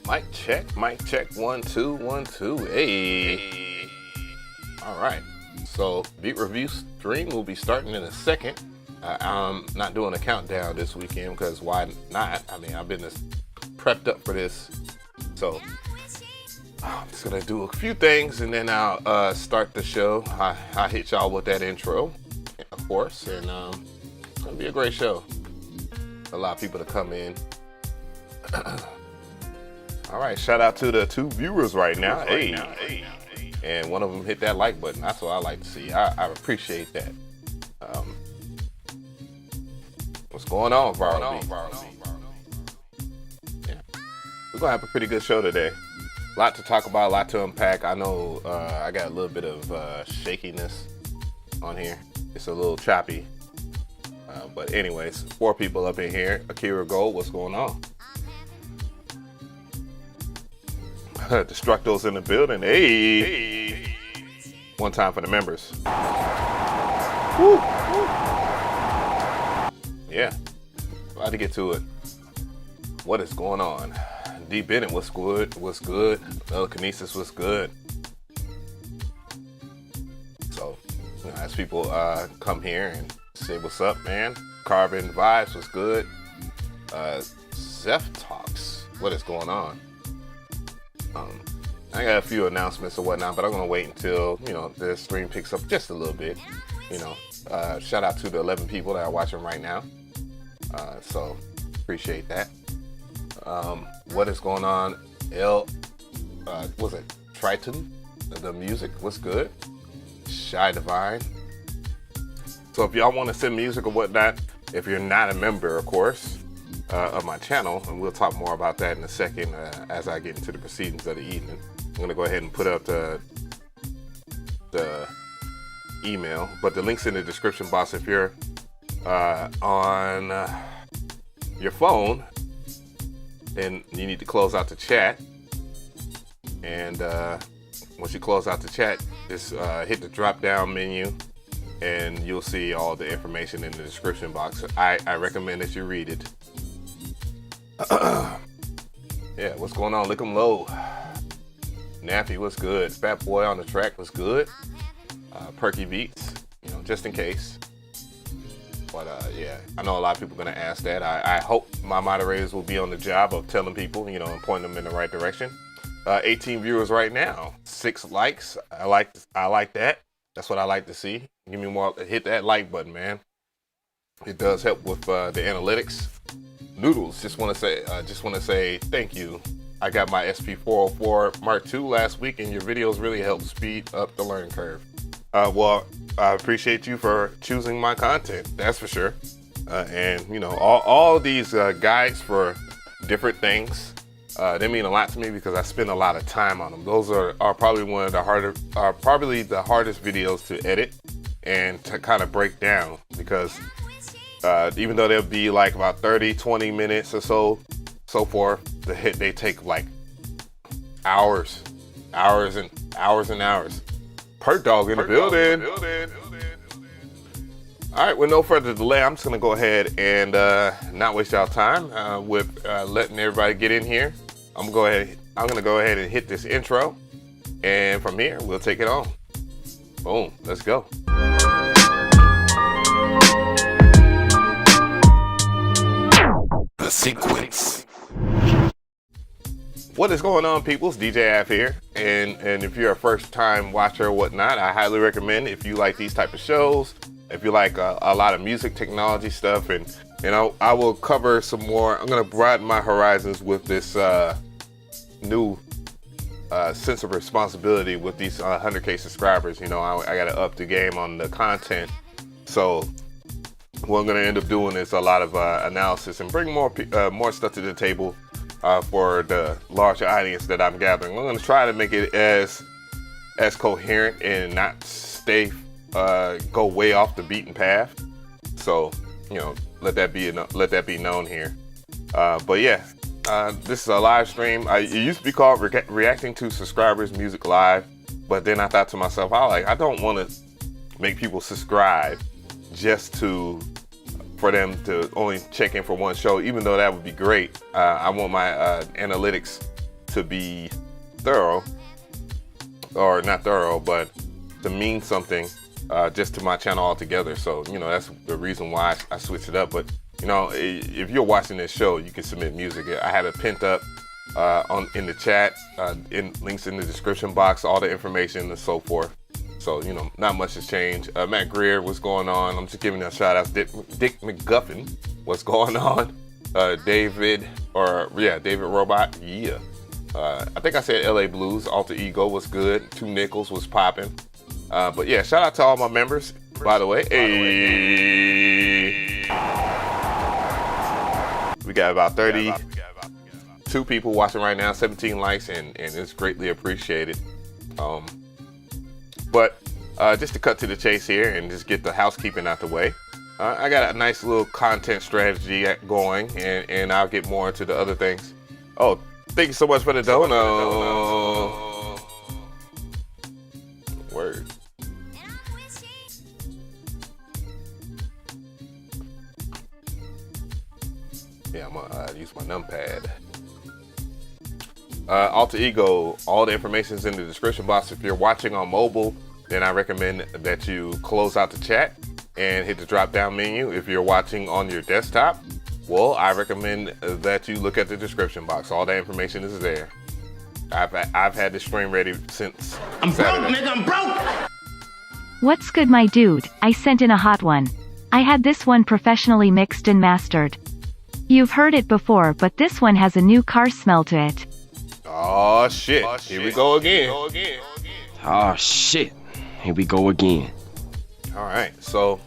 Mic check, 1 2 1 2. Hey. All right. So beat review stream will be starting in a second. I'm not doing a countdown this weekend because why not? I mean, I've been prepped up for this, so I'm just gonna do a few things and then I'll start the show. I'll hit y'all with that intro, of course, and it's gonna be a great show. A lot of people to come in. All right, shout out to the 2 viewers right now. Hey. And one of them hit that like button. That's what I like to see. I appreciate that. What's going on, Varley? Yeah. We're gonna have a pretty good show today. A lot to talk about, a lot to unpack. I know I got a little bit of shakiness on here. It's a little choppy. But anyways, 4 people up in here. Akira Gold, what's going on? Destructo's in the building. Hey. One time for the members. Woo. Yeah. About to get to it. What is going on? D Bennett, what's good? What's good? Kinesis, what's good? So, as people come here and say what's up, man. Carbon Vibes, what's good? Zeph Talks, what is going on? I got a few announcements or whatnot, but I'm gonna wait until the stream picks up just a little bit. Shout out to the 11 people that are watching right now. So appreciate that. What is going on? Was it Triton? The music was good. Shy Divine. So if y'all want to send music or whatnot, if you're not a member, of course, of my channel, and we'll talk more about that in a second as I get into the proceedings of the evening. I'm gonna go ahead and put up the email, but the link's in the description box. If you're on your phone, then you need to close out the chat, and once you close out the chat, just hit the drop down menu and you'll see all the information in the description box. I recommend that you read it. Yeah, what's going on? Lick 'em low. Nappy, what's good? Fat Boy on the track, what's good? Perky Beats, just in case. But yeah, I know a lot of people are gonna ask that. I hope my moderators will be on the job of telling people, and pointing them in the right direction. 18 viewers right now, 6 likes. I like that. That's what I like to see. Give me more. Hit that like button, man. It does help with the analytics. Noodles, just want to say thank you. I got my SP404 Mark II last week, and your videos really help speed up the learning curve. Well, I appreciate you for choosing my content. That's for sure. And all these guides for different things, they mean a lot to me because I spend a lot of time on them. Those are probably probably the hardest videos to edit and to kind of break down, because even though they'll be like about 30-20 minutes or so forth, they take like hours and hours. Perk Dog in the building. All right, with no further delay, I'm just gonna go ahead and not waste y'all time with letting everybody get in here. I'm gonna go ahead and hit this intro, and from here we'll take it on. Boom, let's go. The sequence. What is going on, peoples? DJ Av here, and if you're a first-time watcher or whatnot, I highly recommend, if you like these type of shows, if you like a lot of music technology stuff, and I will cover some more. I'm gonna broaden my horizons with this new sense of responsibility with these 100K subscribers. I gotta up the game on the content, so what I'm gonna end up doing is a lot of analysis and bring more stuff to the table for the larger audience that I'm gathering. I'm gonna try to make it as coherent and not go way off the beaten path. So let that be known here. But yeah, this is a live stream. It used to be called Reacting to Subscribers Music Live, but then I thought to myself, I don't want to make people subscribe just for them to only check in for one show, even though that would be great. I want my analytics to be thorough, or not thorough, but to mean something just to my channel altogether. So, you know, that's the reason why I switched it up. But, you know, if you're watching this show, you can submit music. I have it pinned up in the chat, links in the description box, all the information and so forth. So, you know, not much has changed. Matt Greer, what's going on? I'm just giving a shout out. Dick McGuffin, what's going on? David Robot, yeah. I think I said LA Blues, Alter Ego was good. 2 Nickels was popping. But yeah, shout out to all my members, by the way. Hey. We got about 32 people watching right now, 17 likes, and it's greatly appreciated. But just to cut to the chase here and just get the housekeeping out the way, I got a nice little content strategy going, and I'll get more into the other things. Oh, thank you so much for the dono. Word. Yeah, I'm gonna use my numpad. Alter Ego, all the information is in the description box. If you're watching on mobile, then I recommend that you close out the chat and hit the drop down menu. If you're watching on your desktop, well, I recommend that you look at the description box. All that information is there. I've had this stream ready since Saturday. Broke, nigga, I'm broke! What's good, my dude? I sent in a hot one. I had this one professionally mixed and mastered. You've heard it before, but this one has a new car smell to it. Oh shit. Here we go again. Oh shit. Here we go again. All right, so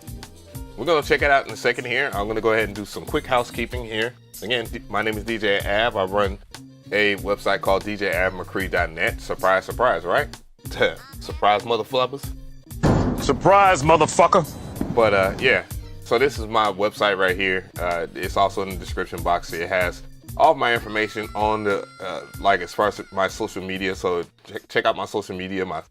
we're gonna check it out in a second here. I'm gonna go ahead and do some quick housekeeping here. Again, my name is DJ Av. I run a website called DJAveMcRee.net. Surprise, surprise, right? Surprise, motherfuckers. Surprise, motherfucker. But yeah, so this is my website right here. It's also in the description box. It has all of my information on the, like as far as my social media. So check out my social media, my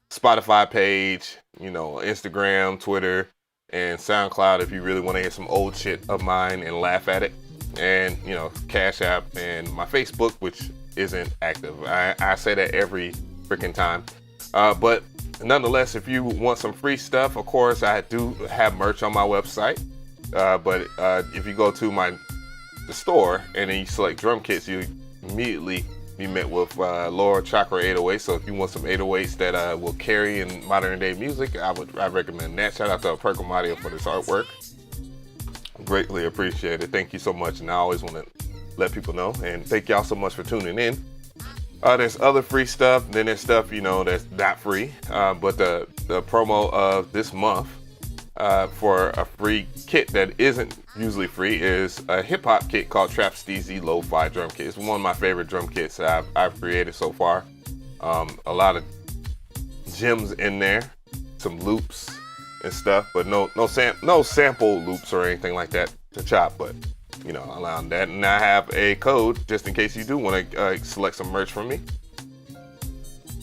Spotify page, you know, Instagram, Twitter, and SoundCloud if you really want to hear some old shit of mine and laugh at it. And, you know, CashApp and my Facebook, which isn't active. I say that every freaking time. But nonetheless, if you want some free stuff, of course, I do have merch on my website. But if you go to the store and then you select drum kits, you immediately be met with lower chakra 808. So if you want some 808s that will carry in modern day music, I recommend that. Shout out to Perkle Mario for this artwork. Greatly appreciate it. Thank you so much. And I always want to let people know. And thank y'all so much for tuning in. There's other free stuff. Then there's stuff, you know, that's not free. But the promo of this month for a free kit that isn't usually free is a hip hop kit called Traptendo Lo-Fi drum kit. It's one of my favorite drum kits that I've created so far. A lot of gems in there, some loops and stuff, but no sample loops or anything like that to chop. But you know, allowing that, and I have a code just in case you do want to select some merch from me.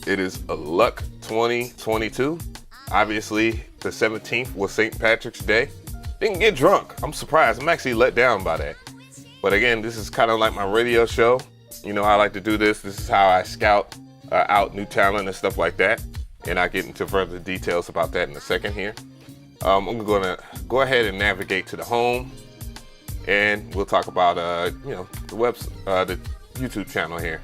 It is Luck 2022. Obviously, the 17th was St. Patrick's Day. Didn't get drunk. I'm surprised. I'm actually let down by that. But again, this is kind of like my radio show. You know, I like to do this. This is how I scout out new talent and stuff like that. And I'll get into further details about that in a second here. I'm going to go ahead and navigate to the home. And we'll talk about, you know, the YouTube channel here.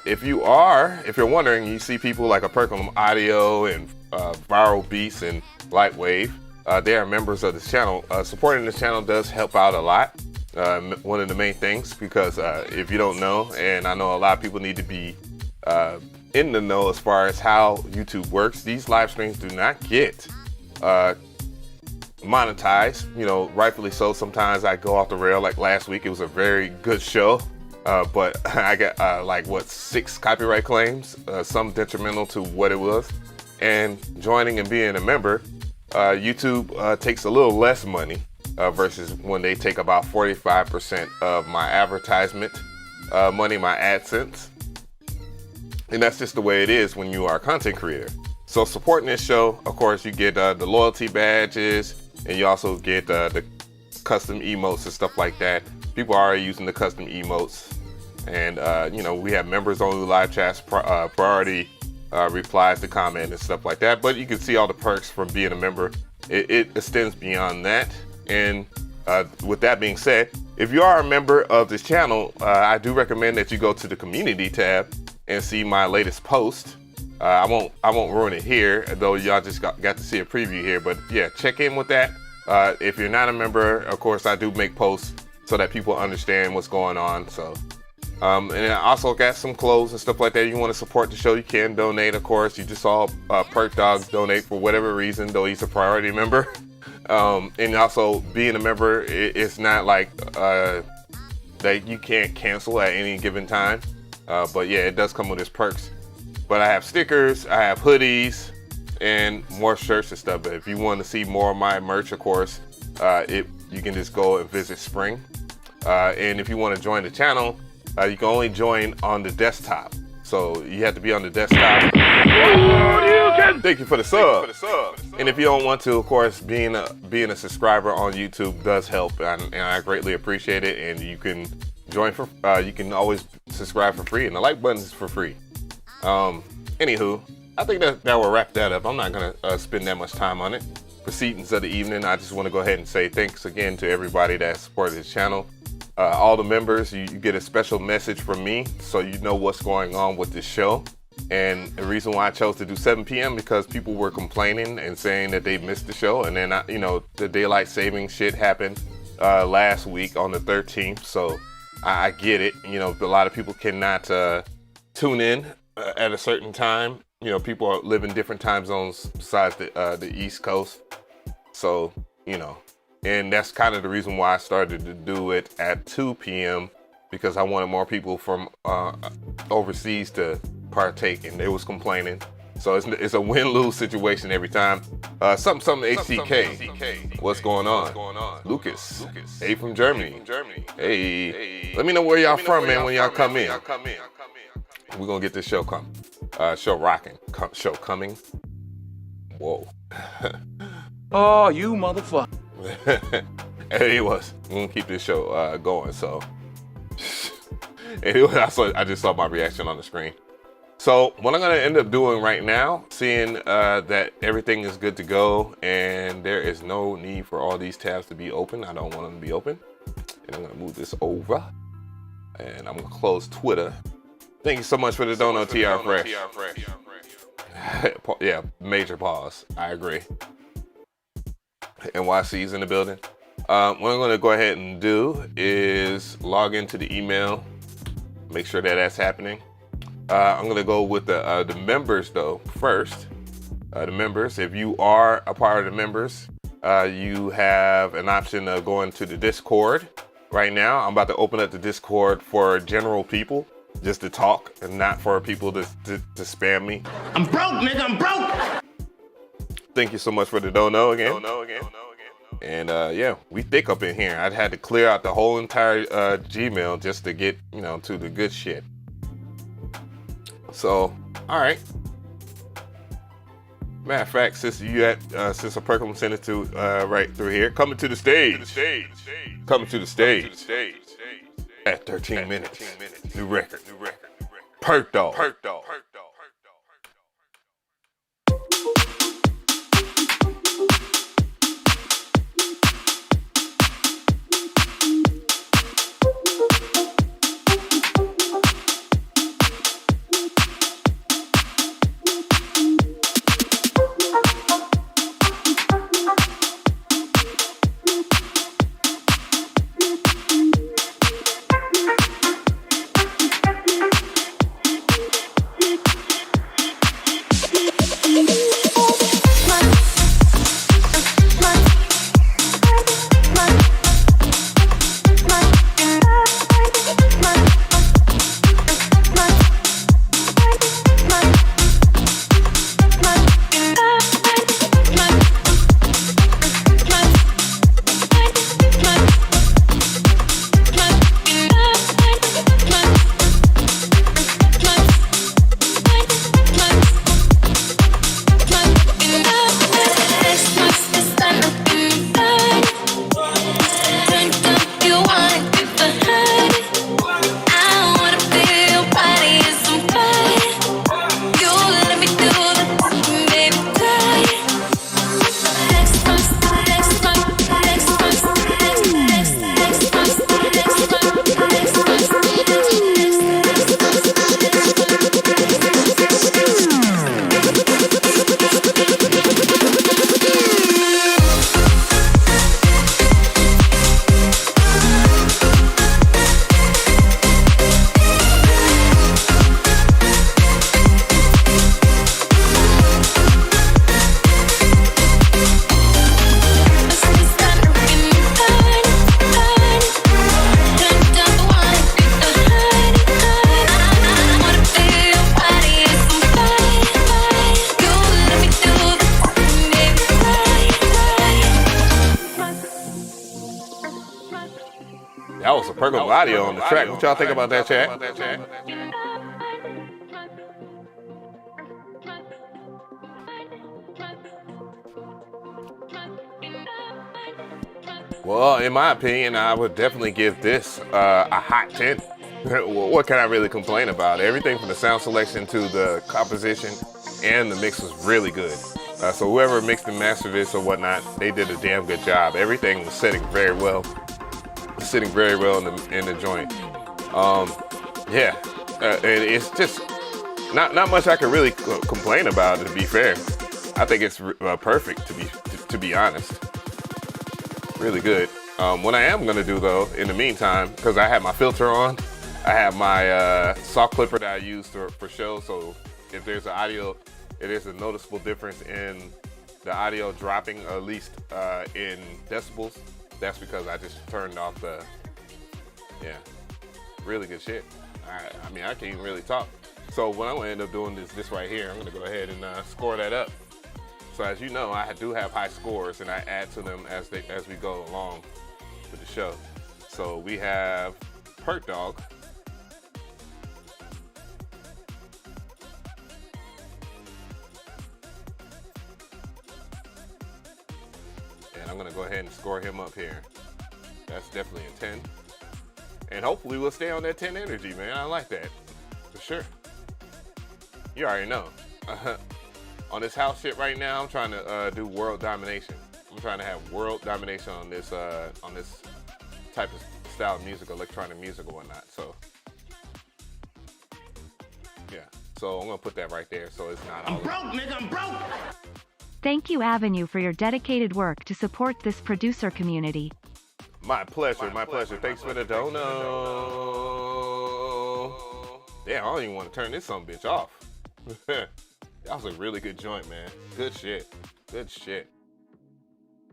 If you're wondering, you see people like a Perkle Audio and Viral Beats and Lightwave. They are members of this channel. Supporting this channel does help out a lot. One of the main things, because if you don't know, and I know a lot of people need to be in the know as far as how YouTube works, these live streams do not get monetized, you know, rightfully so. Sometimes I go off the rail. Like last week, it was a very good show, but I got 6 copyright claims, some detrimental to what it was. And joining and being a member, YouTube takes a little less money versus when they take about 45% of my advertisement money, my AdSense. And that's just the way it is when you are a content creator. So supporting this show, of course, you get the loyalty badges, and you also get the custom emotes and stuff like that. People are already using the custom emotes. And you know, we have members only live chats, priority replies to comment and stuff like that. But you can see all the perks from being a member. It extends beyond that. And with that being said, if you are a member of this channel, I do recommend that you go to the community tab and see my latest post. I won't ruin it here, though y'all just got to see a preview here. But yeah, check in with that. If you're not a member, of course, I do make posts so that people understand what's going on. So, and I also got some clothes and stuff like that. You want to support the show, you can donate, of course. You just saw Perk Dog donate for whatever reason, though he's a priority member. And also being a member, it's not like that you can't cancel at any given time. But yeah, it does come with its perks. But I have stickers, I have hoodies, and more shirts and stuff. But if you want to see more of my merch, of course, you can just go and visit Spring. And if you want to join the channel, you can only join on the desktop. So you have to be on the desktop. Thank you for the sub. And if you don't want to, of course, being a subscriber on YouTube does help, and I greatly appreciate it. And you can join for you can always subscribe for free, and the like button is for free. Anywho, I think that will wrap that up. I'm not gonna spend that much time on it. Proceedings of the evening, I just want to go ahead and say thanks again to everybody that supported this channel. All the members, you get a special message from me, so you know what's going on with this show. And the reason why I chose to do 7 p.m. because people were complaining and saying that they missed the show. And then, you know, the daylight saving shit happened last week on the 13th. So I get it. You know, a lot of people cannot tune in at a certain time. You know, people are living different time zones besides the East Coast. So, you know, and that's kind of the reason why I started to do it at 2 p.m. because I wanted more people from overseas to partake, and they was complaining. So it's a win-lose situation every time. Something HCK. What's going on? Lucas. Hey, from Germany. Hey. Let me know where y'all from, man, when y'all come in. We're gonna get this show coming. Show rocking. Show coming. Whoa. Oh, you motherfucker. Anyways, we're gonna keep this show going. So anyway, I just saw my reaction on the screen. So what I'm gonna end up doing right now, seeing that everything is good to go and there is no need for all these tabs to be open. I don't want them to be open. And I'm gonna move this over and I'm gonna close Twitter. Thank you so much for the dono, TR Fresh. Yeah, major pause. I agree. NYC's in the building. What I'm going to go ahead and do is log into the email, make sure that that's happening. I'm going to go with the members though first. The members, if you are a part of the members, you have an option of going to the Discord. Right now, I'm about to open up the Discord for general people, just to talk and not for people to spam me. I'm broke, nigga, I'm broke! Thank you so much for the dono again. And yeah, we thick up in here. I had to clear out the whole entire Gmail just to get, you know, to the good shit. So, all right. Matter of fact, since a Perkins sent it to right through here, coming to the stage. Coming to the stage. At 13 minutes. New record. Perk Dog. Perkins audio on the track. What y'all think about that, chat? Well, in my opinion, I would definitely give this a hot 10. What can I really complain about? Everything from the sound selection to the composition and the mix was really good. So whoever mixed and mastered this or whatnot, they did a damn good job. Everything was sitting very well in the joint. Yeah, and it's just not much I can really complain about, to be fair. I think it's perfect, to be honest. Really good. What I am gonna do though, in the meantime, because I have my filter on, I have my saw clipper that I use for show. So if there's an audio, it is a noticeable difference in the audio dropping, at least in decibels. That's because I just turned off the, yeah, really good shit. I mean, I can't even really talk. So what I'm gonna end up doing is this right here. I'm gonna go ahead and score that up. So as you know, I do have high scores, and I add to them as we go along with the show. So we have Perk Dog. And I'm gonna go ahead and score him up here. That's definitely a 10. And hopefully we'll stay on that 10 energy, man. I like that, for sure. You already know. On this house shit right now, I'm trying to do world domination. I'm trying to have world domination on this type of style of music, electronic music or whatnot. So yeah, so I'm gonna put that right there, so it's not all. I'm broke, nigga. I'm broke. Thank you, Avenue, for your dedicated work to support this producer community. My pleasure, my pleasure. Thanks for the dono. Damn, I don't even want to turn this son bitch off. That was a really good joint, man. Good shit. Good shit.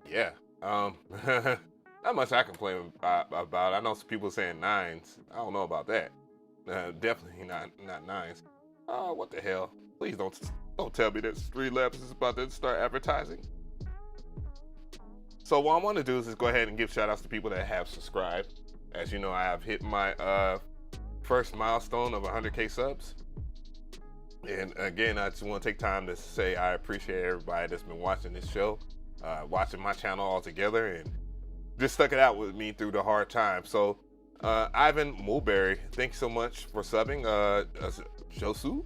Yeah. Not much I complain about. I know some people saying 9s. I don't know about that. Definitely not 9s. Oh, what the hell? Please don't tell me that Streamlabs is about to start advertising. So what I want to do is just go ahead and give shout outs to people that have subscribed. As you know, I have hit my first milestone of 100K subs. And again, I just want to take time to say I appreciate everybody that's been watching this show, watching my channel all together, and just stuck it out with me through the hard times. So, Ivan Mulberry, thank you so much for subbing. Hosu,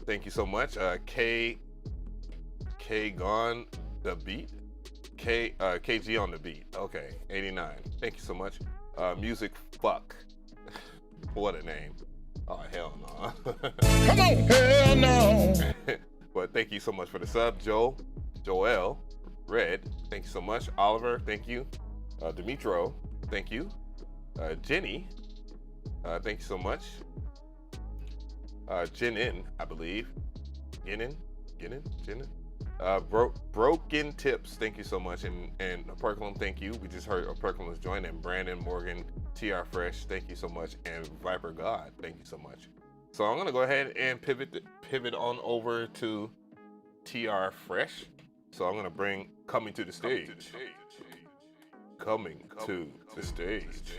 thank you so much. K Gone the beat, KG on the beat. Okay, 89. Thank you so much. Music fuck, what a name. Oh, hell no. Come on, hell no. But thank you so much for the sub. Joel, Red, thank you so much. Oliver, thank you. Dimitro, thank you. Jenny, thank you so much. Jinin, I believe. Jinin. Broken Tips, thank you so much. And Perklum, thank you. We just heard Perklum's join. And Brandon Morgan, TR Fresh, thank you so much. And Viper God, thank you so much. So I'm gonna go ahead and pivot on over to TR Fresh. So I'm gonna bring Coming to the Stage. Coming to the stage.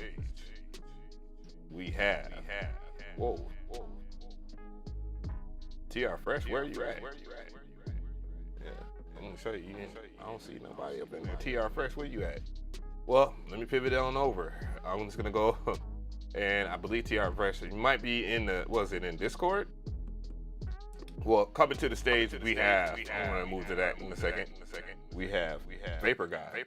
We have. Whoa. TR Fresh, where are you at? Yeah, I'm gonna show you. I don't see nobody up in there. TR Fresh, where you at? Well, let me pivot on over. I'm just gonna go, and I believe TR Fresh, you might be in the, was it in Discord? Well, coming to the stage, we have, I'm gonna move to that in a second. We have Vapor Guy.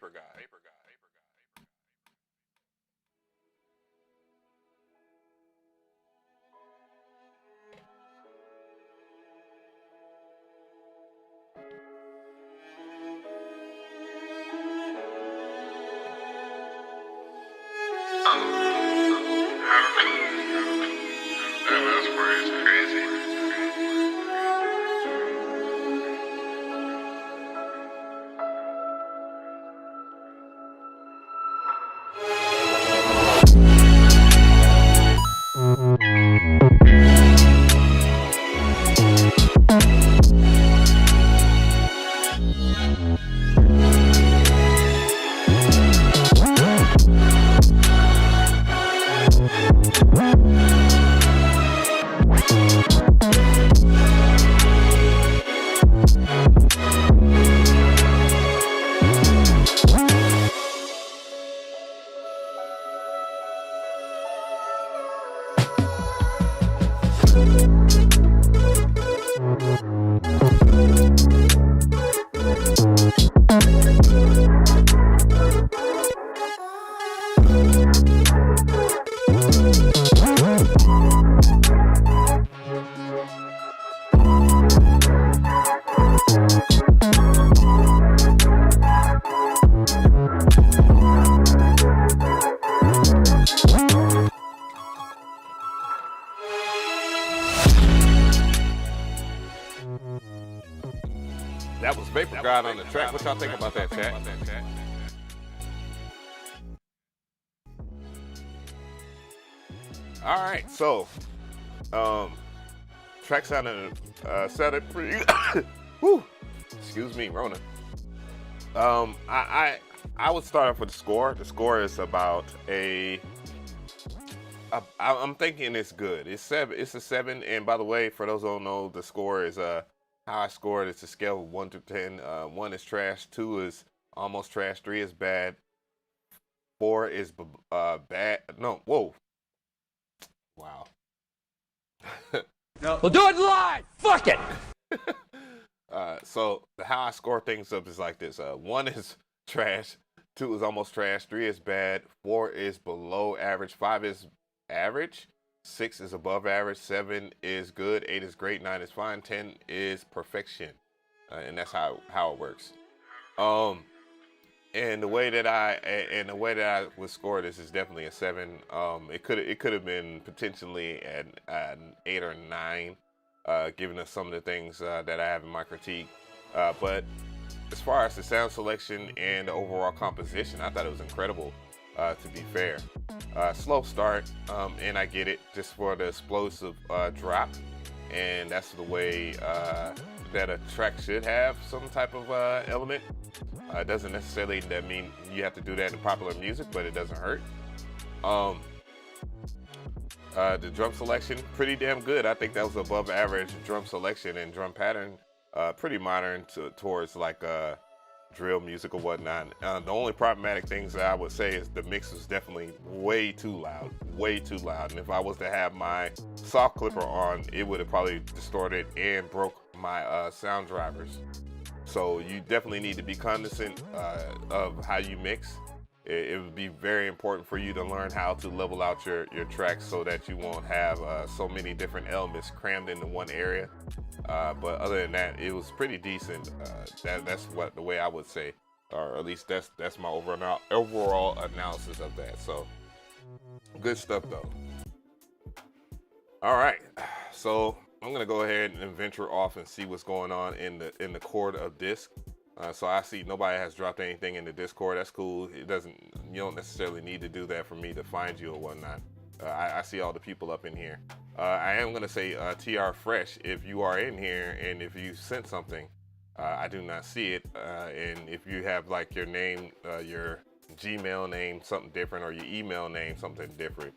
That was Vapor God on the track. What y'all think about that, chat? All right, so track sounded pretty. Whew, excuse me, Rona. I would start off with the score. The score is about I'm thinking it's good. It's 7. It's a 7. And by the way, for those who don't know, the score is how I scored. It's a scale of 1 to 10. 1 is trash. 2 is almost trash. 3 is bad. 4 is bad. No, whoa. Wow. No. We'll do it live. Fuck it. So how I score things up is like this. 1 is trash. 2 is almost trash. 3 is bad. 4 is below average. 5 is average. 6 is above average. 7 is good. 8 is great. 9 is fine. 10 is perfection. And that's how it works. And the way that I would score this is definitely a 7. It could have been potentially an 8 or 9, given us some of the things that I have in my critique. But as far as the sound selection and the overall composition, I thought it was incredible. To be fair, slow start, and I get it, just for the explosive drop, and that's the way that a track should have some type of element. It doesn't necessarily mean you have to do that in popular music, but it doesn't hurt. The drum selection, pretty damn good. I think that was above average drum selection and drum pattern. Pretty modern towards like drill music or whatnot. The only problematic things that I would say is the mix was definitely way too loud. And if I was to have my soft clipper on, it would have probably distorted and broke my sound drivers. So you definitely need to be cognizant of how you mix. It would be very important for you to learn how to level out your tracks so that you won't have so many different elements crammed into one area. But other than that, it was pretty decent. That's the way I would say, or at least that's my overall analysis of that. So good stuff though. All right, so I'm gonna go ahead and venture off and see what's going on in the chord of disc. So I see nobody has dropped anything in the Discord. That's cool. You don't necessarily need to do that for me to find you or whatnot. I see all the people up in here. I am gonna say TR Fresh, if you are in here and if you sent something, I do not see it. And if you have like your name, your Gmail name, something different, or your email name, something different,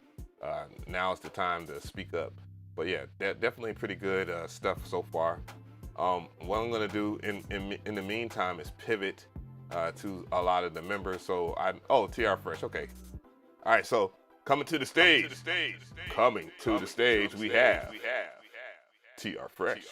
now is the time to speak up. But yeah, definitely pretty good stuff so far. What I'm gonna do in the meantime is pivot to a lot of the members. So TR Fresh, okay. All right, so coming to the stage, we have TR Fresh.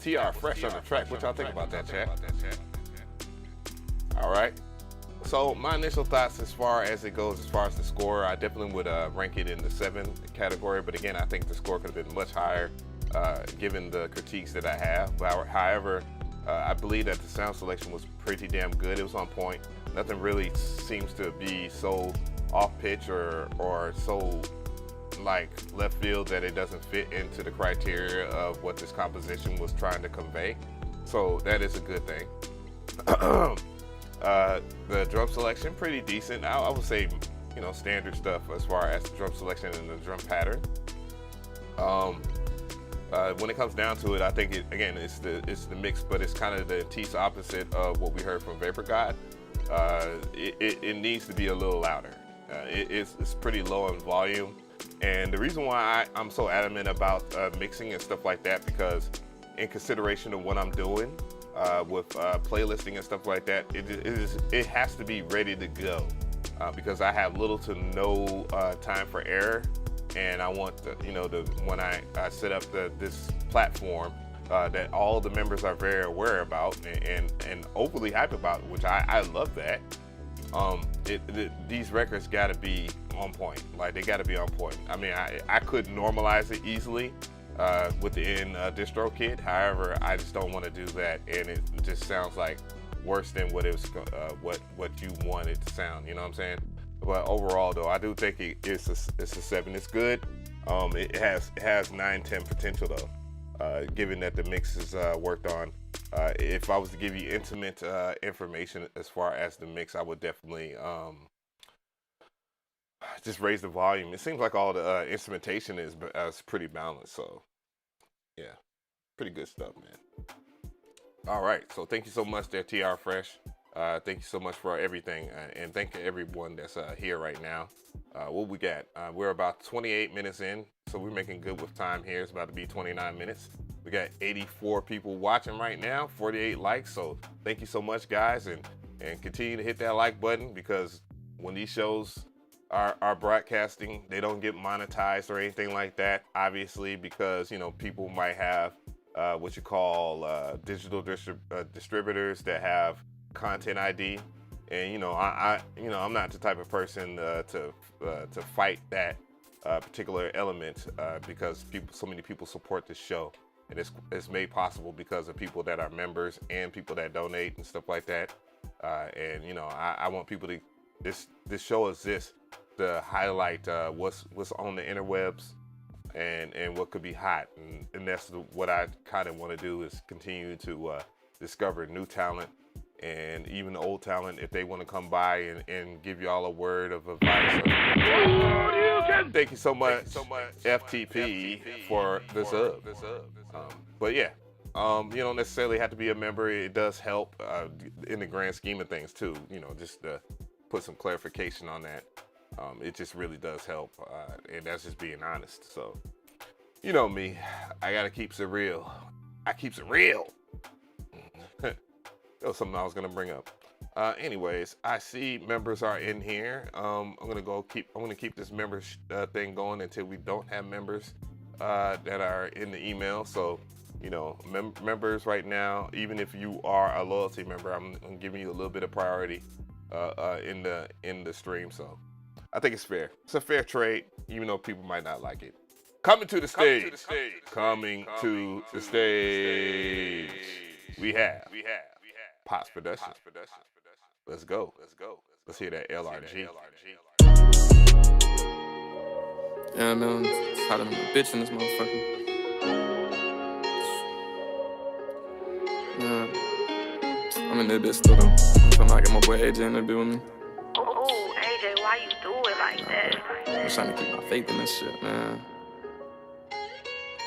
TR Fresh on the track. What y'all think about that, chat? All right. So my initial thoughts as far as it goes, as far as the score, I definitely would rank it in the 7 category. But again, I think the score could have been much higher given the critiques that I have. But however, I believe that the sound selection was pretty damn good. It was on point. Nothing really seems to be so off pitch or so like left field that it doesn't fit into the criteria of what this composition was trying to convey. So that is a good thing. The drum selection, pretty decent. I would say, you know, standard stuff as far as the drum selection and the drum pattern. When it comes down to it, I think it's the mix, but it's kind of the teeth opposite of what we heard from Vapor God. It needs to be a little louder. It's pretty low in volume, and the reason why I'm so adamant about mixing and stuff like that, because in consideration of what I'm doing with playlisting and stuff like that, it has to be ready to go because I have little to no time for error. And I want when I set up this platform that all the members are very aware about and overly hype about, which I love that. These records got to be on point. Like, they got to be on point. I mean, I could normalize it easily within DistroKid. However, I just don't want to do that, and it just sounds like worse than what it was what you want it to sound. You know what I'm saying? But overall, though, I do think it's a 7. It's good. It has 9-10 potential, though, given that the mix is worked on. If I was to give you intimate information as far as the mix, I would definitely just raise the volume. It seems like all the instrumentation is pretty balanced. So, yeah, pretty good stuff, man. All right, so thank you so much there, TR Fresh. Thank you so much for everything, and thank you everyone that's here right now. What we got? We're about 28 minutes in, so we're making good with time here. It's about to be 29 minutes. We got 84 people watching right now, 48 likes. So thank you so much, guys, and continue to hit that like button, because when these shows are broadcasting, they don't get monetized or anything like that, obviously, because, you know, people might have what you call digital distributors that have content ID, and you know, I'm not the type of person to fight that particular element because so many people support this show, and it's made possible because of people that are members and people that donate and stuff like that. And you know, I want people to this show exists to highlight what's on the interwebs and what could be hot, and that's what I kind of want to do, is continue to discover new talent. And even the old talent, if they want to come by and give y'all a word of advice. Thank you so much, FTP, for the sub. But yeah, you don't necessarily have to be a member. It does help in the grand scheme of things too. You know, just to put some clarification on that. It just really does help, and that's just being honest. So, you know me, I gotta keep it real. I keeps it real. That was something I was gonna bring up. Anyways, I see members are in here. I'm gonna keep this members thing going until we don't have members that are in the email. So, you know, members right now, even if you are a loyalty member, I'm giving you a little bit of priority in the stream. So I think it's fair. It's a fair trade, even though people might not like it. Coming to the stage. We have Pops Productions. Let's go. Let's hear that LRG. Yeah, I know. It's hotter than a bitch in this motherfucker. Yeah. I'm in that bitch still though. I'm trying to get my boy AJ in there be with me. Oh, AJ, why you do it like that? I'm trying to keep my faith in this shit, man.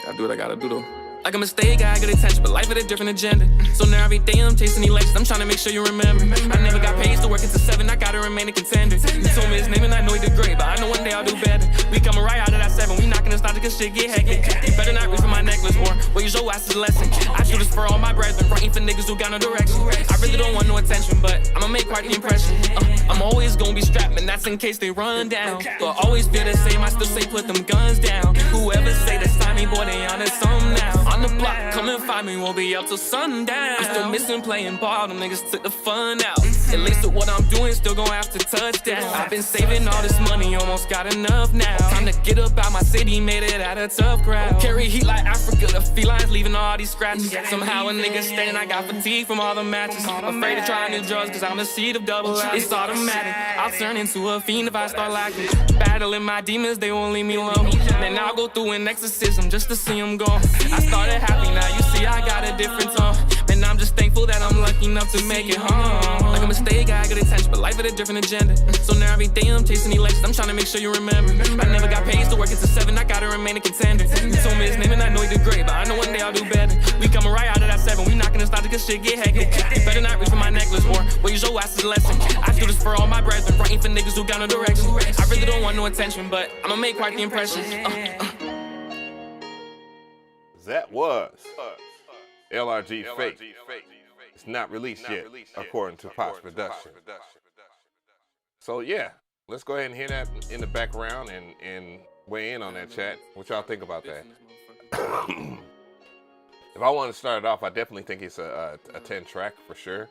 Gotta do what I gotta do though. Like a mistake, I got attention, but life with a different agenda. So now every day I'm chasing elections, I'm trying to make sure you remember. I never got paid to work until 7, I gotta remain a contender. You told me his name and I know he did great, but I know one day I'll do better. We coming right out of that 7, we knocking the start cause shit get hectic. You better not reach for my necklace or use your ass as a lesson. I shoot this for all my brethren, fronting for niggas who got no direction. I really don't want no attention, but I'ma make quite the impression. I'm always gonna be strapped, and that's in case they run down. But always feel the same, I still say put them guns down. Whoever say they sign me, boy, they on to some now. On the block, come and find me, won't be up till sundown. I'm still missing playing ball, them niggas took the fun out. At least with what I'm doing, still gon' have to touchdown. I've been saving all this money, almost got enough now. Time to get up out my city, made it out of tough crowd. Carry heat like Africa, the felines leaving all these scratches. Somehow a nigga staying, I got fatigue from all the matches. Afraid to try new drugs, cause I'm the seed of double action. It's automatic, I'll turn into a fiend if I start lacking. Battling my demons, they won't leave me alone. Then I'll go through an exorcism just to see them go. I started happy, now you see I got a different tone. And I'm just thankful that I'm lucky enough to make it home. Like a mistake, I got attention, but life had a different agenda. So now every day I'm chasing these legends, I'm trying to make sure you remember. I never got paid to work until 7, I gotta remain a contender. You told me his name and I know he did great, but I know one day I'll do better. We coming right out of that 7, we not gonna stop till shit get hectic. You better not reach for my necklace or raise your ass to lesson. I do this for all my brethren, writing for niggas who got no direction. I really don't want no attention, but I'ma make quite the impression. That was LRG Fake. It's not released yet, according to Pops Production. So yeah, let's go ahead and hear that in the background and weigh in on that, chat. What y'all think about that? If I want to start it off, I definitely think it's a 10 track for sure.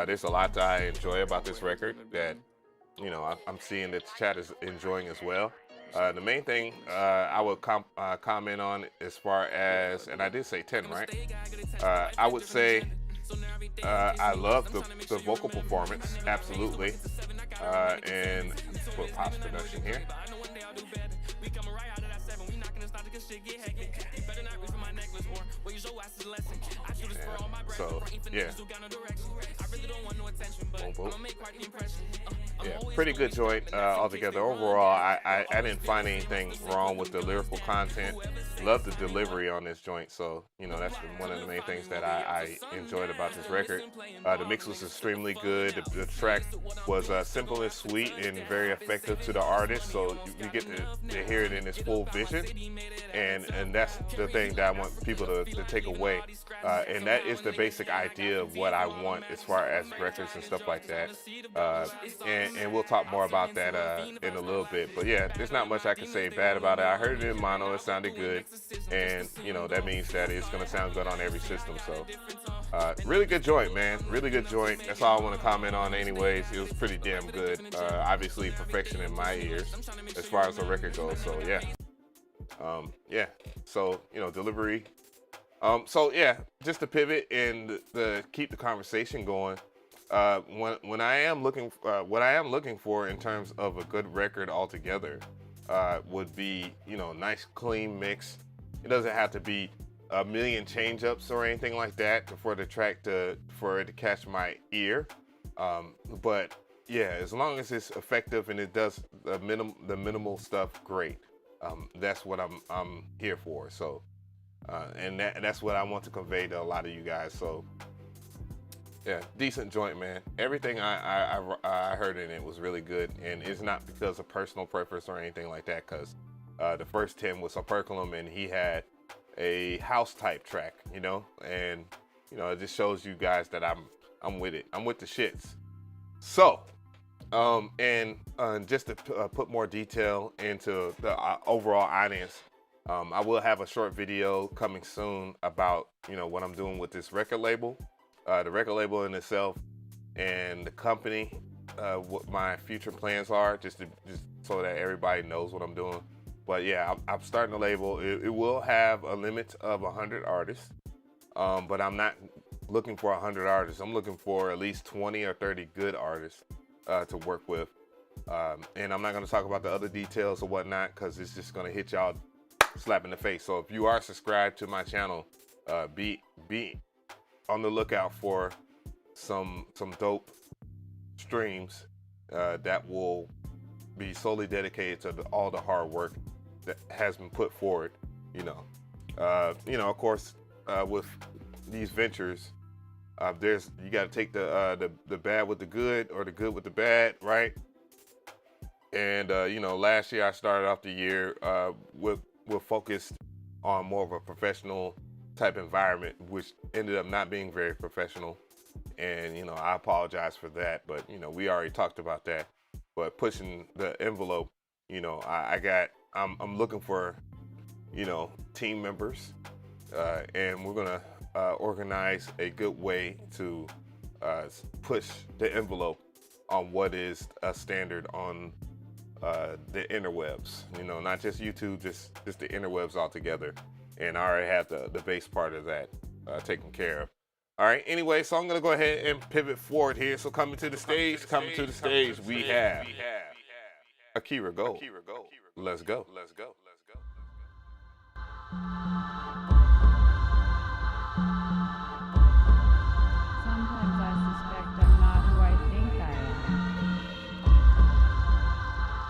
There's a lot that I enjoy about this record that, you know, I'm seeing that the chat is enjoying as well. The main thing I would comment on as far as, and I did say 10, right? I would say I love the vocal performance, absolutely. And put Pops Production here. So, yeah. Yeah, pretty good joint altogether. Overall, I didn't find anything wrong with the lyrical content. Love the delivery on this joint. So, you know, that's one of the main things that I enjoyed about this record. The mix was extremely good. The track was simple and sweet and very effective to the artist. So you get to hear it in its full vision. And that's the thing that I want people to take away. And that is the basic idea of what I want as far as records and stuff like that. And we'll talk more about that in a little bit. But yeah, there's not much I can say bad about it. I heard it in mono, it sounded good. And, you know, that means that it's going to sound good on every system. So really good joint, man. Really good joint. That's all I want to comment on anyways. It was pretty damn good. Obviously perfection in my ears as far as the record goes. So yeah. Yeah. So, you know, delivery. So yeah, just to pivot and to keep the conversation going. When I am looking, what I am looking for in terms of a good record altogether, would be, you know, nice clean mix. It doesn't have to be a million change ups or anything like that for the track for it to catch my ear. But yeah, as long as it's effective and it does the minimal stuff, great. That's what I'm here for. So, and that's what I want to convey to a lot of you guys. So. Yeah, decent joint, man. Everything I heard in it was really good, and it's not because of personal preference or anything like that, because the first 10 was Operculum, and he had a house type track, you know, and you know, it just shows you guys that I'm with it. I'm with the shits. So, and just to put more detail into the overall audience, I will have a short video coming soon about, you know, what I'm doing with this record label. The record label in itself and the company, what my future plans are, just so that everybody knows what I'm doing. But yeah, I'm starting the label. It will have a limit of 100 artists, but I'm not looking for 100 artists. I'm looking for at least 20 or 30 good artists to work with. And I'm not going to talk about the other details or whatnot because it's just going to hit y'all slap in the face. So if you are subscribed to my channel, be on the lookout for some dope streams that will be solely dedicated to all the hard work that has been put forward. You know, of course, with these ventures, you got to take the bad with the good or the good with the bad, right? And you know, last year I started off the year with focused on more of a professional type environment, which ended up not being very professional. And, you know, I apologize for that, but, you know, we already talked about that. But pushing the envelope, you know, I'm looking for, you know, team members, and we're gonna organize a good way to push the envelope on what is a standard on the interwebs. You know, not just YouTube, just the interwebs altogether. And I already have the base part of that taken care of. All right, anyway, so I'm gonna go ahead and pivot forward here. So coming to the stage, we have Akira Gold. Let's go. Sometimes I suspect I'm not who I think I am.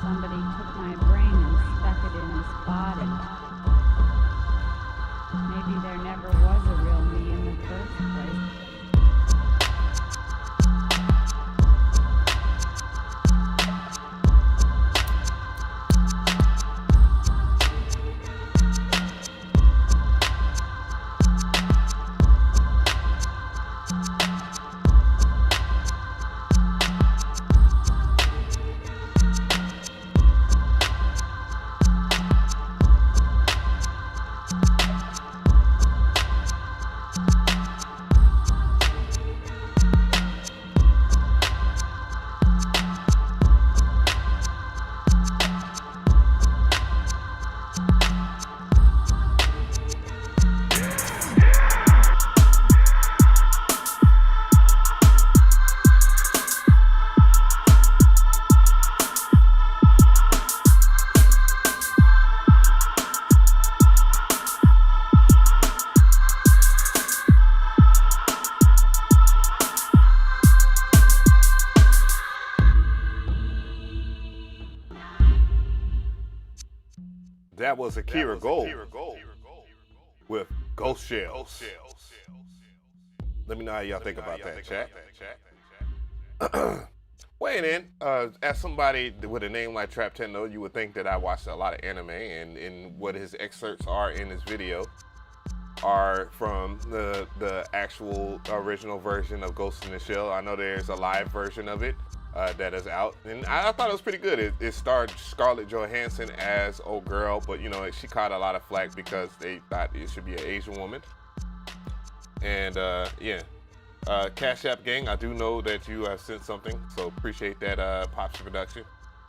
Somebody took my brain and stuck it in this body. Maybe there never was a real me in the first place. That was Akira Gold with Ghost Shells. Let me know how y'all think about that, chat. Weighing in, as somebody with a name like Traptendo, you would think that I watched a lot of anime, and what his excerpts are in this video are from the actual original version of Ghost in the Shell. I know there's a live version of it that is out, and I thought it was pretty good. It starred Scarlett Johansson as old girl, but you know, she caught a lot of flack because they thought it should be an Asian woman. And yeah, CashApp gang, I do know that you have sent something, so appreciate that, Pops Production.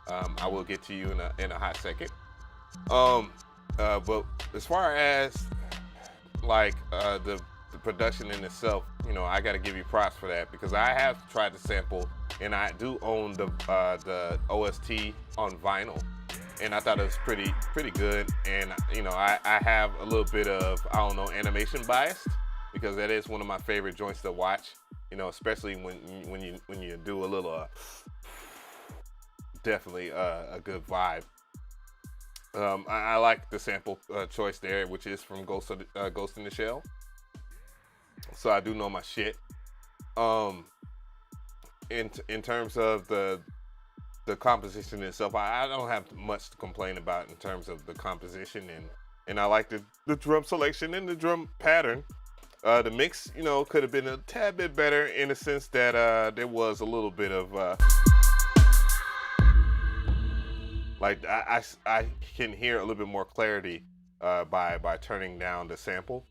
I will get to you in a hot second. But as far as like the production in itself, you know, I got to give you props for that, because I have tried to sample, and I do own the OST on vinyl, and I thought it was pretty good. And you know, I have a little bit of, I don't know, animation bias, because that is one of my favorite joints to watch. You know, especially when you do a little definitely a good vibe. I like the sample choice there, which is from Ghost in the Shell. So I do know my shit. In terms of the composition itself, I don't have much to complain about in terms of the composition, and I like the drum selection and the drum pattern. The mix, you know, could have been a tad bit better, in the sense that there was a little bit of like I can hear a little bit more clarity by turning down the sample,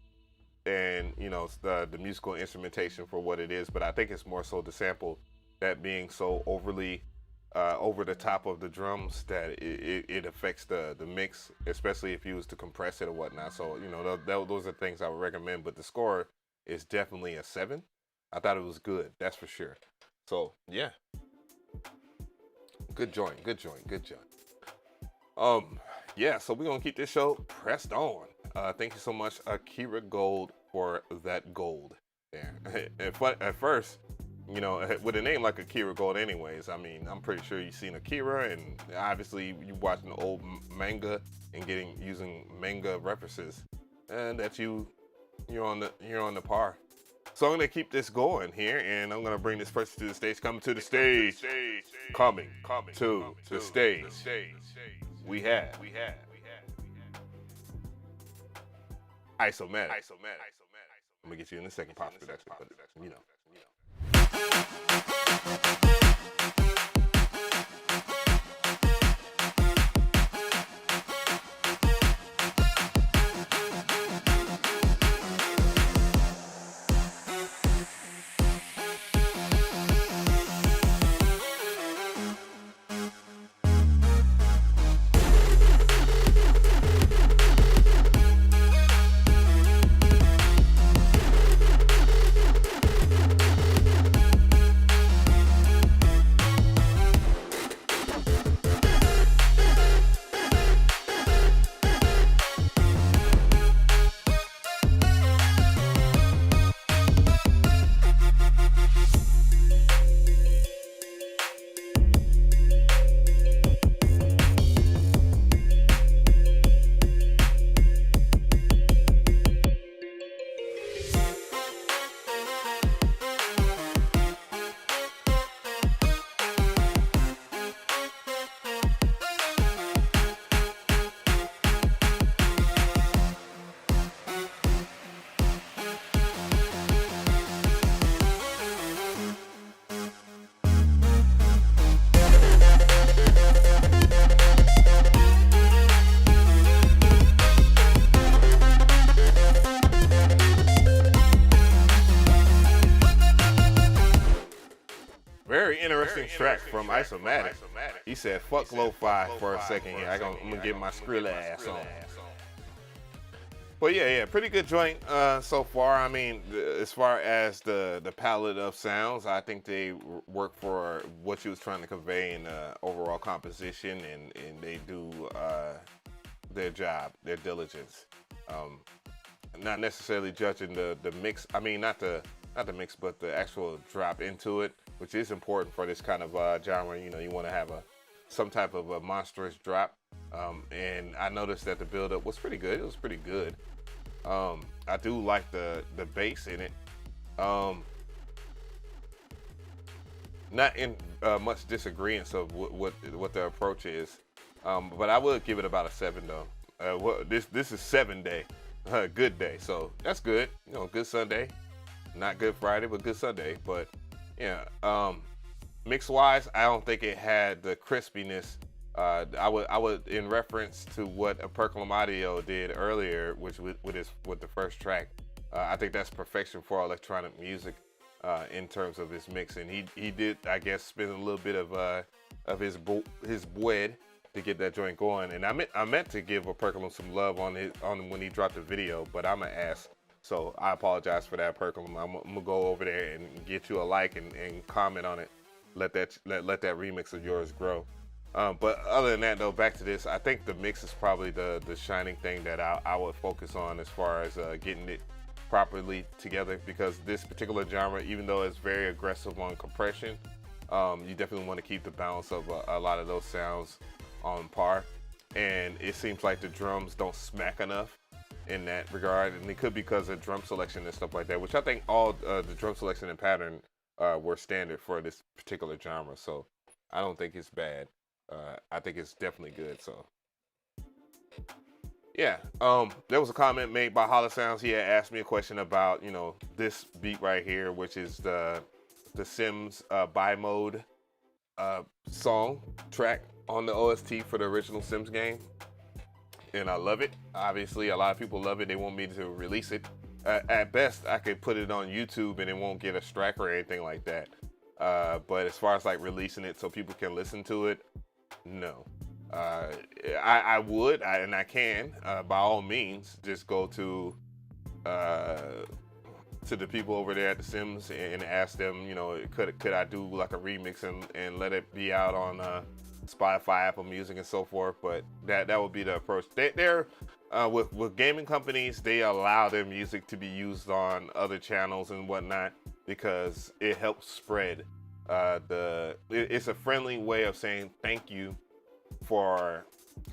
and you know, the musical instrumentation for what it is. But I think it's more so the sample that being so overly over the top of the drums that it affects the mix, especially if you was to compress it or whatnot. So you know, those are things I would recommend. But the score is definitely a 7. I thought it was good, that's for sure. So yeah, good joint. Yeah, so we're gonna keep this show pressed on. Thank you so much, Akira Gold, for that gold there. At first, you know, with a name like Akira Gold anyways, I mean, I'm pretty sure you've seen Akira, and obviously you watching old manga and using manga references, and that you're on the par. So I'm gonna keep this going here, and I'm gonna bring this person to the stage. Coming to the stage. We have Isomatic. I'm gonna get you in the second pop production, but you know. Very interesting track from Isomatic. He said, fuck lo-fi for a second here. I'm gonna get my Skrilla ass on. But yeah, pretty good joint so far. I mean, as far as the palette of sounds, I think they work for what you was trying to convey in overall composition, and they do their job, their diligence. Not necessarily judging the mix. I mean, not the mix, but the actual drop into it, which is important for this kind of genre. You know, you want to have some type of a monstrous drop. And I noticed that the build-up was pretty good. It was pretty good. I do like the bass in it. Not in much disagreement of what the approach is, but I would give it about a 7 though. This is 7 day, good day, so that's good. You know, good Sunday, not good Friday, but good Sunday. But yeah, mix wise, I don't think it had the crispiness. I would in reference to what Percolum Audio did earlier, which with the first track. I think that's perfection for electronic music in terms of his mix, and he did, I guess, spend a little bit of his bread to get that joint going. And I meant to give Percolum some love on when he dropped the video, but I'm an ass, so I apologize for that, Percolum. I'm gonna go over there and get you a like and comment on it. Let that remix of yours grow. But other than that, though, back to this, I think the mix is probably the shining thing that I would focus on as far as getting it properly together, because this particular genre, even though it's very aggressive on compression, you definitely want to keep the balance of a lot of those sounds on par. And it seems like the drums don't smack enough in that regard, and it could be because of drum selection and stuff like that, which I think all the drum selection and pattern were standard for this particular genre, so I don't think it's bad. I think it's definitely good. So yeah, there was a comment made by Hollow Sounds. He had asked me a question about, you know, this beat right here, which is the Sims buy mode song track on the OST for the original Sims game, and I love it. Obviously, a lot of people love it. They want me to release it. At best, I could put it on YouTube and it won't get a strike or anything like that. But as far as like releasing it so people can listen to it, no. I would, and I can, by all means, just go to the people over there at The Sims and ask them, you know, could I do like a remix and let it be out on Spotify, Apple Music, and so forth. But that would be the approach. They're with gaming companies, they allow their music to be used on other channels and whatnot because it helps spread. It's a friendly way of saying thank you for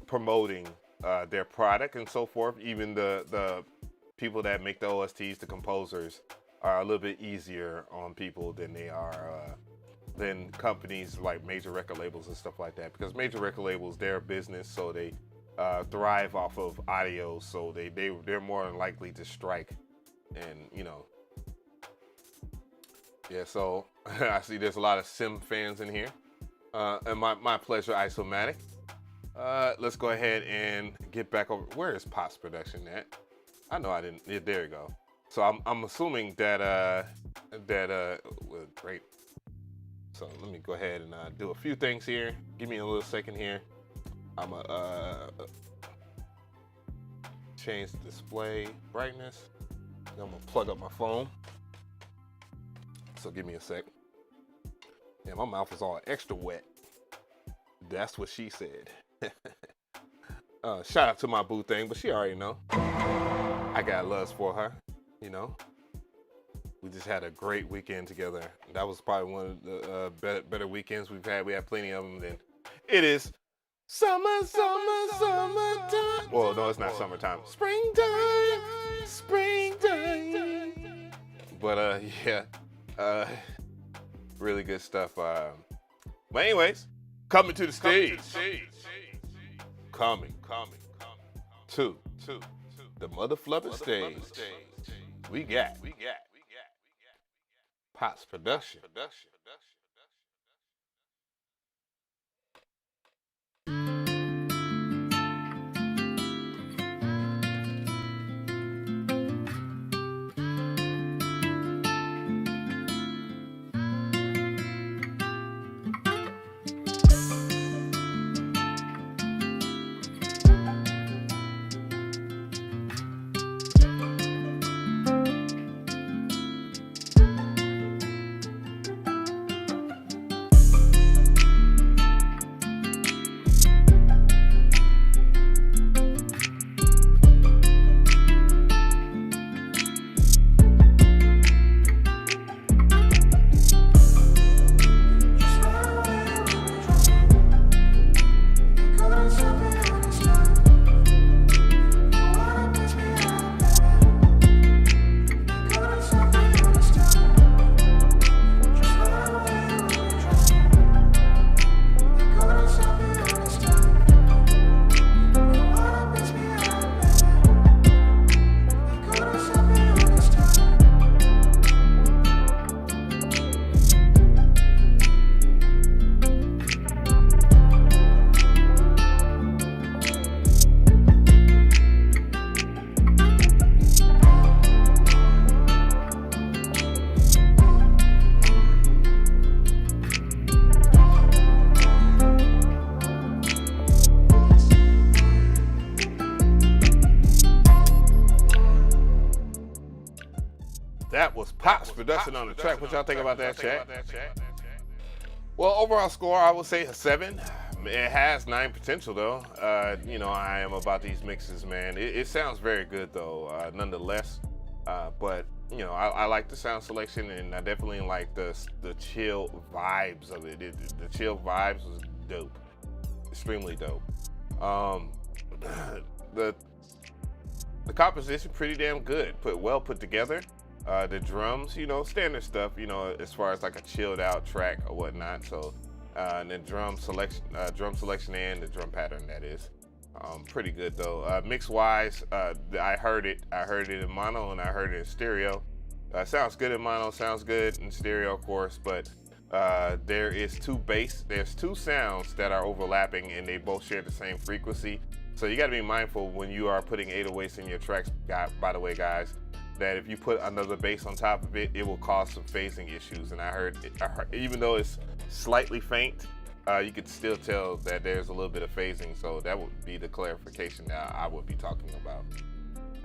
promoting their product and so forth. Even the people that make the OSTs, the composers, are a little bit easier on people than they are than companies like major record labels and stuff like that, because major record labels, they're a business, so they thrive off of audio, so they're more likely to strike. And you know, yeah, so I see there's a lot of Sim fans in here. And my pleasure, Isomatic. Let's go ahead and get back over. Where is Pops Production at? I know I didn't. Yeah, there you go. So I'm assuming that well, great. So let me go ahead and do a few things here. Give me a little second here. I'm gonna change the display brightness. Then I'm gonna plug up my phone. So give me a sec. Yeah, my mouth is all extra wet. That's what she said. Shout out to my boo thing, but she already know. I got loves for her, you know. We just had a great weekend together. That was probably one of the better weekends we've had. We had plenty of them. Then it is summertime. Well, no, it's not summertime. Springtime. But yeah, really good stuff. But anyways, coming to the stage. Coming to the motherflutter stage. We got Pops Production. That was Pops Production on the track. What y'all think about that, chat? Well, overall score, I would say a 7. It has 9 potential, though. You know, I am about these mixes, man. It sounds very good, though, nonetheless. But, you know, I like the sound selection, and I definitely like the chill vibes of it. The chill vibes was dope. Extremely dope. The composition, pretty damn good. Well put together. The drums, you know, standard stuff, you know, as far as like a chilled out track or whatnot. So, and the drum selection and the drum pattern, that is, pretty good though. Mix wise, I heard it in mono and I heard it in stereo. Sounds good in mono, sounds good in stereo, of course, but there's two sounds that are overlapping and they both share the same frequency. So you got to be mindful when you are putting 808s in your tracks. By the way, guys, that if you put another bass on top of it, it will cause some phasing issues. And I heard even though it's slightly faint, you could still tell that there's a little bit of phasing. So that would be the clarification that I would be talking about.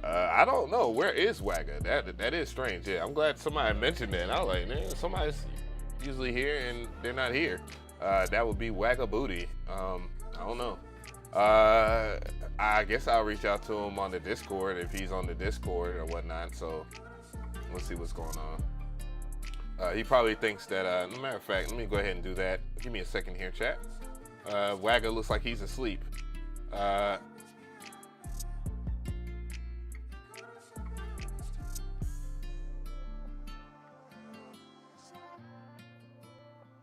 I don't know, where is Wagga? That is strange. Yeah, I'm glad somebody mentioned that. And I was like, man, somebody's usually here and they're not here. That would be Wagga Booty. I don't know. I guess I'll reach out to him on the Discord if he's on the Discord or whatnot. So we'll see what's going on. He probably thinks that, matter of fact, let me go ahead and do that. Give me a second here, chat. Wagga looks like he's asleep.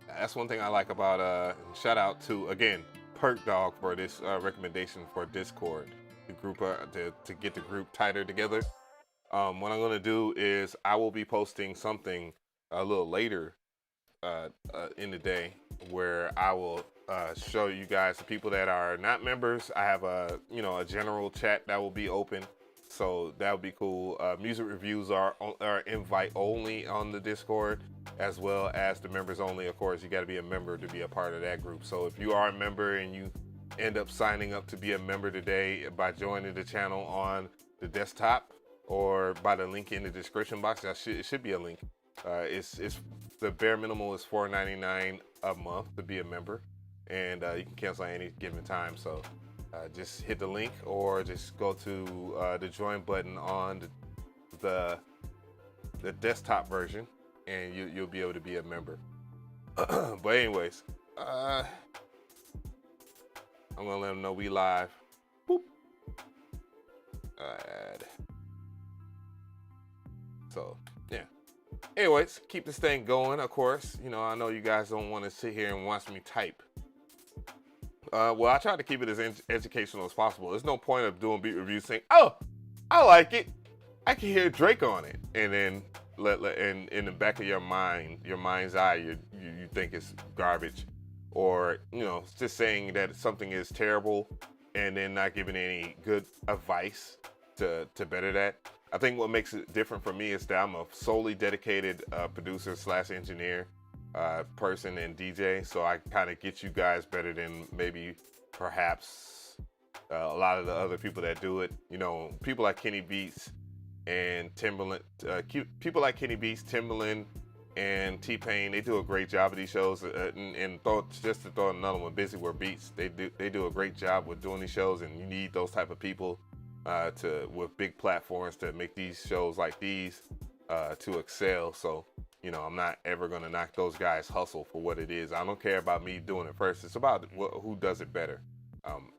That's one thing I like about, shout out to, again, Perk Dog for this recommendation for Discord, the group to get the group tighter together. What I'm gonna do is I will be posting something a little later in the day where I will show you guys the people that are not members. I have a general chat that will be open, so that would be cool. Music reviews are invite only on the Discord, as well as the members only. Of course, you got to be a member to be a part of that group. So if you are a member and you end up signing up to be a member today by joining the channel on the desktop or by the link in the description box, it should be a link. It's the bare minimum is $4.99 a month to be a member, and you can cancel at any given time. So just hit the link or just go to the join button on the desktop version, and you'll be able to be a member. But anyways, I'm gonna let them know we live. Boop. So yeah. Anyways, keep this thing going. Of course, I know you guys don't want to sit here and watch me type. Well, I try to keep it as educational as possible. There's no point of doing beat reviews saying, "Oh, I like it. I can hear Drake on it," and then in the back of your mind's eye, you think it's garbage, or just saying that something is terrible, and then not giving any good advice to better that. I think what makes it different for me is that I'm a solely dedicated producer / engineer person and DJ, so I kind of get you guys better than maybe perhaps a lot of the other people that do it. People like Kenny Beats and Timbaland, Timbaland and T-Pain, they do a great job of these shows. And just to throw another one, Busy Were Beats, they do a great job with doing these shows, and you need those type of people with big platforms to make these shows like these to excel. So I'm not ever going to knock those guys' hustle for what it is. I don't care about me doing it first. It's about who does it better.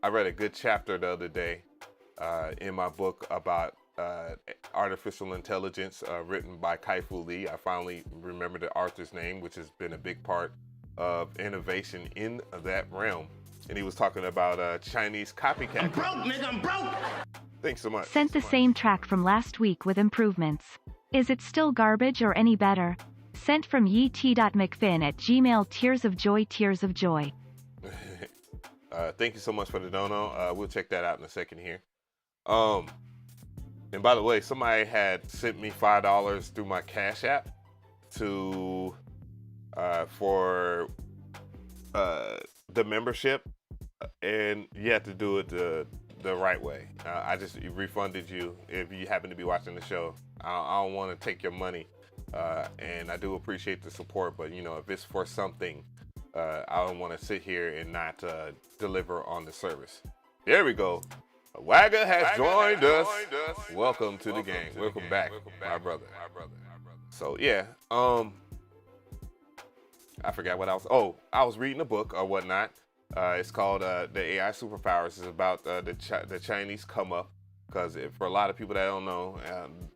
I read a good chapter the other day in my book about artificial intelligence, written by Kai-Fu Lee. I finally remembered the author's name, which has been a big part of innovation in that realm. And he was talking about Chinese copycat. I'm broke, nigga, I'm broke. Thanks so much. Sent the same track from last week with improvements. Is it still garbage or any better? Sent from yt.mcfin@gmail. Tears of joy, tears of joy. Thank you so much for the dono. We'll check that out in a second here. And by the way, somebody had sent me $5 through my Cash App for the membership, and you have to do it the right way. I just refunded you if you happen to be watching the show. I don't want to take your money, and I do appreciate the support, but if it's for something, I don't want to sit here and not deliver on the service. There we go. Wagga has joined us. Welcome to the gang. Welcome back, my brother. So yeah, I forgot what I was reading a book or whatnot. It's called The AI Superpowers. It's about the Chinese come up, because for a lot of people that don't know,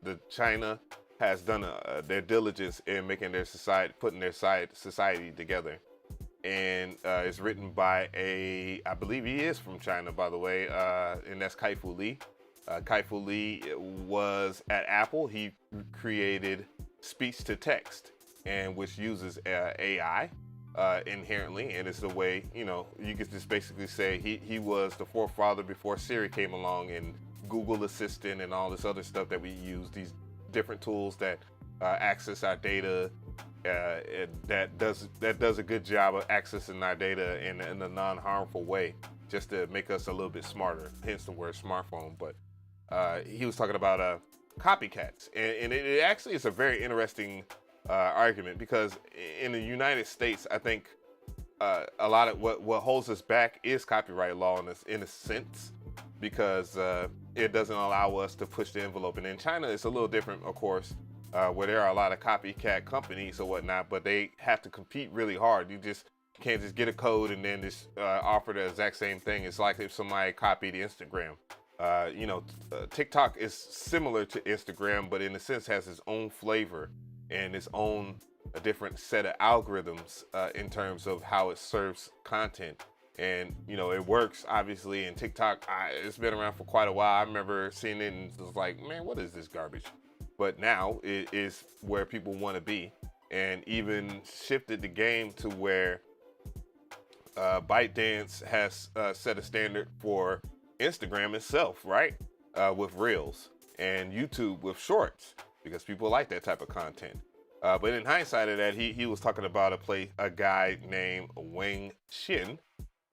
the China has done their diligence in making their society, putting their society together. And it's written by I believe he is from China, by the way, and that's Kai-Fu Lee. Kai-Fu Lee was at Apple. He created speech to text, and which uses AI inherently, and it's the way, you could just basically say he was the forefather before Siri came along and Google Assistant and all this other stuff that we use, these different tools that access our data, that does a good job of accessing our data in a non-harmful way, just to make us a little bit smarter, hence the word smartphone. But he was talking about copycats, and it actually is a very interesting argument, because in the United States, I think a lot of what holds us back is copyright law in a sense, because it doesn't allow us to push the envelope. And in China, it's a little different, of course, where there are a lot of copycat companies or whatnot, but they have to compete really hard. You just can't just get a code and then just offer the exact same thing. It's like if somebody copied Instagram. TikTok is similar to Instagram, but in a sense has its own flavor and its own different set of algorithms in terms of how it serves content. And it works obviously. And TikTok, it's been around for quite a while. I remember seeing it and it was like, man, what is this garbage? But now it is where people want to be. and even shifted the game to where ByteDance has set a standard for Instagram itself, right? With Reels, and YouTube with Shorts, because people like that type of content. But in hindsight of that, he was talking about a guy named Wang Xin,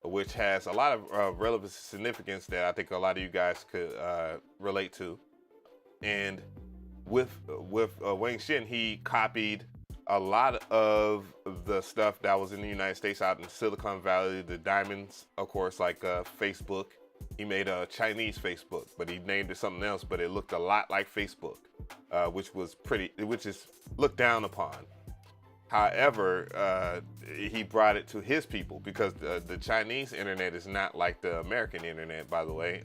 which has a lot of relevant significance that I think a lot of you guys could relate to. And with Wang Xin, he copied a lot of the stuff that was in the United States out in Silicon Valley, the diamonds, of course, like Facebook. He made a Chinese Facebook, but he named it something else, but it looked a lot like Facebook, which is looked down upon. However, he brought it to his people, because the Chinese internet is not like the American internet, by the way.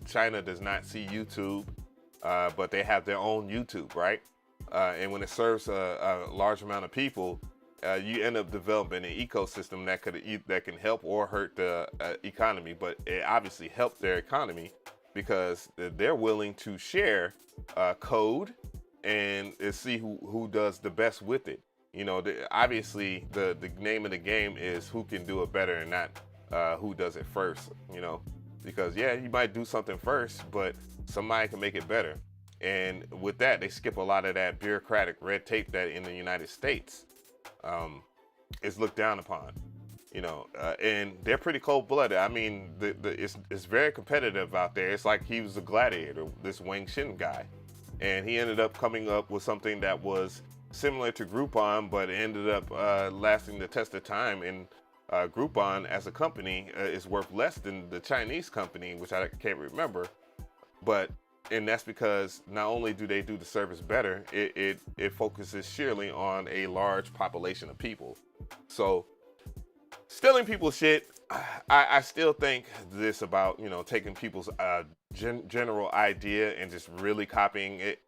China does not see YouTube, but they have their own YouTube, right? And when it serves a large amount of people, you end up developing an ecosystem that can help or hurt the economy. But it obviously helped their economy because they're willing to share code and see who does the best with it. You know, obviously the name of the game is who can do it better and not who does it first, you know, because yeah, you might do something first, but somebody can make it better. And with that, they skip a lot of that bureaucratic red tape that in the United States is looked down upon, you know, and they're pretty cold-blooded. I mean, it's very competitive out there. It's like he was a gladiator, this Wang Xin guy, and he ended up coming up with something that was similar to Groupon, but it ended up lasting the test of time. And Groupon as a company is worth less than the Chinese company, which I can't remember, and that's because not only do they do the service better, it focuses sheerly on a large population of people. So stealing people's shit, I still think this about, you know, taking people's general idea and just really copying it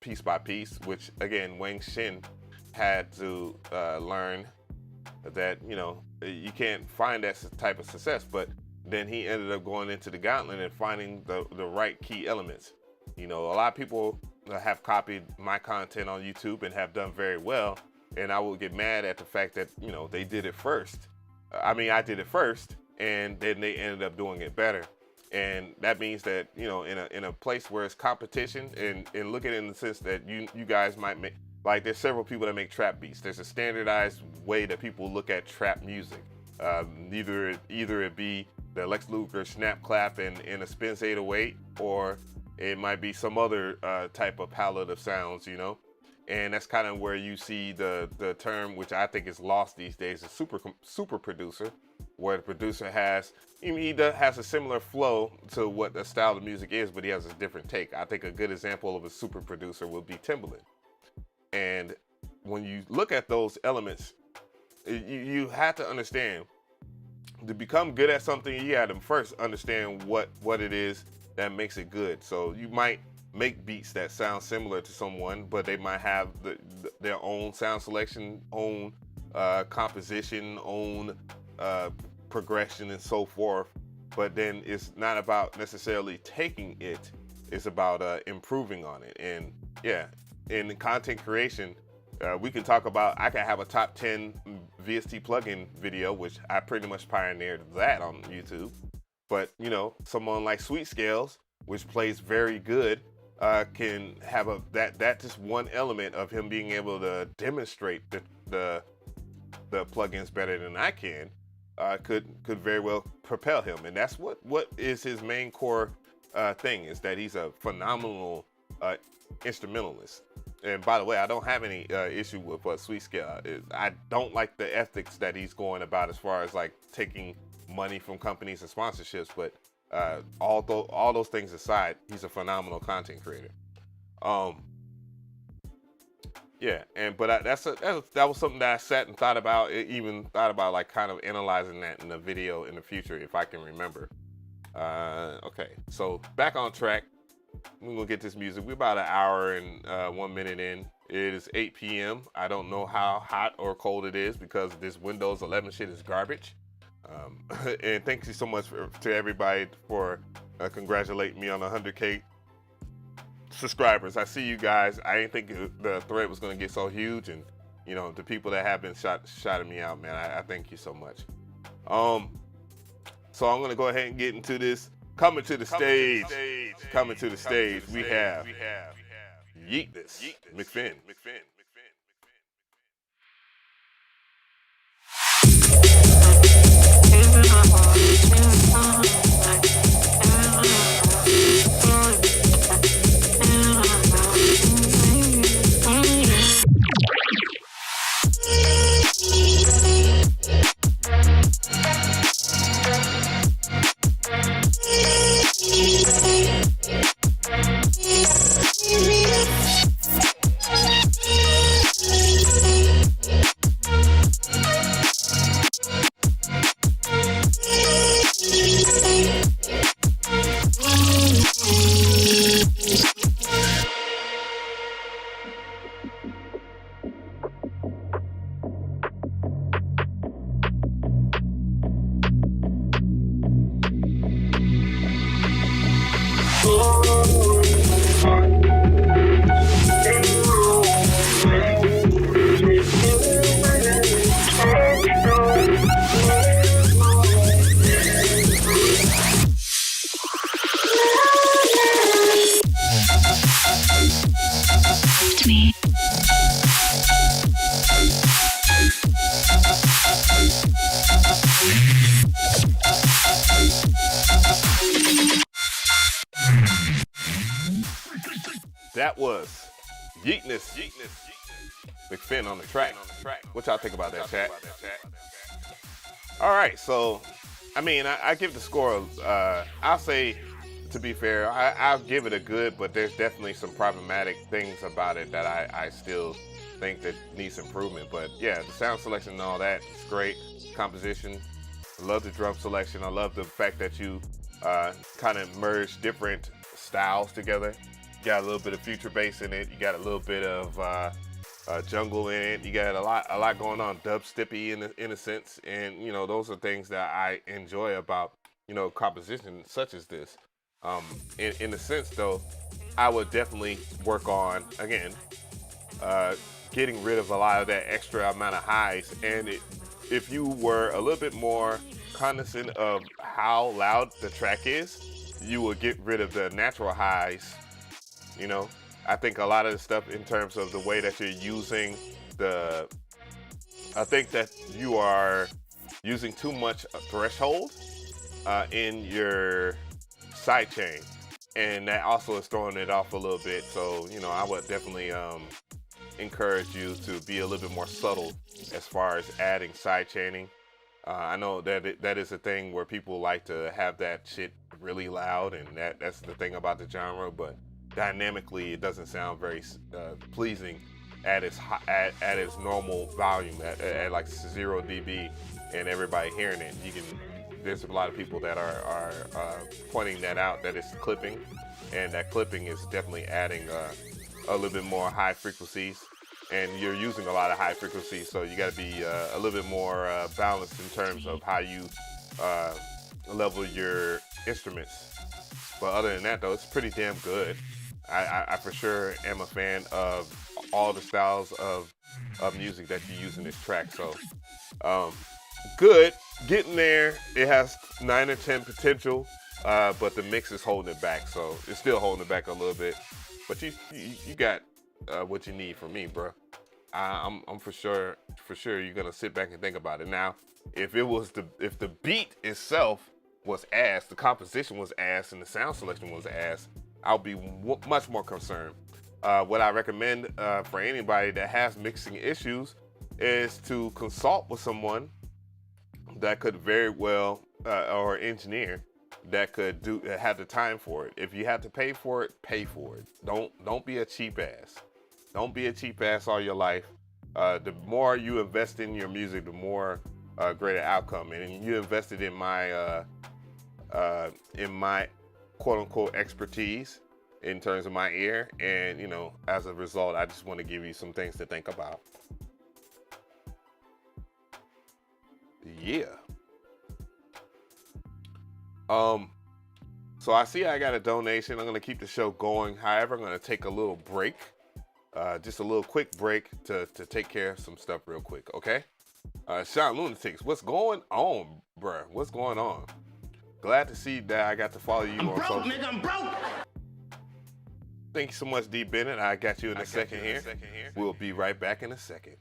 piece by piece, which again, Wang Xin had to learn that, you know, you can't find that type of success, but then he ended up going into the gauntlet and finding the right key elements. You know, a lot of people have copied my content on YouTube and have done very well, and I would get mad at the fact that, you know, they did it first. I mean, I did it first, and then they ended up doing it better. And that means that, you know, in a place where it's competition, and look at it in the sense that you guys might make, like, there's several people that make trap beats. There's a standardized way that people look at trap music. Either it be the Lex Luger snap clap in a Spence 808, or it might be some other type of palette of sounds, you know. And that's kind of where you see the term, which I think is lost these days, a super producer, where the producer has a similar flow to what the style of music is, but he has a different take. I think a good example of a super producer would be Timbaland. And when you look at those elements, you have to understand, to become good at something, you got to first understand what it is that makes it good. So you might make beats that sound similar to someone, but they might have their own sound selection, own composition, own progression, and so forth. But then it's not about necessarily taking it, it's about improving on it. And yeah, in content creation, we can talk about, I can have a top 10 VST plugin video, which I pretty much pioneered that on YouTube. But, you know, someone like Sweet Scales, which plays very good, can have that just one element of him being able to demonstrate the plugins better than I can, could very well propel him. And that's what is his main core thing, is that he's a phenomenal instrumentalist. And by the way, I don't have any issue with Sweet Scale. I don't like the ethics that he's going about as far as like taking money from companies and sponsorships, but all those things aside, he's a phenomenal content creator. Yeah, but that was something that I sat and thought about. Even thought about like kind of analyzing that in a video in the future if I can remember. Okay, so back on track. We're gonna get this music. We're about an hour and 1 minute in. It is 8 p.m. I don't know how hot or cold it is because this Windows 11 shit is garbage. And thank you so much to everybody for congratulating me on 100K subscribers. I see you guys. I didn't think the thread was going to get so huge, and you know, the people that have been shouting me out, man, I thank you so much. So I'm going to go ahead and get into this. Coming to the stage, we have DJAveMcRee. That was DJAveMcRee on the track. What y'all think about that, chat? All right, so I mean, I give the score. I'll say, to be fair, I'll give it a good, but there's definitely some problematic things about it that I still think that needs improvement. But yeah, the sound selection and all that is great. Composition, I love the drum selection. I love the fact that you kind of merge different styles together. You got a little bit of future bass in it. You got a little bit of jungle in it. You got a lot going on, dubsteppy in a sense, and you know, those are things that I enjoy about, you know, composition such as this. In a sense though, I would definitely work on, again, getting rid of a lot of that extra amount of highs, and if you were a little bit more cognizant of how loud the track is, you will get rid of the natural highs. You know, I think a lot of the stuff in terms of the way that you're using I think that you are using too much threshold in your sidechain, and that also is throwing it off a little bit. So, you know, I would definitely encourage you to be a little bit more subtle as far as adding sidechaining. I know that that is a thing where people like to have that shit really loud, and that's the thing about the genre, but dynamically it doesn't sound very pleasing at its normal volume at like 0 dB, and everybody hearing it. There's a lot of people that are pointing that out, that it's clipping, and that clipping is definitely adding a little bit more high frequencies, and you're using a lot of high frequencies, so you got to be a little bit more balanced in terms of how you level your instruments. But other than that though, it's pretty damn good. I for sure am a fan of all the styles of music that you use in this track. So good, getting there. It has 9 or 10 potential, but the mix is holding it back. So it's still holding it back a little bit. But you got what you need from me, bro. I'm for sure you're gonna sit back and think about it. Now, if the beat itself was ass, the composition was ass, and the sound selection was ass, I'll be much more concerned. What I recommend for anybody that has mixing issues is to consult with someone that could very well, or engineer that could have the time for it. If you have to pay for it, pay for it. Don't be a cheap ass. Don't be a cheap ass all your life. The more you invest in your music, the more greater outcome. And you invested in my quote unquote expertise in terms of my ear, and you know, as a result, I just want to give you some things to think about. Yeah. So I see I got a donation. I'm gonna keep the show going. However, I'm gonna take a little break, just a little quick break to take care of some stuff real quick, okay? Sean Lunatics, what's going on, bruh? What's going on? Glad to see that I got to follow you on social. Nigga, I'm broke. Thank you so much, D. Bennett. I got you in a second here. We'll be right back in a second.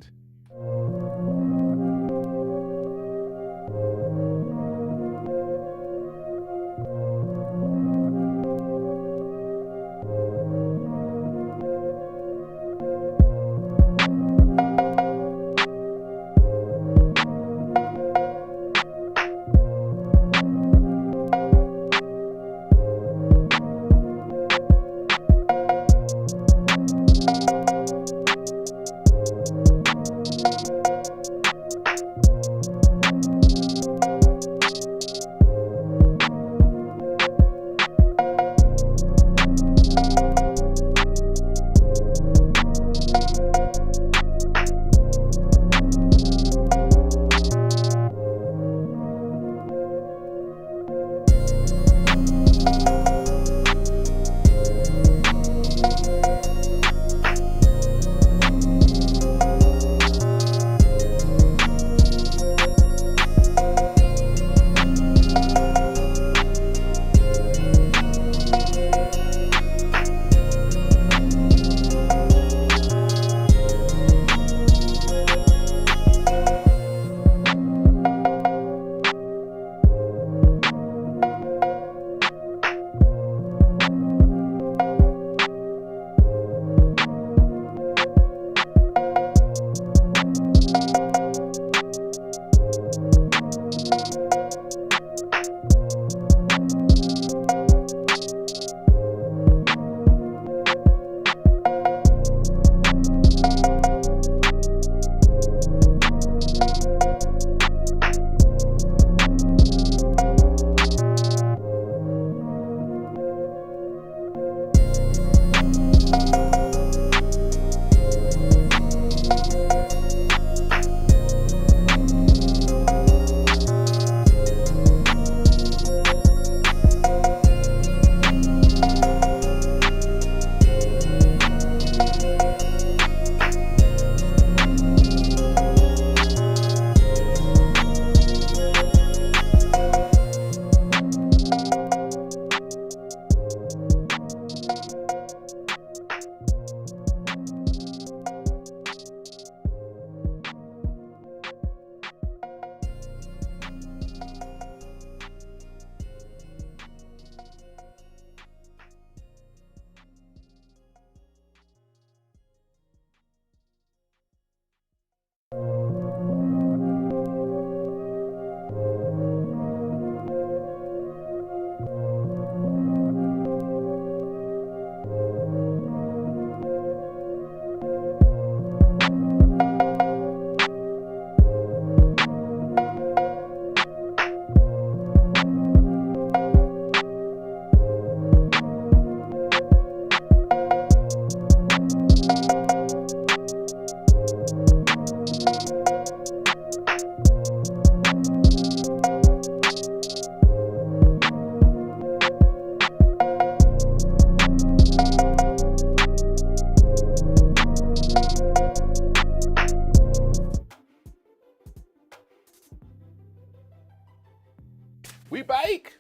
We bike.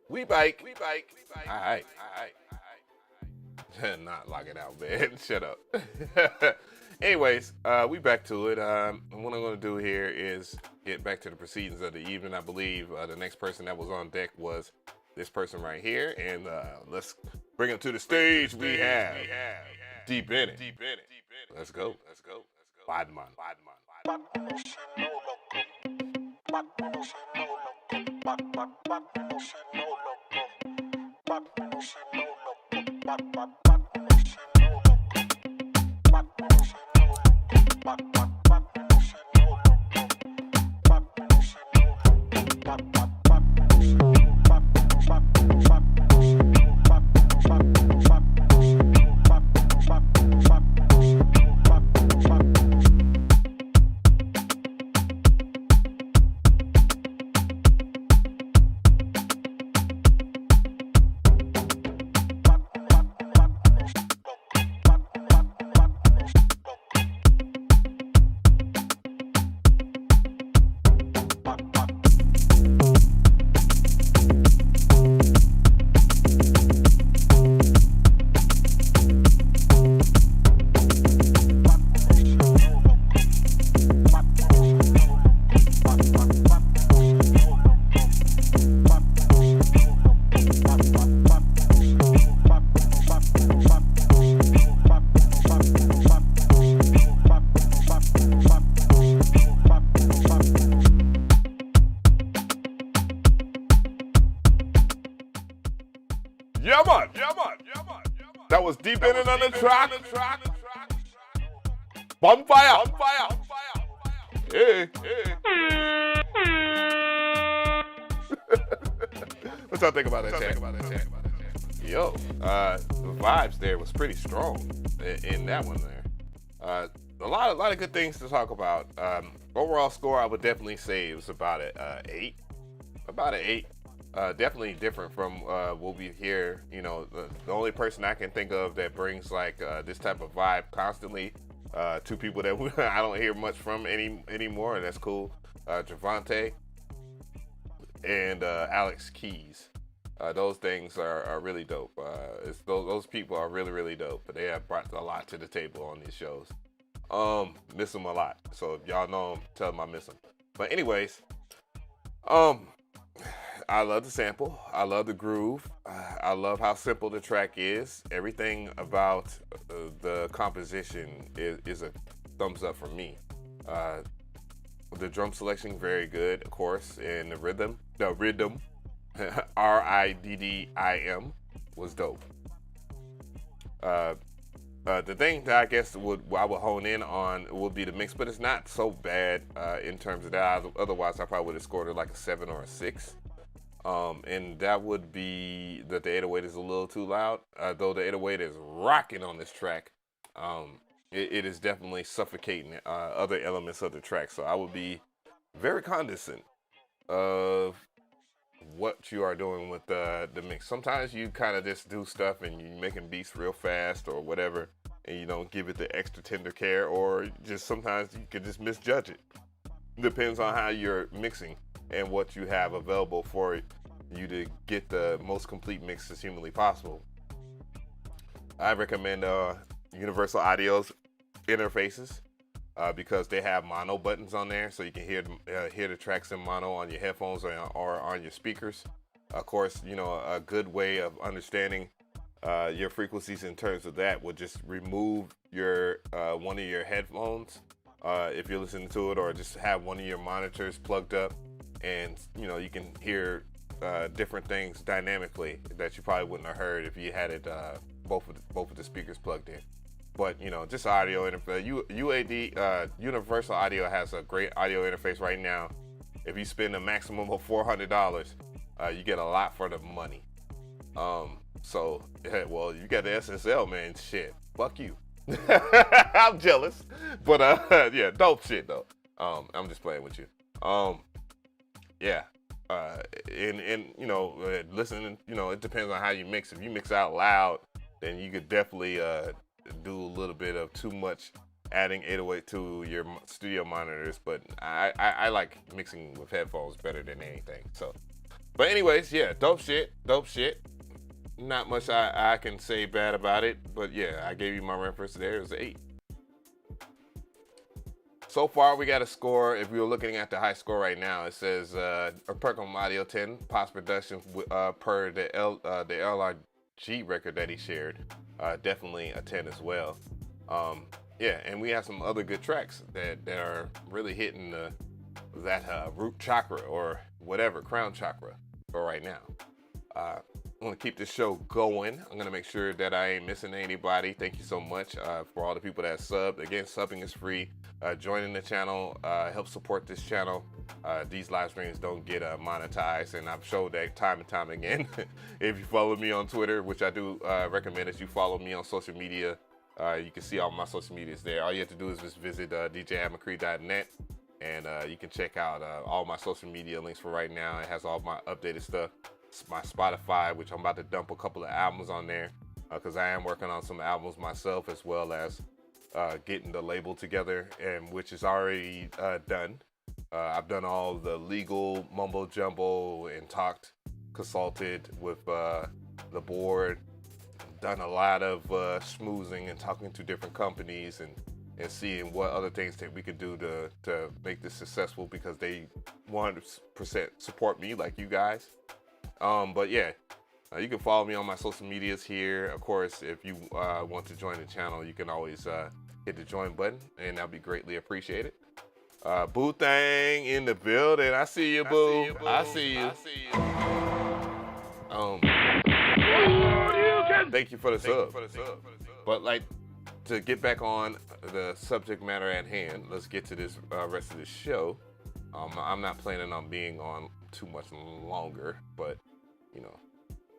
We bike. We bike. All right. All right. All right. Not lock it out, man. Shut up. Anyways, we back to it. What I'm going to do here is get back to the proceedings of the evening. I believe the next person that was on deck was this person right here. And let's bring him to the stage. We have Deep in it. Let's go. Let's go. Badman. Yeah, man. That was deep in it on the track. Bonfire. Hey. What y'all think about that, chat? Yo, the vibes there was pretty strong in that one there. A lot of good things to talk about. Overall score, I would definitely say it was about an 8. About an 8. Definitely different from what we hear. You know, the only person I can think of that brings like this type of vibe constantly. Two people that I don't hear much from anymore, and that's cool. Javante and Alex Keys. Those things are really dope. Those people are really dope, but they have brought a lot to the table on these shows. Miss them a lot. So if y'all know them, tell them I miss them. But anyways, I love the sample. I love the groove. I love how simple the track is. Everything about the composition is a thumbs up for me. The drum selection, very good, of course, and the rhythm, RIDDIM, was dope. The thing that I guess I would hone in on would be the mix, but it's not so bad in terms of that. Otherwise, I probably would have scored it like a 7 or a 6. And that would be that the 808 is a little too loud. Though the 808 is rocking on this track, it is definitely suffocating other elements of the track. So I would be very cognizant of what you are doing with the mix. Sometimes you kind of just do stuff and you're making beats real fast or whatever, and you don't give it the extra tender care, or just sometimes you can just misjudge it. Depends on how you're mixing and what you have available for you to get the most complete mix as humanly possible. I recommend Universal Audio's interfaces because they have mono buttons on there, so you can hear the tracks in mono on your headphones or on your speakers. Of course, you know, a good way of understanding your frequencies in terms of that would just remove your one of your headphones if you're listening to it, or just have one of your monitors plugged up, and you know you can hear different things dynamically that you probably wouldn't have heard if you had it both of the speakers plugged in. But you know, just audio interface. Universal Audio has a great audio interface right now. If you spend a maximum of $400, you get a lot for the money. So well, you got the SSL, man. Shit, fuck you. I'm jealous, but yeah, dope shit though. I'm just playing with you. Yeah. And you know, listening, you know, it depends on how you mix. If you mix out loud, then you could definitely do a little bit of too much adding 808 to your studio monitors. But I like mixing with headphones better than anything. So, but anyways, yeah, dope shit. Not much I can say bad about it, but yeah, I gave you my reference there. It was an 8. So far, we got a score. If we were looking at the high score right now, it says Perkins Audio 10, post production per the LRG record that he shared. Definitely a 10 as well. Yeah, and we have some other good tracks that are really hitting that root chakra or whatever, crown chakra for right now. I'm going to keep this show going. I'm going to make sure that I ain't missing anybody. Thank you so much for all the people that subbed. Again, subbing is free. Joining the channel, help support this channel. These live streams don't get monetized, and I've showed that time and time again. If you follow me on Twitter, which I do recommend that you follow me on social media, you can see all my social medias there. All you have to do is just visit DJAveMcRee.net, and you can check out all my social media links for right now. It has all my updated stuff. My Spotify, which I'm about to dump a couple of albums on there because I am working on some albums myself, as well as getting the label together, and which is already done. I've done all the legal mumbo jumbo and consulted with the board, done a lot of schmoozing and talking to different companies and seeing what other things that we could do to make this successful, because they 100% support me like you guys. But yeah, you can follow me on my social medias here. Of course, if you want to join the channel, you can always hit the join button, and that'll be greatly appreciated. Boo Thang in the building. I see you, Boo. I see you. Thank you for the sub. But like, to get back on the subject matter at hand, let's get to this rest of this show. I'm not planning on being on too much longer, but you know.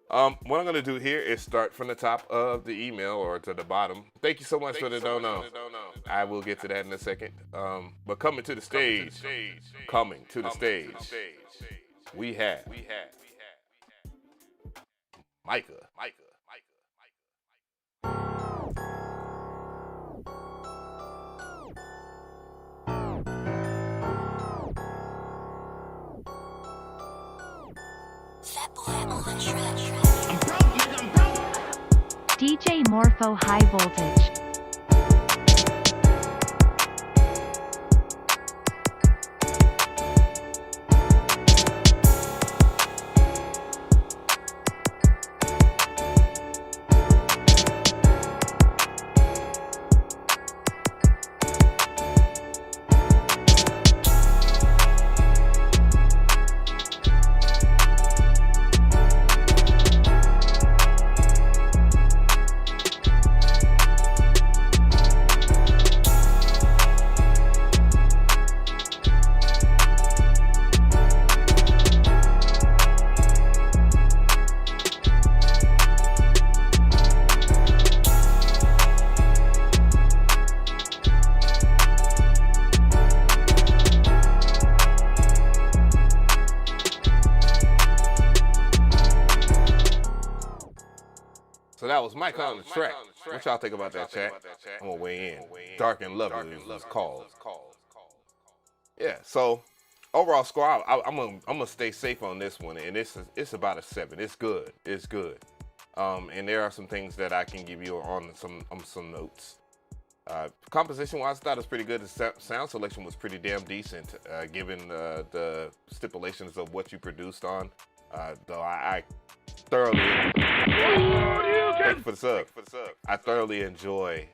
What I'm gonna do here is start from the top of the email or to the bottom. Thank you so much for the dono. I will get to that in a second. But coming to the stage, we have Micah. DJ Morpho High Voltage. That was Mike on the track. What y'all think about that, chat? I'm gonna weigh in. Dark and Lovely is called. Yeah. So overall score, I'm gonna stay safe on this one, and it's about a 7. It's good. It's good. And there are some things that I can give you on some notes. Composition wise, I thought it was pretty good. The sound selection was pretty damn decent, given the stipulations of what you produced on. Though I thoroughly. Thank you for the sub. I thoroughly enjoy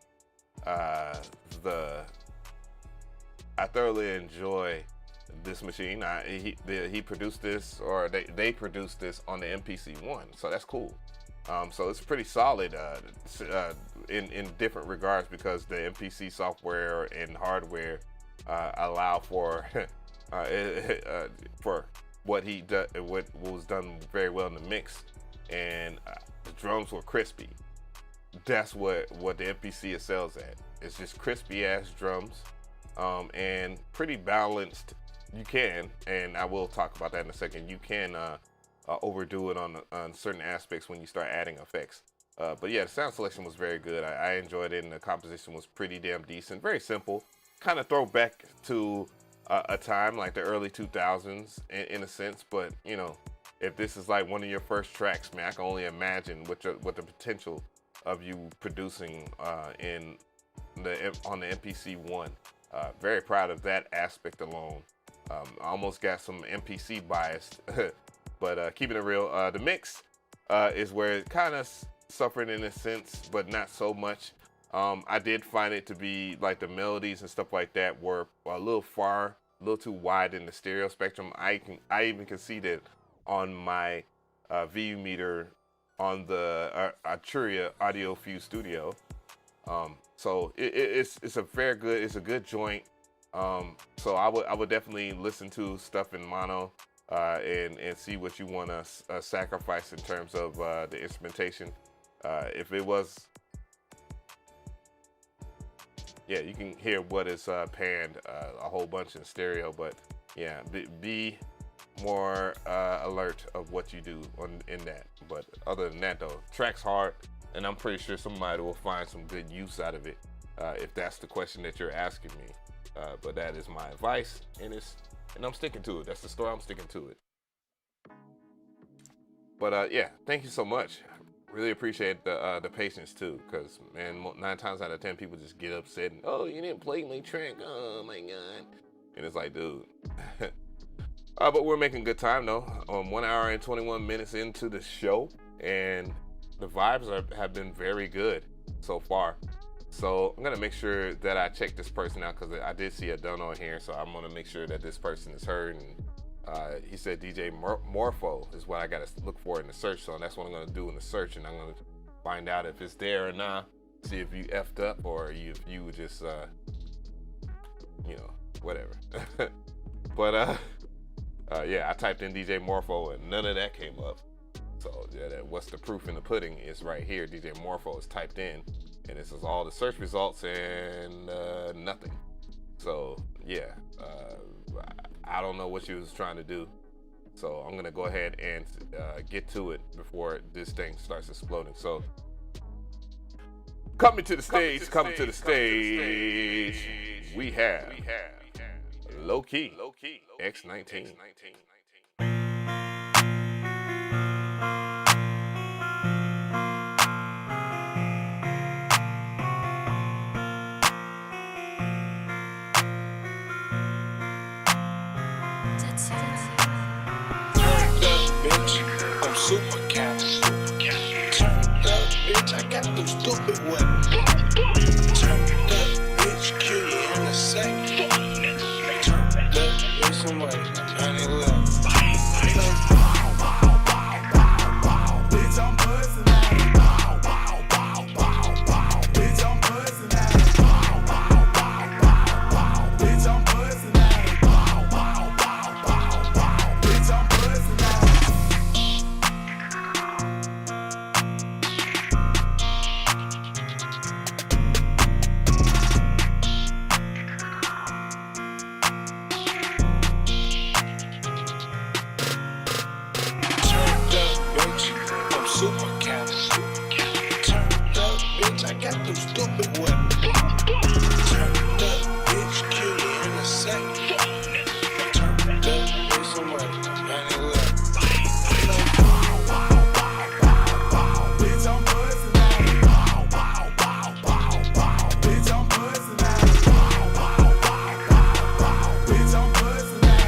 this machine. He produced this, or they produced this on the MPC-1, so that's cool. So it's pretty solid in different regards, because the MPC software and hardware allow for what was done very well in the mix, and the drums were crispy. That's what the MPC excels at. It's just crispy ass drums, and pretty balanced. You can, and I will talk about that in a second. You can overdo it on certain aspects when you start adding effects. But yeah, the sound selection was very good. I enjoyed it, and the composition was pretty damn decent. Very simple. Kind of throw back to a time like the early 2000s in a sense, but you know, if this is like one of your first tracks, man, I can only imagine what the potential of you producing on the MPC-1. Very proud of that aspect alone. I almost got some MPC biased, but keeping it real, the mix is where it kind of suffered in a sense, but not so much. I did find it to be like the melodies and stuff like that were a little too wide in the stereo spectrum. I even can see that on my VU meter on the Arturia Audio Fuse Studio. So it's a good joint. So I would definitely listen to stuff in mono and see what you want to sacrifice in terms of the instrumentation. If it was, yeah, you can hear what is panned a whole bunch in stereo, but yeah, be more alert of what you do in that. But other than that though, track's hard, and I'm pretty sure somebody will find some good use out of it if that's the question that you're asking me. But that is my advice, and I'm sticking to it. That's the story. I'm sticking to it. But yeah, thank you so much. Really appreciate the patience too, because man, 9 times out of 10 people just get upset and, oh, you didn't play my track. Oh my god. And it's like, dude, But we're making good time though. 1 hour and 21 minutes into the show, and the vibes have been very good so far. So I'm gonna make sure that I check this person out because I did see a done on here. So I'm gonna make sure that this person is heard. And he said DJ Morpho is what I gotta look for in the search. So that's what I'm gonna do in the search, and I'm gonna find out if it's there or not. See if you effed up or if you just whatever. But yeah, I typed in DJ Morpho and none of that came up. So yeah, what's the proof in the pudding is right here. DJ Morpho is typed in, and this is all the search results and nothing. So yeah, I don't know what she was trying to do. So I'm gonna go ahead and get to it before this thing starts exploding. So coming to the stage, we have Low Key X19. I'm super cat. Turned up, bitch, I got them stupid weapons. Turned up, bitch, kill you in a second. Turned up, bitch, somebody got 911. Bitch, I'm buzzing out. Bitch, I'm buzzing out. Bitch, I'm buzzing out. Bitch, I'm buzzing out. Super cat. Turned up, bitch, I got them stupid weapons. Turned up, bitch, kill you in a second. Turned up, bitch, somebody got 911. Bitch, I'm buzzing out. Bitch, I'm buzzing out. Bitch, I'm buzzing out.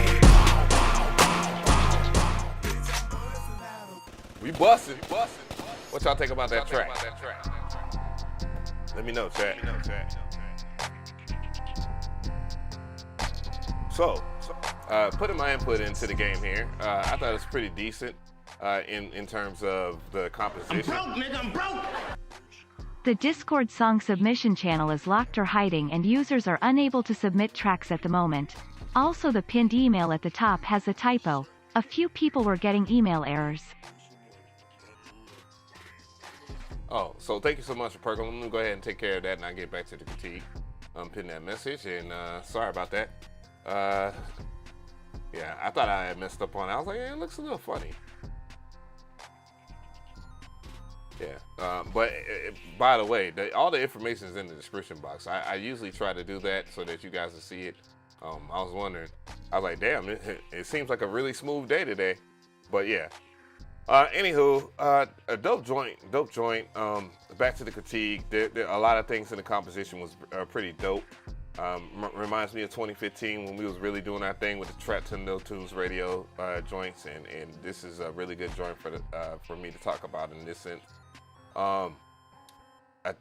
We bustin'. What y'all think about that track? Let me know, chat. So, putting my input into the game here, I thought it was pretty decent in terms of the composition. I'm broke. The Discord song submission channel is locked or hiding and users are unable to submit tracks at the moment. Also, the pinned email at the top has a typo. A few people were getting email errors. Oh, so thank you so much for Perkle. I'm gonna go ahead and take care of that, and I'll get back to the critique. I'm pinning that message, and sorry about that. Yeah, I thought I had messed up on it. I was like, yeah, it looks a little funny. Yeah, but by the way, all the information is in the description box. I usually try to do that so that you guys will see it. I was wondering, I was like, damn, it seems like a really smooth day today. But yeah. Anywho, a dope joint. Back to the critique. There a lot of things in the composition was pretty dope. Reminds me of 2015 when we was really doing our thing with the Traptendo Tunes radio joints, and this is a really good joint for me to talk about in this sense. I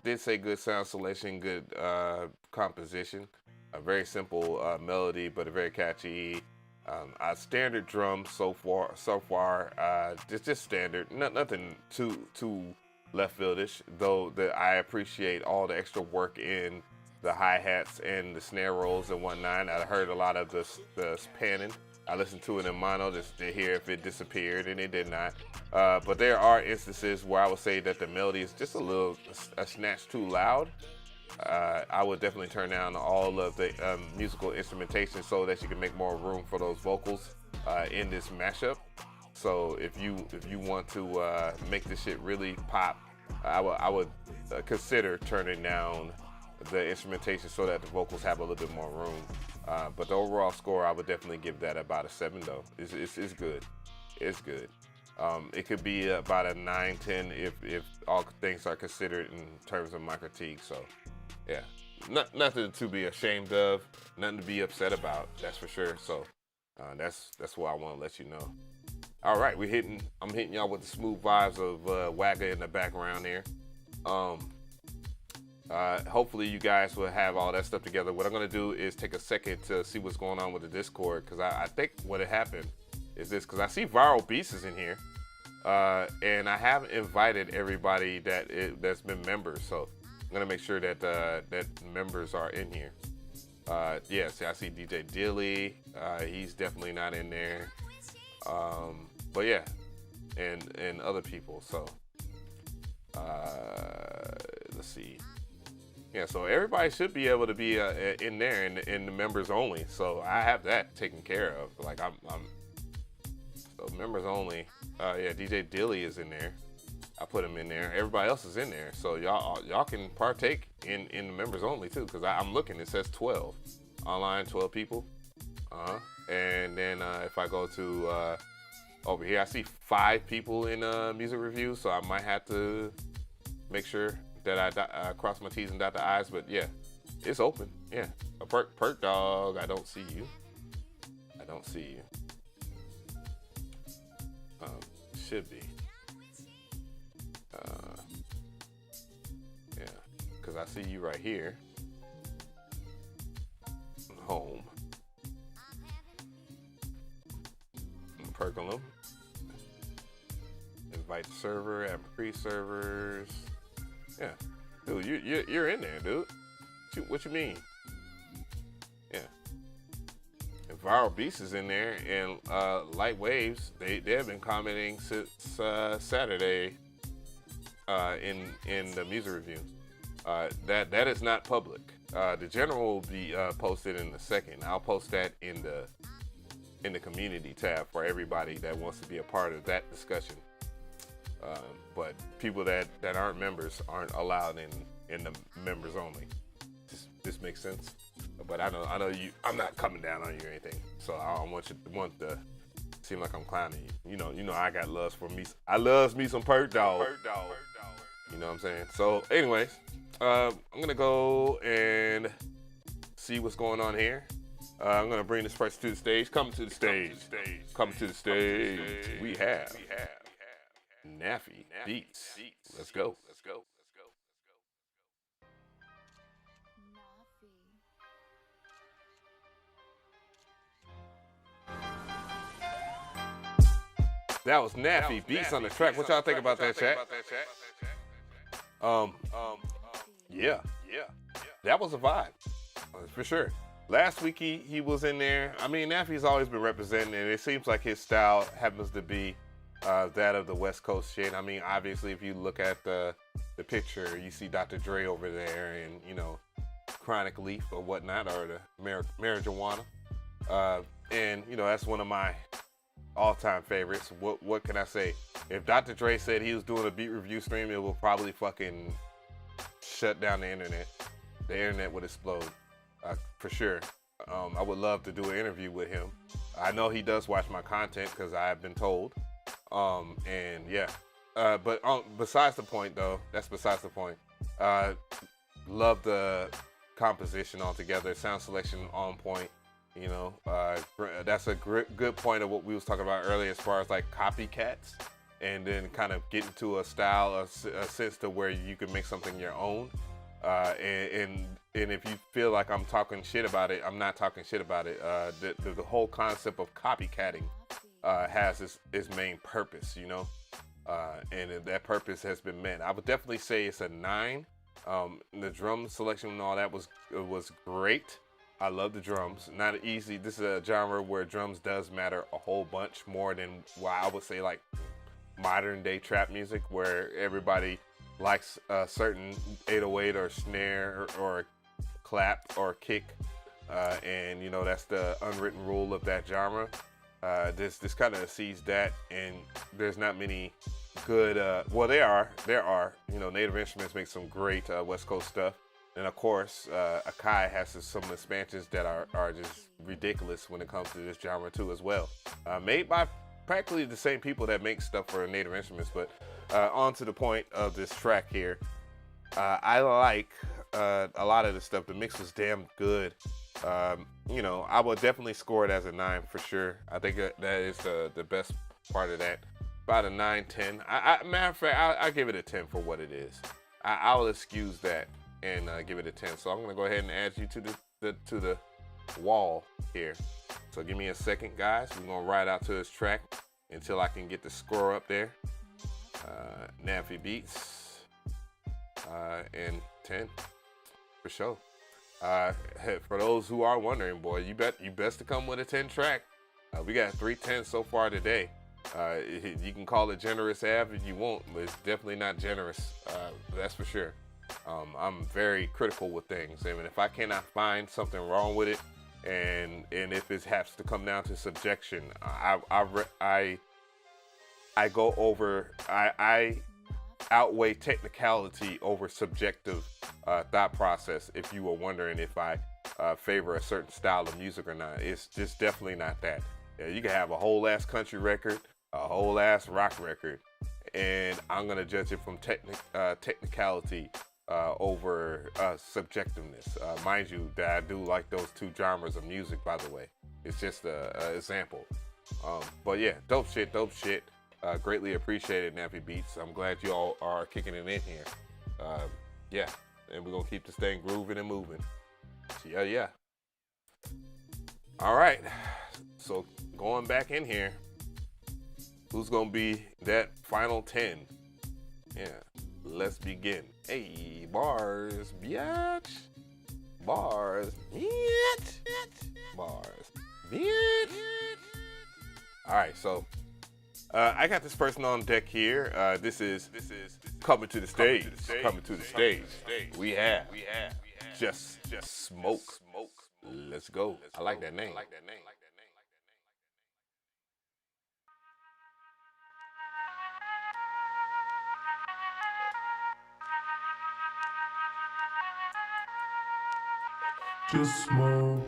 did say good sound selection, good composition, a very simple melody, but a very catchy. Standard drums so far. Just standard. Nothing too left fieldish. Though I appreciate all the extra work in the hi-hats and the snare rolls and whatnot. I heard a lot of the panning. I listened to it in mono just to hear if it disappeared, and it did not. But there are instances where I would say that the melody is just a snatch too loud. I would definitely turn down all of the musical instrumentation so that you can make more room for those vocals in this mashup. So if you want to make this shit really pop, I would consider turning down the instrumentation so that the vocals have a little bit more room. But the overall score, I would definitely give that about a 7 though. It's good. It's good. It could be about a 9-10 if all things are considered in terms of my critique. So yeah, nothing to be ashamed of, nothing to be upset about, that's for sure. So That's what I want to let you know. All right, I'm hitting y'all with the smooth vibes of Wagga in the background there. Hopefully you guys will have all that stuff together. What I'm gonna do is take a second to see what's going on with the Discord, because I think what had happened is this, because I see Viral Beast is in here, and I haven't invited everybody that's been members, so I'm gonna make sure that that members are in here. Yeah, see, I see DJ Dilly, he's definitely not in there, but yeah, and other people. So let's see. Yeah, so everybody should be able to be in there in the members only. So I have that taken care of. Like I'm so members only. Yeah, DJ Dilly is in there. I put him in there. Everybody else is in there. So y'all can partake in the members only too. Cause I'm looking, it says 12 online, 12 people. And then if I go to over here, I see 5 people in music reviews. So I might have to make sure that I cross my T's and dot the I's, but yeah, it's open. Yeah, a perk dog. I don't see you. I don't see you. Should be. Yeah, because I see you right here. Home. Percolum. Invite the server at Mcree servers. Yeah, dude, you're in there, dude. What you mean? Yeah. And Viral Beast is in there, and Light Waves, they have been commenting since Saturday in the music review. That is not public. The general will be posted in a second. I'll post that in the community tab for everybody that wants to be a part of that discussion. But people that aren't members aren't allowed in the members only. This makes sense. But I know you. I'm not coming down on you or anything. So I don't want to seem like I'm clowning you. You know I got love for me. I loves me some perk dog. You know what I'm saying? So anyways, I'm gonna go and see what's going on here. I'm gonna bring this person to the stage. Come to the stage. Come to the stage. We have Naffy Beats. Let's go. That was Naffy Beats on the track. What y'all think about that, chat? Yeah. That was a vibe, for sure. Last week he was in there. I mean, Naffy's always been representing, and it seems like his style happens to be that of the West Coast shit. I mean, obviously, if you look at the picture, you see Dr. Dre over there, and Chronic Leaf or whatnot, or the marijuana. And that's one of my all-time favorites. What can I say? If Dr. Dre said he was doing a beat review stream, it will probably fucking shut down the internet. The internet would explode, for sure. I would love to do an interview with him. I know he does watch my content because I have been told. And yeah, but besides the point though, that's besides the point. Love the composition altogether, sound selection on point. That's a good point of what we was talking about earlier as far as like copycats, and then kind of getting to a style, a sense to where you can make something your own. And if you feel like I'm talking shit about it, I'm not talking shit about it. The whole concept of copycatting has its main purpose, and that purpose has been met. I would definitely say it's a 9. The drum selection and all that was great. I love the drums. Not easy. This is a genre where drums does matter a whole bunch more than why I would say like modern day trap music, where everybody likes a certain 808 or snare or clap or kick, and that's the unwritten rule of that genre. This kind of sees that, and there's not many good. Well, there are. Native Instruments make some great West Coast stuff, and of course, Akai has some expansions that are just ridiculous when it comes to this genre too, as well. Made by practically the same people that make stuff for Native Instruments. But on to the point of this track here. I like a lot of the stuff. The mix was damn good. You know, I would definitely score it as a 9 for sure. I think that is the best part of that. About a 9, 10. Matter of fact, I give it a 10 for what it is. I'll excuse that and give it a 10. So I'm gonna go ahead and add you to the wall here. So give me a second, guys. We're gonna ride out to this track until I can get the score up there. Naffy Beats and 10 for sure. For those who are wondering, boy, you best to come with a 10 track. We got 3 10s so far today. You can call it generous Av if you want, but it's definitely not generous. That's for sure. I'm very critical with things, and if I cannot find something wrong with it, and if it has to come down to subjection, I outweigh technicality over subjective thought process. If you were wondering if I favor a certain style of music or not, it's just definitely not that. Yeah, you can have a whole ass country record, a whole ass rock record, and I'm gonna judge it from technicality over subjectiveness. Mind you that I do like those two genres of music, by the way. It's just a example. But yeah, dope shit. Greatly appreciated, Nappy Beats. I'm glad you all are kicking it in here. Yeah, and we're gonna keep this thing grooving and moving. Yeah. All right, so going back in here, who's gonna be that final 10? Yeah, let's begin. Hey, bars, biatch. Bars, biatch. Bars, biatch. All right, so I got this person on deck here. This is coming to the stage. Coming to the stage. We have just smoke. Let's go. I like that name. Just smoke.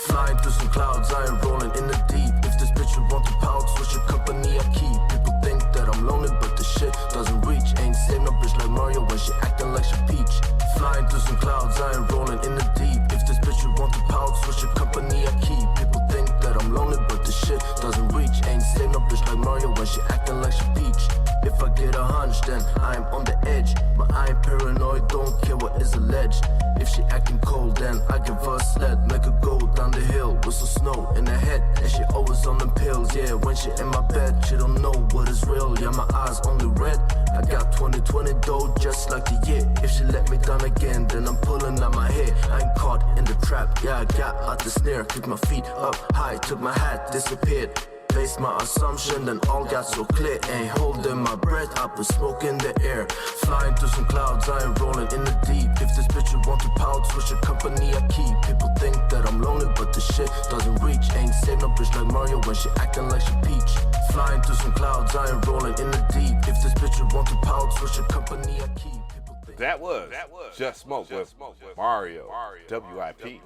Flying through some clouds, I ain't rolling in the deep. If this bitch would want to pout, switch your company I keep. People think that I'm lonely, but the shit doesn't reach. Ain't save no bitch like Mario when she acting like she Peach. Flying through some clouds, I ain't rolling in the deep. If this bitch would want to pout, switch your company I keep. People think that I'm lonely, but the shit doesn't reach. Ain't save no bitch like Mario when she acting like she Peach. If I get a hunch, then I'm on the edge. But I ain't paranoid, don't care what is alleged. If she acting cold, then I give her a sled. Make her go down the hill with some snow in her head. And she always on them pills, yeah. When she in my bed, she don't know what is real. Yeah, my eyes only red. I got 2020 dough just like the year. If she let me down again, then I'm pulling out my hair. I ain't caught in the trap, yeah, I got out the snare. Kicked my feet up high, took my hat, disappeared. Based my assumption, then all got so clear. Ain't holding my breath, I put smoke in the air. Flying through some clouds, I ain't rolling in the deep. If this bitch would want to pout, switch your company I keep. People think that I'm lonely, but the shit doesn't reach. Ain't save no bitch like Mario when she acting like she Peach. Flying through some clouds, I ain't rolling in the deep. If this bitch would want to pout, switch your company I keep. That was Just Smoke with Mario, WIP.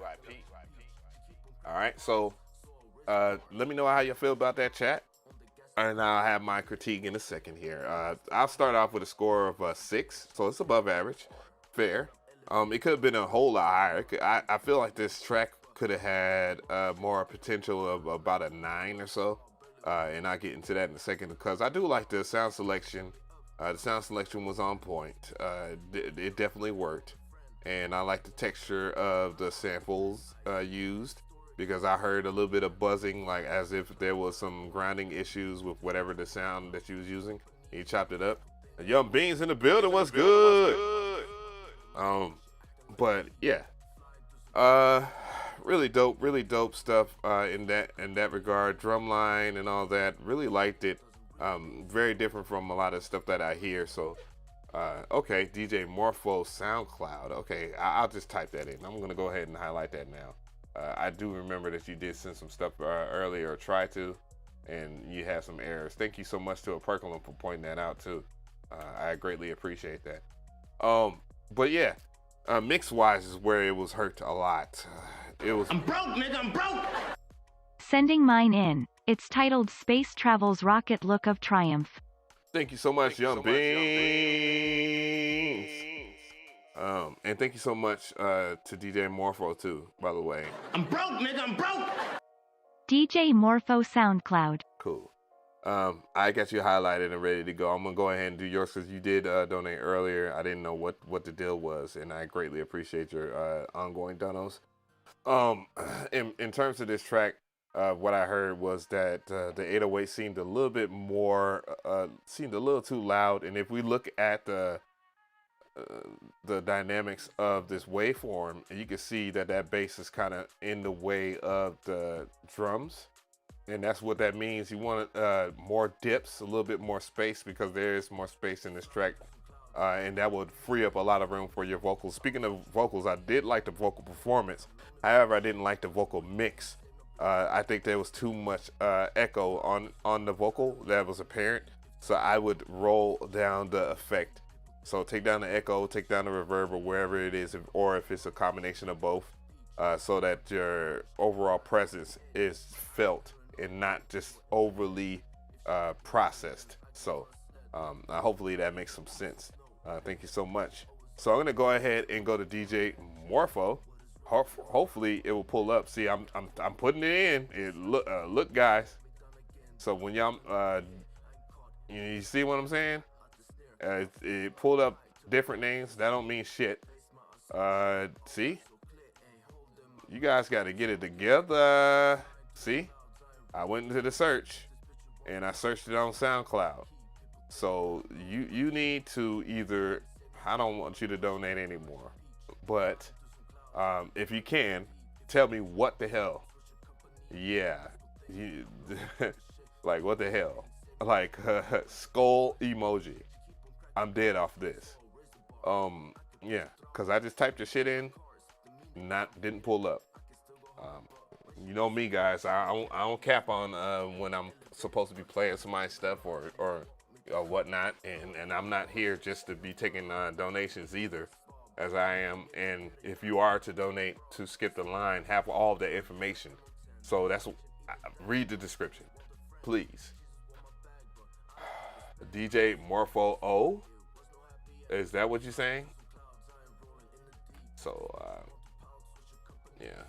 All right, so let me know how you feel about that, chat, and I'll have my critique in a second here. I'll start off with a score of 6, so it's above average, fair. It could have been a whole lot higher. I feel like this track could have had more potential of about a 9 or so, and I'll get into that in a second because I do like the sound selection. The sound selection was on point. It definitely worked, and I like the texture of the samples used. Because I heard a little bit of buzzing, like as if there was some grounding issues with whatever the sound that you was using. He chopped it up. Young Beans in the building, what's good? But yeah, really dope stuff in that regard. Drumline and all that, really liked it. Very different from a lot of stuff that I hear. So, okay, DJ Morpho SoundCloud. Okay, I'll just type that in. I'm gonna go ahead and highlight that now. I do remember that you did send some stuff earlier, or try to, and you had some errors. Thank you so much to a Percolum for pointing that out too. I greatly appreciate that. But yeah, mix-wise is where it was hurt a lot. It was. Sending mine in. It's titled Space Travel's Rocket Look of Triumph. Thank you so much, Young Beans. And thank you so much to DJ Morpho too, by the way. I'm broke, nigga, I'm broke. DJ Morpho SoundCloud. Cool. I got you highlighted and ready to go. I'm gonna go ahead and do yours because you did donate earlier. I didn't know what the deal was, and I greatly appreciate your ongoing donos. In terms of this track, what I heard was that the 808 seemed a little bit more, seemed a little too loud. And if we look at the dynamics of this waveform, you can see that bass is kind of in the way of the drums. And that's what that means. You want more dips, a little bit more space, because there is more space in this track. And that would free up a lot of room for your vocals. Speaking of vocals, I did like the vocal performance. However, I didn't like the vocal mix. I think there was too much echo on the vocal that was apparent. So I would roll down the effect. So take down the echo, take down the reverb, or wherever it is, or if it's a combination of both, so that your overall presence is felt and not just overly processed. So hopefully that makes some sense. Thank you so much. So I'm gonna go ahead and go to DJ Morpho. Hopefully it will pull up. See, I'm putting it in. It look guys. So when y'all you see what I'm saying? It pulled up different names. That don't mean shit. See? You guys got to get it together. See? I went into the search and I searched it on SoundCloud. So you need to either, I don't want you to donate anymore, but if you can, tell me what the hell. Yeah. Like what the hell? Like skull emoji. I'm dead off this. Yeah, cause I just typed the shit in, didn't pull up. You know me, guys. I don't cap on when I'm supposed to be playing somebody's stuff or whatnot, and I'm not here just to be taking donations either, as I am. And if you are to donate to skip the line, have all the information. So read the description, please. DJ Morpho O. Is that what you're saying? So, yeah.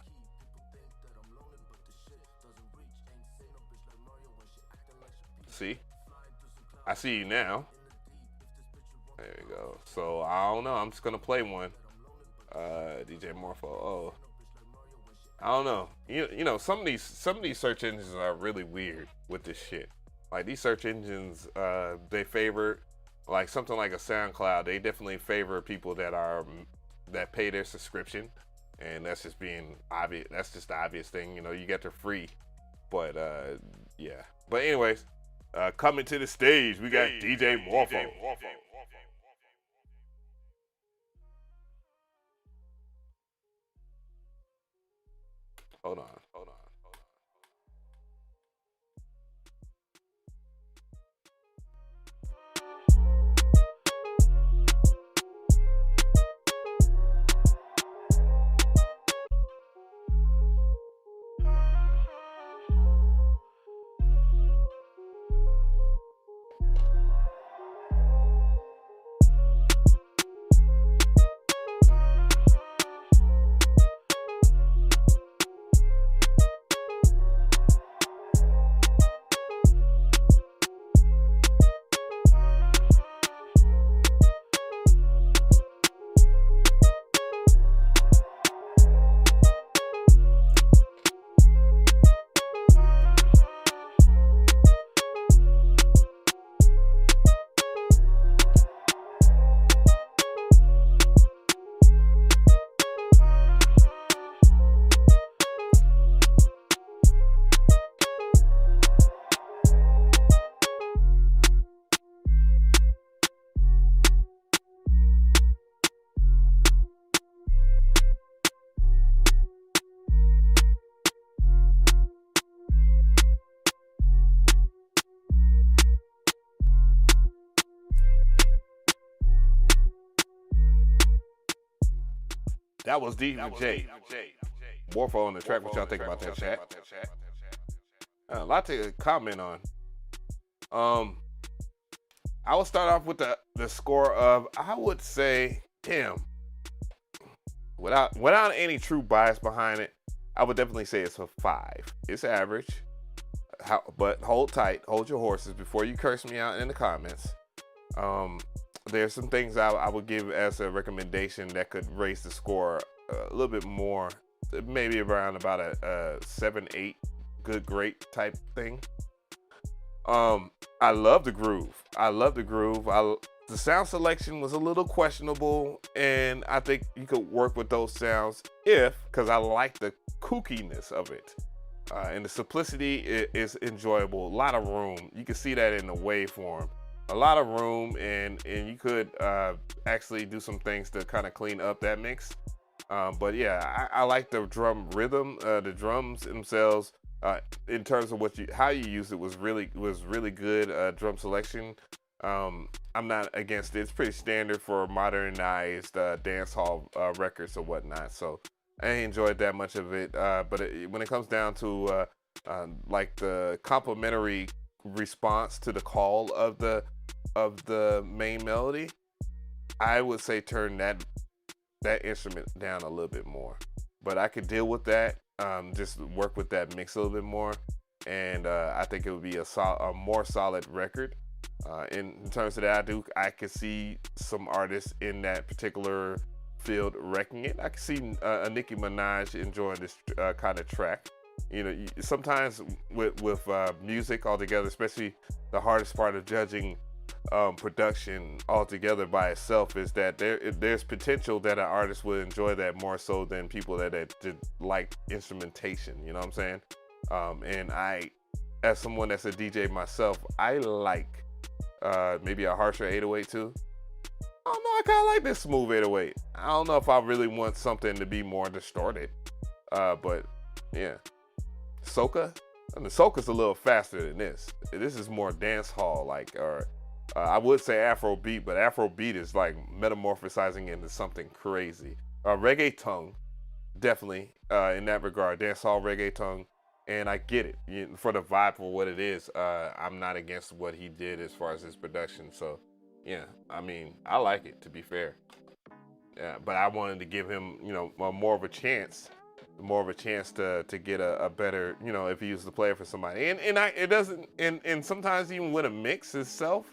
See? I see you now. There you go. So, I don't know. I'm just going to play one. DJ Morpho O. I don't know. You know, some of these search engines are really weird with this shit. Like these search engines, they favor, like something like a SoundCloud, they definitely favor people that pay their subscription, and that's just being obvious. That's just the obvious thing, you know. You get the free, but yeah. But anyways, coming to the stage, we got DJ Morpho. Hold on. That was DJ Morpho on the track. What y'all think about that, chat? A lot to comment on. I will start off with the score of, I would say, without any true bias behind it, I would definitely say it's a 5. It's average, but hold tight, hold your horses before you curse me out in the comments. There's some things I would give as a recommendation that could raise the score a little bit more, maybe around about a 7, 8, good, great type thing. I love the groove. The sound selection was a little questionable, and I think you could work with those sounds because I like the kookiness of it. And the simplicity is enjoyable. A lot of room. You can see that in the waveform. A lot of room, and you could actually do some things to kind of clean up that mix. But yeah, I like the drum rhythm. The drums themselves, in terms of how you use it, was really good. Drum selection. I'm not against it. It's pretty standard for modernized dance hall records or whatnot. So I ain't enjoyed that much of it. But when it comes down to like the complimentary response to the call of the main melody, I would say turn that instrument down a little bit more. But I could deal with that. Just work with that mix a little bit more, and I think it would be a more solid record. In terms of that, I could see some artists in that particular field wrecking it. I could see a Nicki Minaj enjoying this kind of track. You know, sometimes with music altogether, especially the hardest part of judging production altogether by itself is that there's potential that an artist would enjoy that more so than people that like instrumentation. You know what I'm saying? And I, as someone that's a DJ myself, I like maybe a harsher 808 too. I don't know, I kind of like this smooth 808. I don't know if I really want something to be more distorted, but yeah. Soca? I mean, Soca's a little faster than this. This is more dance hall like, or I would say Afrobeat, but Afrobeat is like metamorphosizing into something crazy. Reggaeton, definitely in that regard, dance hall reggaeton, and I get it for the vibe for what it is. I'm not against what he did as far as his production, so yeah, I mean, I like it, to be fair. Yeah, but I wanted to give him, more of a chance to get a better, if he was to play it for somebody. It doesn't, and sometimes even with a mix itself,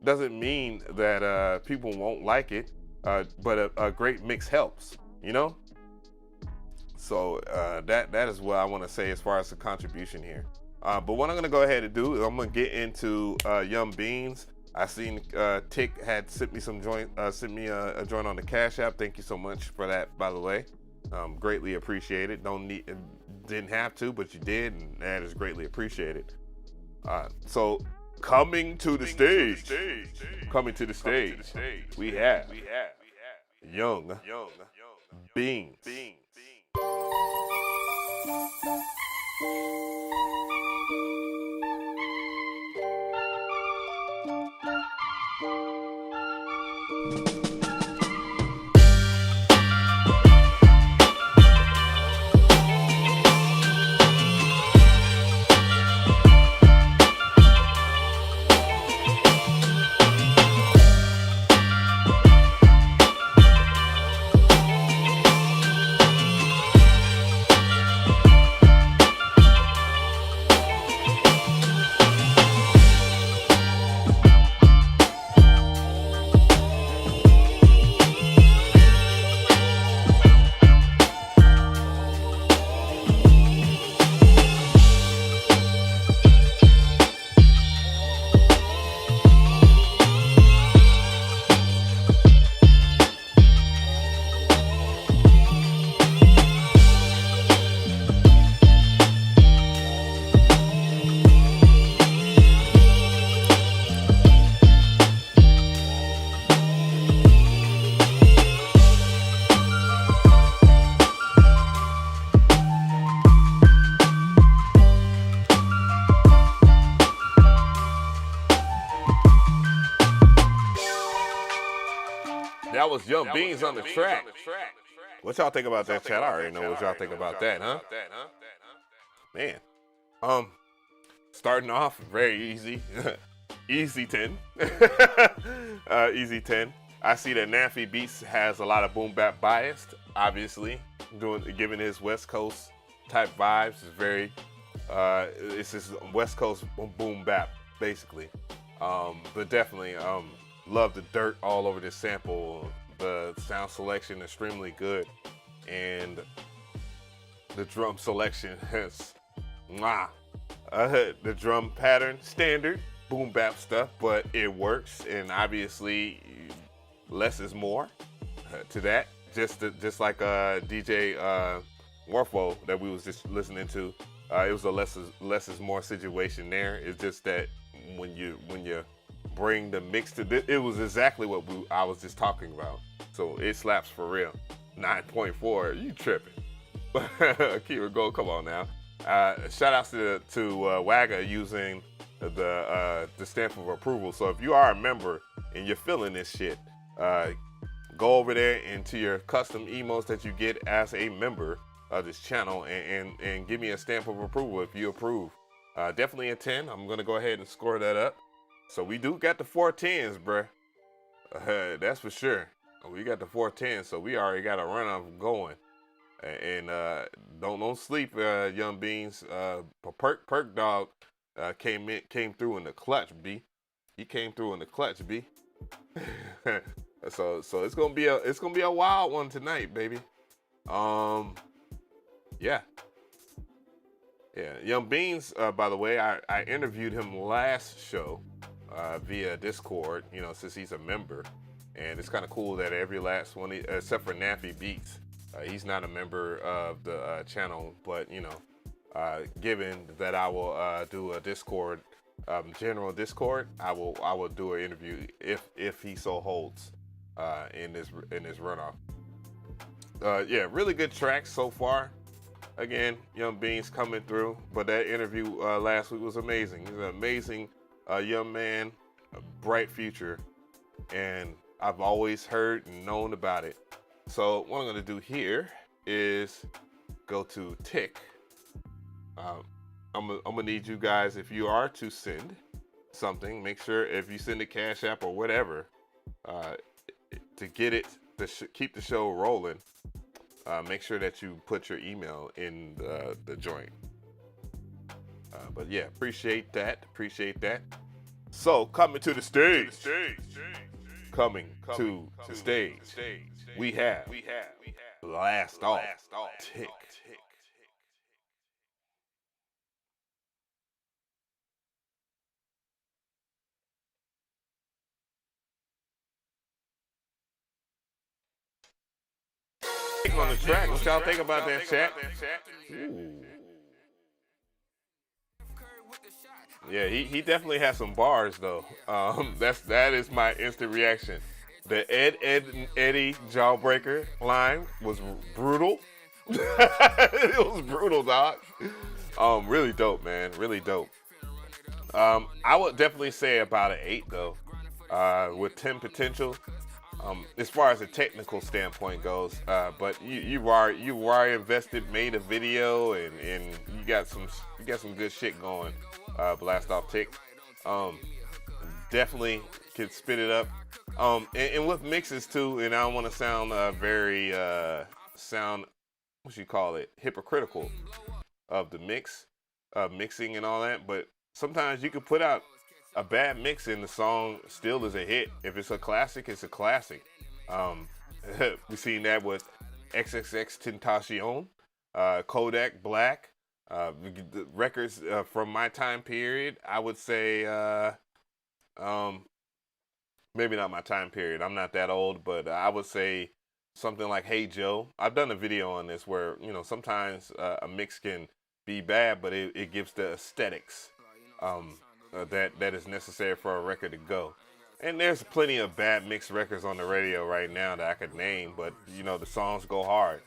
doesn't mean that people won't like it, but a great mix helps, So that is what I want to say as far as the contribution here. But what I'm going to go ahead and do is I'm going to get into Young Beans. I seen Tick had sent me a joint on the Cash App. Thank you so much for that, by the way. Greatly appreciated. Didn't have to, but you did, and that is greatly appreciated. So coming to the stage, we have Young Beans. That was Young Beans on the track. What y'all think about that, chat? I already know what y'all think about that, huh? Man, starting off very easy. Easy 10. Easy 10. I see that Naffy Beats has a lot of boom bap biased, obviously, giving his West Coast type vibes. It's very, it's his West Coast boom bap, basically. But definitely, love the dirt all over this sample. The sound selection extremely good, and the drum selection has, the drum pattern standard boom bap stuff, but it works, and obviously less is more to that. Just like DJ Warfo that we was just listening to, it was a less is more situation there. It's just that when you bring the mix to this, it was exactly what I was just talking about. So it slaps for real. 9.4, you tripping? Keep it going. Come on now. Shout outs to Wagga using the stamp of approval. So if you are a member and you're feeling this shit, go over there into your custom emos that you get as a member of this channel and give me a stamp of approval if you approve. Definitely a 10. I'm gonna go ahead and score that up. So we do got the 4 10s, bruh. That's for sure. We got the 4 10s, so we already got a run of going. And don't sleep, Young Beans. Perk Dog came through in the clutch, B. He came through in the clutch, B. So it's gonna be a wild one tonight, baby. Yeah. Young Beans, by the way, I interviewed him last show via Discord, since he's a member. And it's kind of cool that every last one, except for Naffy Beats, he's not a member of the channel. But, given that I will do a Discord, general Discord, I will do an interview if he so holds in this runoff. Really good tracks so far. Again, Young Beans coming through, but that interview last week was amazing. He's an amazing young man, a bright future, and I've always heard and known about it. So what I'm gonna do here is go to Tick. I'm gonna need you guys, if you are to send something, make sure if you send a Cash App or whatever, to get it, to keep the show rolling, make sure that you put your email in the joint. But yeah, appreciate that. So coming to the stage. Coming to the stage. We have Blast Off Tick. On the track, what y'all think about that, chat? Ooh. Yeah, he definitely has some bars though. That is my instant reaction. The Eddie Jawbreaker line was brutal. It was brutal, dog. Really dope, man. Really dope. I would definitely say about an 8 though. With 10 potential. As far as a technical standpoint goes, but you are invested, made a video, and you got some good shit going. Blast Off Tick, definitely can spit it up, and with mixes too. And I don't want to sound very hypocritical of the mixing and all that, but sometimes you could put out a bad mix and the song still is a hit. If it's a classic, it's a classic. We've seen that with XXXTentacion, Kodak Black, the records from my time period. I would say, maybe not my time period. I'm not that old, but I would say something like Hey Joe. I've done a video on this where, sometimes a mix can be bad, but it gives the aesthetics that is necessary for a record to go. And there's plenty of bad mixed records on the radio right now that I could name, but the songs go hard.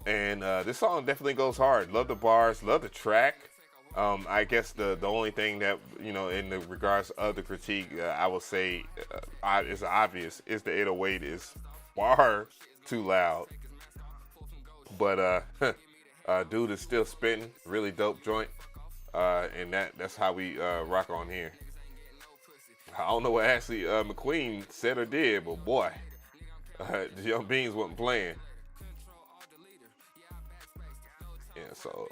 And this song definitely goes hard. Love the bars, love the track. I guess the only thing that in the regards of the critique, I will say is obvious is the 808 is far too loud. But dude is still spitting, really dope joint. and that's how we rock on here. I don't know what Ashley McQueen said or did, but boy, the Young Beans wasn't playing. Yeah, so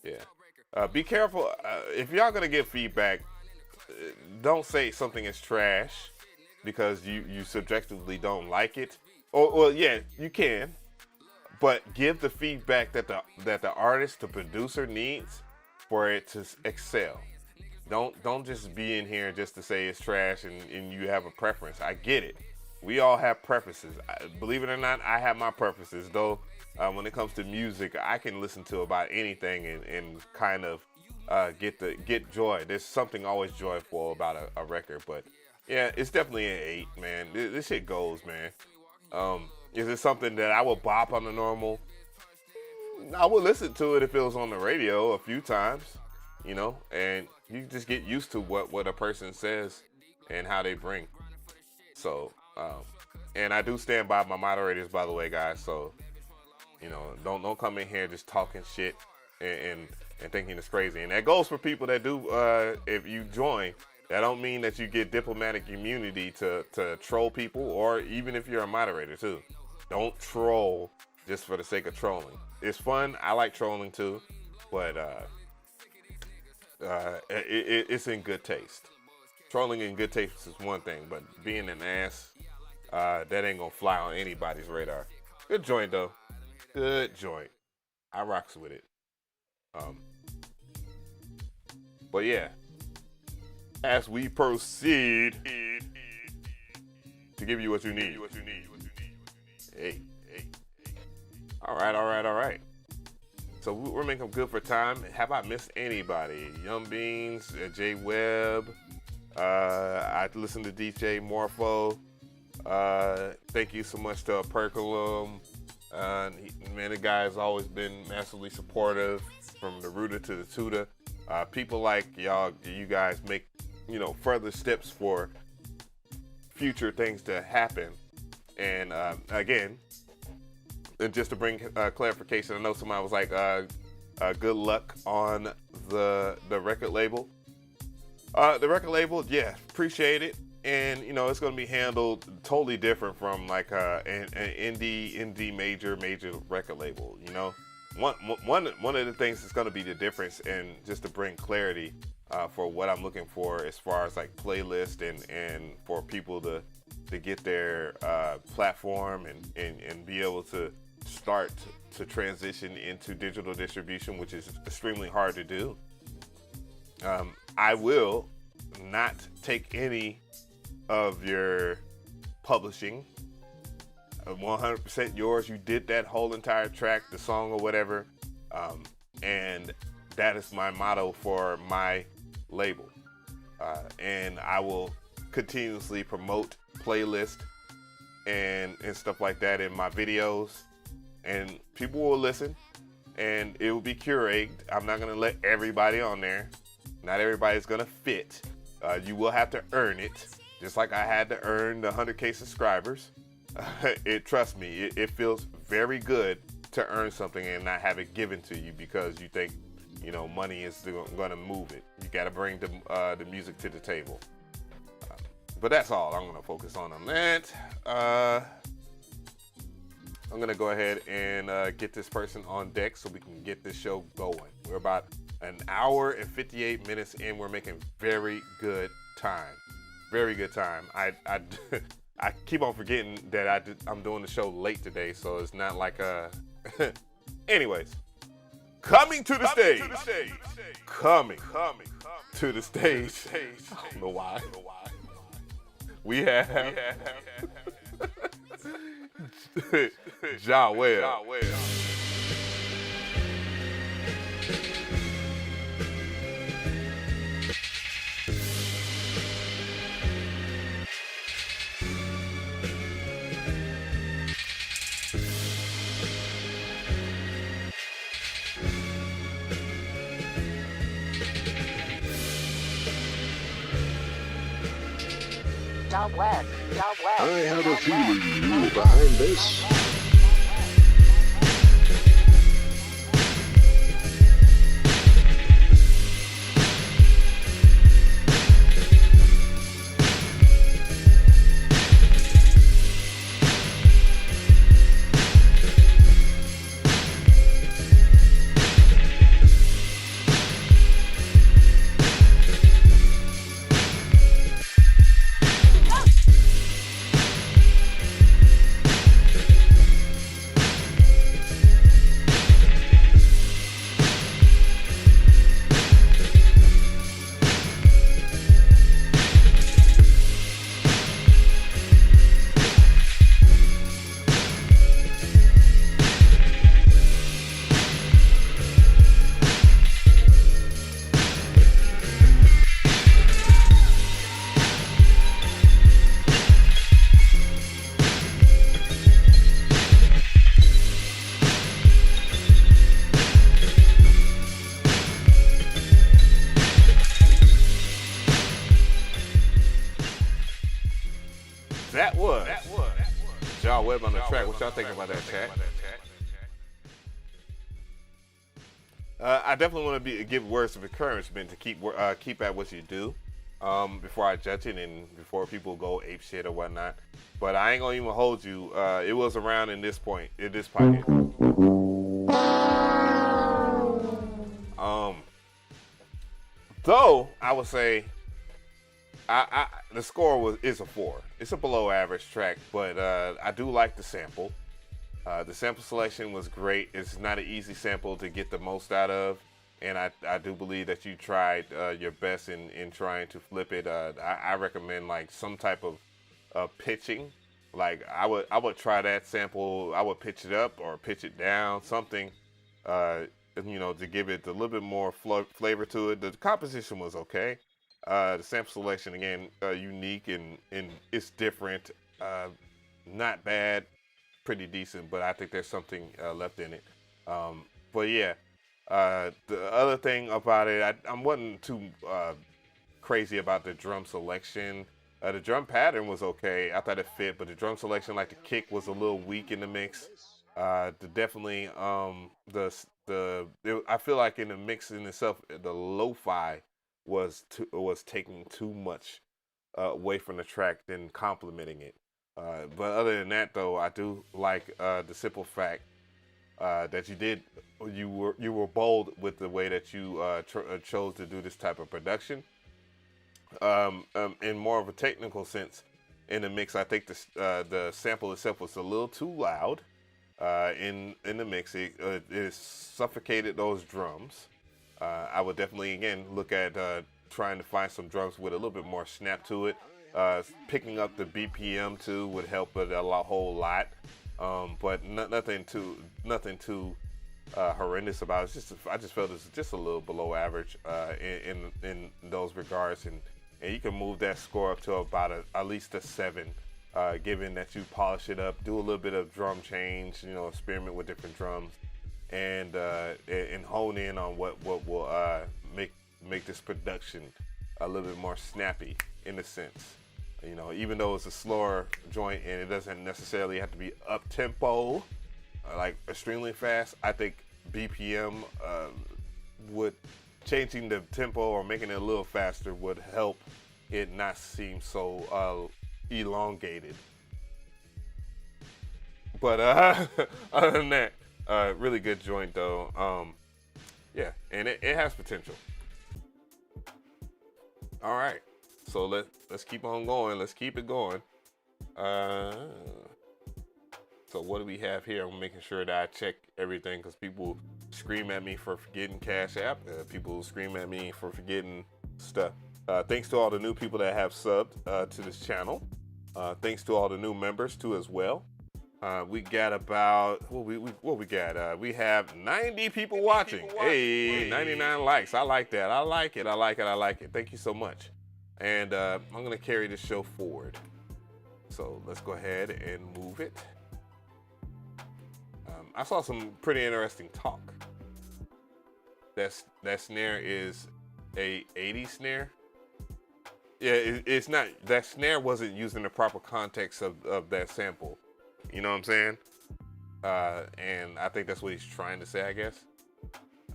yeah. Be careful if y'all gonna give feedback. Don't say something is trash because you subjectively don't like it. Or yeah, you can, but give the feedback that the artist, the producer needs for it to excel. Don't just be in here just to say it's trash and you have a preference. I get it. We all have preferences. Believe it or not, I have my preferences. Though when it comes to music, I can listen to about anything and kind of get joy. There's something always joyful about a record. But yeah, it's definitely an 8, man. This shit goes, man. Is it something that I would bop on the normal? I would listen to it if it was on the radio a few times, you know, and you just get used to what a person says and how they bring. So, and I do stand by my moderators, by the way, guys. So, you know, don't come in here just talking shit and thinking it's crazy. And that goes for people that do. If you join, that don't mean that you get diplomatic immunity to troll people, or even if you're a moderator too. Don't troll just for the sake of trolling. It's fun. I like trolling too, but it's in good taste. Trolling in good taste is one thing, but being an ass, that ain't gonna fly on anybody's radar. Good joint though. Good joint. I rocks with it. But yeah, as we proceed to give you what you need. Hey. All right. So we're making good for time. Have I missed anybody? Young Beans, J Webb. I listened to DJ Morpho. Thank you so much to Percolum. Man, the guy has always been massively supportive from the rooter to the tutor. People like you guys make, you know, further steps for future things to happen. And again, and just to bring clarification, I know somebody was like, good luck on the record label. The record label, yeah, appreciate it. And, you know, it's going to be handled totally different from like an indie major record label, you know. One of the things that's going to be the difference, and just to bring clarity for what I'm looking for as far as like playlist and for people to get their platform and be able to start to transition into digital distribution, which is extremely hard to do. I will not take any of your publishing. 100% yours. You did that whole entire track, the song or whatever, and that is my motto for my label. And I will continuously promote playlist and stuff like that in my videos, and people will listen, and it will be curated. I'm not gonna let everybody on there. Not everybody's gonna fit. You will have to earn it, just like I had to earn the 100K subscribers. Trust me, it feels very good to earn something and not have it given to you because you think, you know, money is going to move it. You got to bring the music to the table. But that's all I'm going to focus on that. I'm going to go ahead and get this person on deck so we can get this show going. We're about an hour and 58 minutes in. We're making very good time. Very good time. I keep on forgetting that I'm doing the show late today, so it's not like anyways, coming to the stage. Coming to the stage. I don't know why. We have John Webb. I have a feeling you behind this. That was John Webb on the track. What y'all thinking about that, chat? I definitely want to give words of encouragement to keep at what you do before I judge it and before people go ape shit or whatnot. But I ain't gonna even hold you. It was around in this pocket. Though I would say, the score is a 4. It's a below average track, but I do like the sample. The sample selection was great. It's not an easy sample to get the most out of, and I do believe that you tried your best in trying to flip it. I recommend like some type of pitching. Like I would try that sample. I would pitch it up or pitch it down, something. To give it a little bit more flavor to it. The composition was okay. The sample selection, again, unique and it's different. Not bad, pretty decent, but I think there's something left in it. But yeah, the other thing about it, I wasn't too crazy about the drum selection. The drum pattern was okay. I thought it fit, but the drum selection, like the kick, was a little weak in the mix. I feel like in the mix in itself, the lo-fi was taking too much away from the track than complementing it. But other than that, though, I do like the simple fact that you were bold with the way that you chose to do this type of production. In more of a technical sense, in the mix, I think the sample itself was a little too loud. In the mix, it suffocated those drums. I would definitely, again, look at trying to find some drums with a little bit more snap to it. Picking up the BPM too would help it a whole lot. But nothing too horrendous about it. I just felt it's just a little below average in those regards, and you can move that score up to about at least a 7. Given that you polish it up, do a little bit of drum change, experiment with different drums, and hone in on what will make this production a little bit more snappy in a sense. Even though it's a slower joint and it doesn't necessarily have to be up tempo, like extremely fast. I think BPM would changing the tempo or making it a little faster would help it not seem so elongated. But other than that, really good joint though. Yeah, and it has potential. All right, so let's keep on going. Let's keep it going. So what do we have here? I'm making sure that I check everything because people scream at me for forgetting CashApp. People scream at me for forgetting stuff. Thanks to all the new people that have subbed to this channel. Thanks to all the new members too as well. We got about we have 90 people watching. Hey, 99 likes. I like that. I like it. Thank you so much. And I'm gonna carry this show forward. So let's go ahead and move it. I saw some pretty interesting talk. That snare is a 80s snare. Yeah, it's not. That snare wasn't used in the proper context of that sample. You know what I'm saying? And I think that's what he's trying to say, I guess.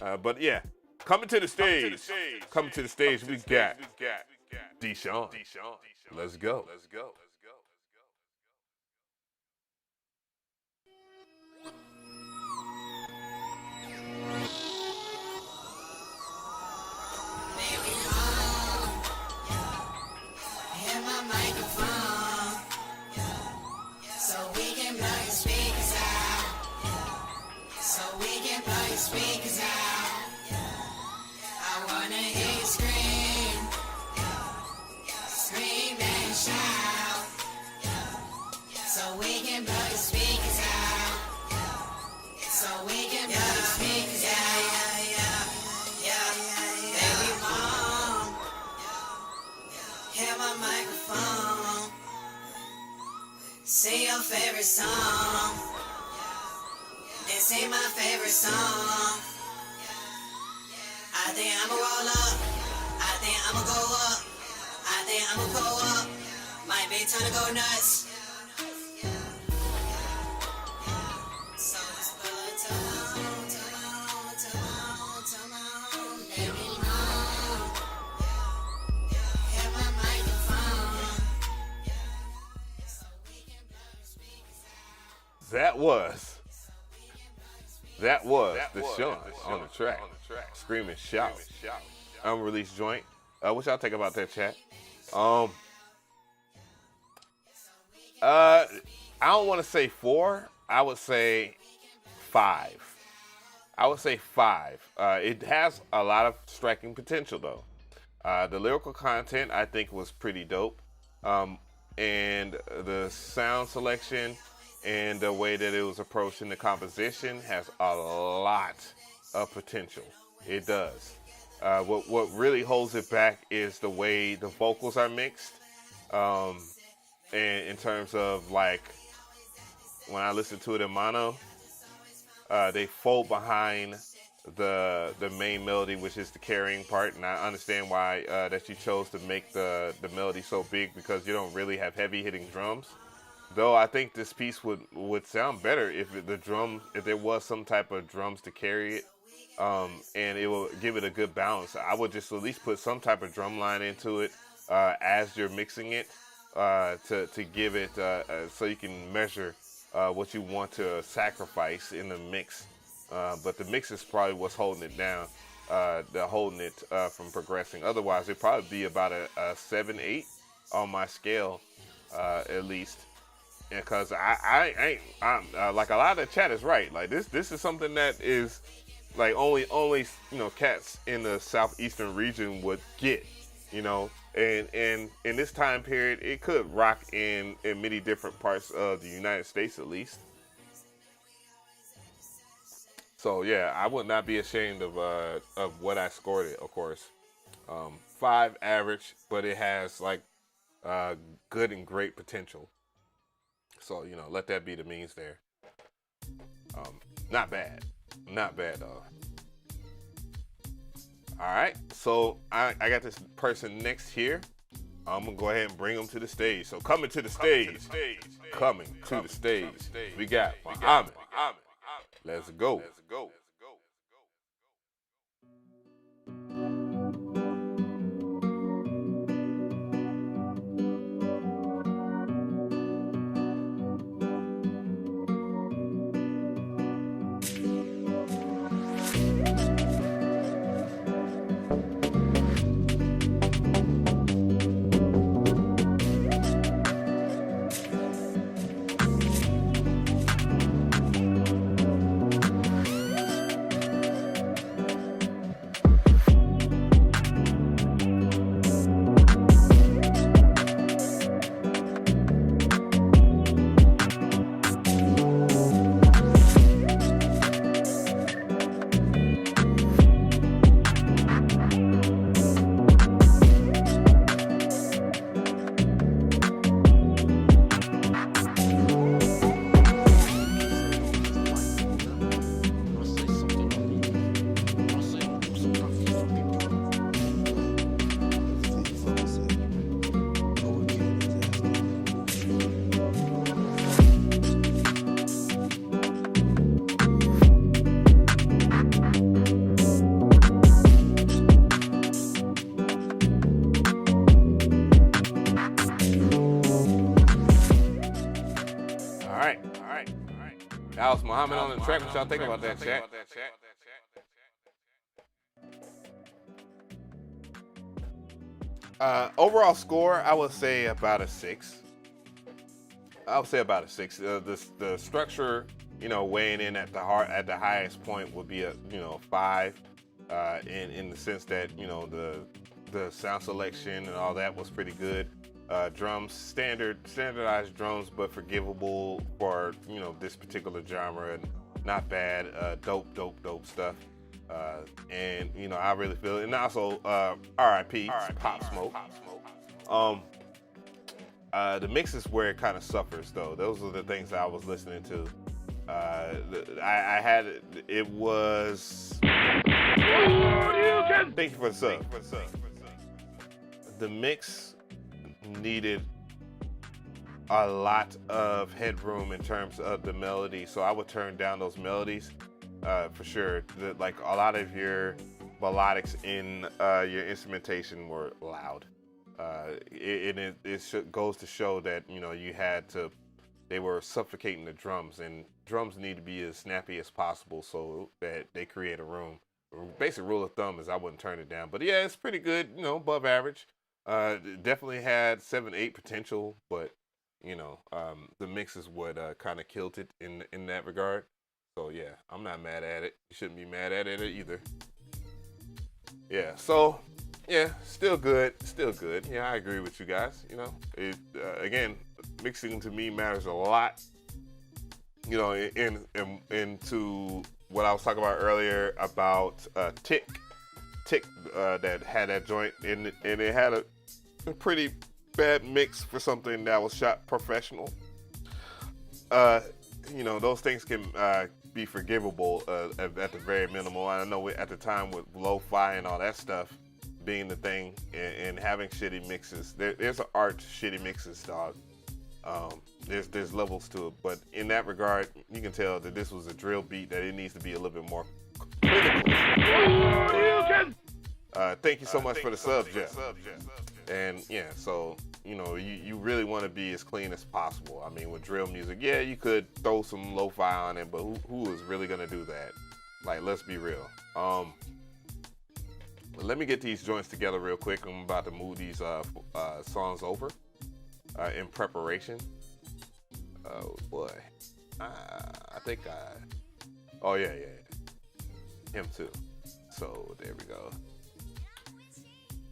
But yeah, coming to the stage, we got Deshaun. Let's go. Speakers out. I wanna hear you scream and shout. So we can blow your speakers out. So we can blow your speakers out. Baby mom, hear my microphone. Sing your favorite song. This ain't my favorite song. I think I'ma roll up. I think I'ma go up. I think I'ma go up. Might that bitch tryna go nuts. So it's come on, let me know. Have my microphone. So we can blow the speakers out. That was the Sean on the track. Screaming shout. Unreleased joint. What y'all think about that, chat? I don't want to say 4. I would say 5. It has a lot of striking potential though. The lyrical content I think was pretty dope. And the sound selection and the way that it was approaching the composition has a lot of potential. It does. What really holds it back is the way the vocals are mixed. And in terms of like when I listen to it in mono, they fold behind the main melody, which is the carrying part, and I understand why that you chose to make the melody so big, because you don't really have heavy hitting drums. Though I think this piece would sound better if there was some type of drums to carry it, and it will give it a good balance. I would just at least put some type of drum line into it as you're mixing it to give it so you can measure what you want to sacrifice in the mix. But the mix is probably what's holding it down, holding it from progressing. Otherwise, it'd probably be about a 7-8 on my scale, at least. Because I'm like a lot of the chat is right. Like this is something that is like only cats in the southeastern region would get, and in this time period it could rock in many different parts of the United States at least. So yeah, I would not be ashamed of what I scored it. Of course, 5 average, but it has like good and great potential. So let that be the means there. Not bad though. All right, so I got this person next here. I'm gonna go ahead and bring them to the stage. So coming to the stage, we got Muhammad. Let's go. That was Muhammad on the track. What y'all think about that, chat? Overall score, I would say about a 6. The structure, weighing in at the highest point would be a 5. In the sense that the sound selection and all that was pretty good. Drums, standardized drums, but forgivable for this particular genre, and not bad. Dope stuff. And I really feel it. And also R.I.P. Pop Smoke. The mix is where it kind of suffers though. Those are the things that I was listening to. I had it was. Thank you for the sub. The mix needed a lot of headroom in terms of the melody, so I would turn down those melodies for sure. Like a lot of your melodics in your instrumentation were loud. It goes to show that, you know, they were suffocating the drums, and drums need to be as snappy as possible so that they create a room. Basic rule of thumb is I wouldn't turn it down, but yeah, it's pretty good, you know, above average. Definitely had 7-8 potential, but you know, the mix is what kind of killed it in that regard. So yeah, I'm not mad at it. You shouldn't be mad at it either. Yeah, so yeah, still good. Yeah, I agree with you guys. You know, again, mixing to me matters a lot. You know, into what I was talking about earlier about Tick that had that joint, and it had a pretty bad mix for something that was shot professional. You know, those things can be forgivable at the very minimal. I know at the time with lo-fi and all that stuff being the thing, and having shitty mixes, there's an art to shitty mixes, dog. There's levels to it, but in that regard, you can tell that this was a drill beat, that it needs to be a little bit more critical. Thank you so much for the sub, Jeff. And yeah, so you know, you really want to be as clean as possible. I mean, with drill music, yeah, you could throw some lo-fi on it, but who is really gonna do that? Like, let's be real. Let me get these joints together real quick. I'm about to move these songs over in preparation. Oh boy, I think oh yeah, him too. So there we go.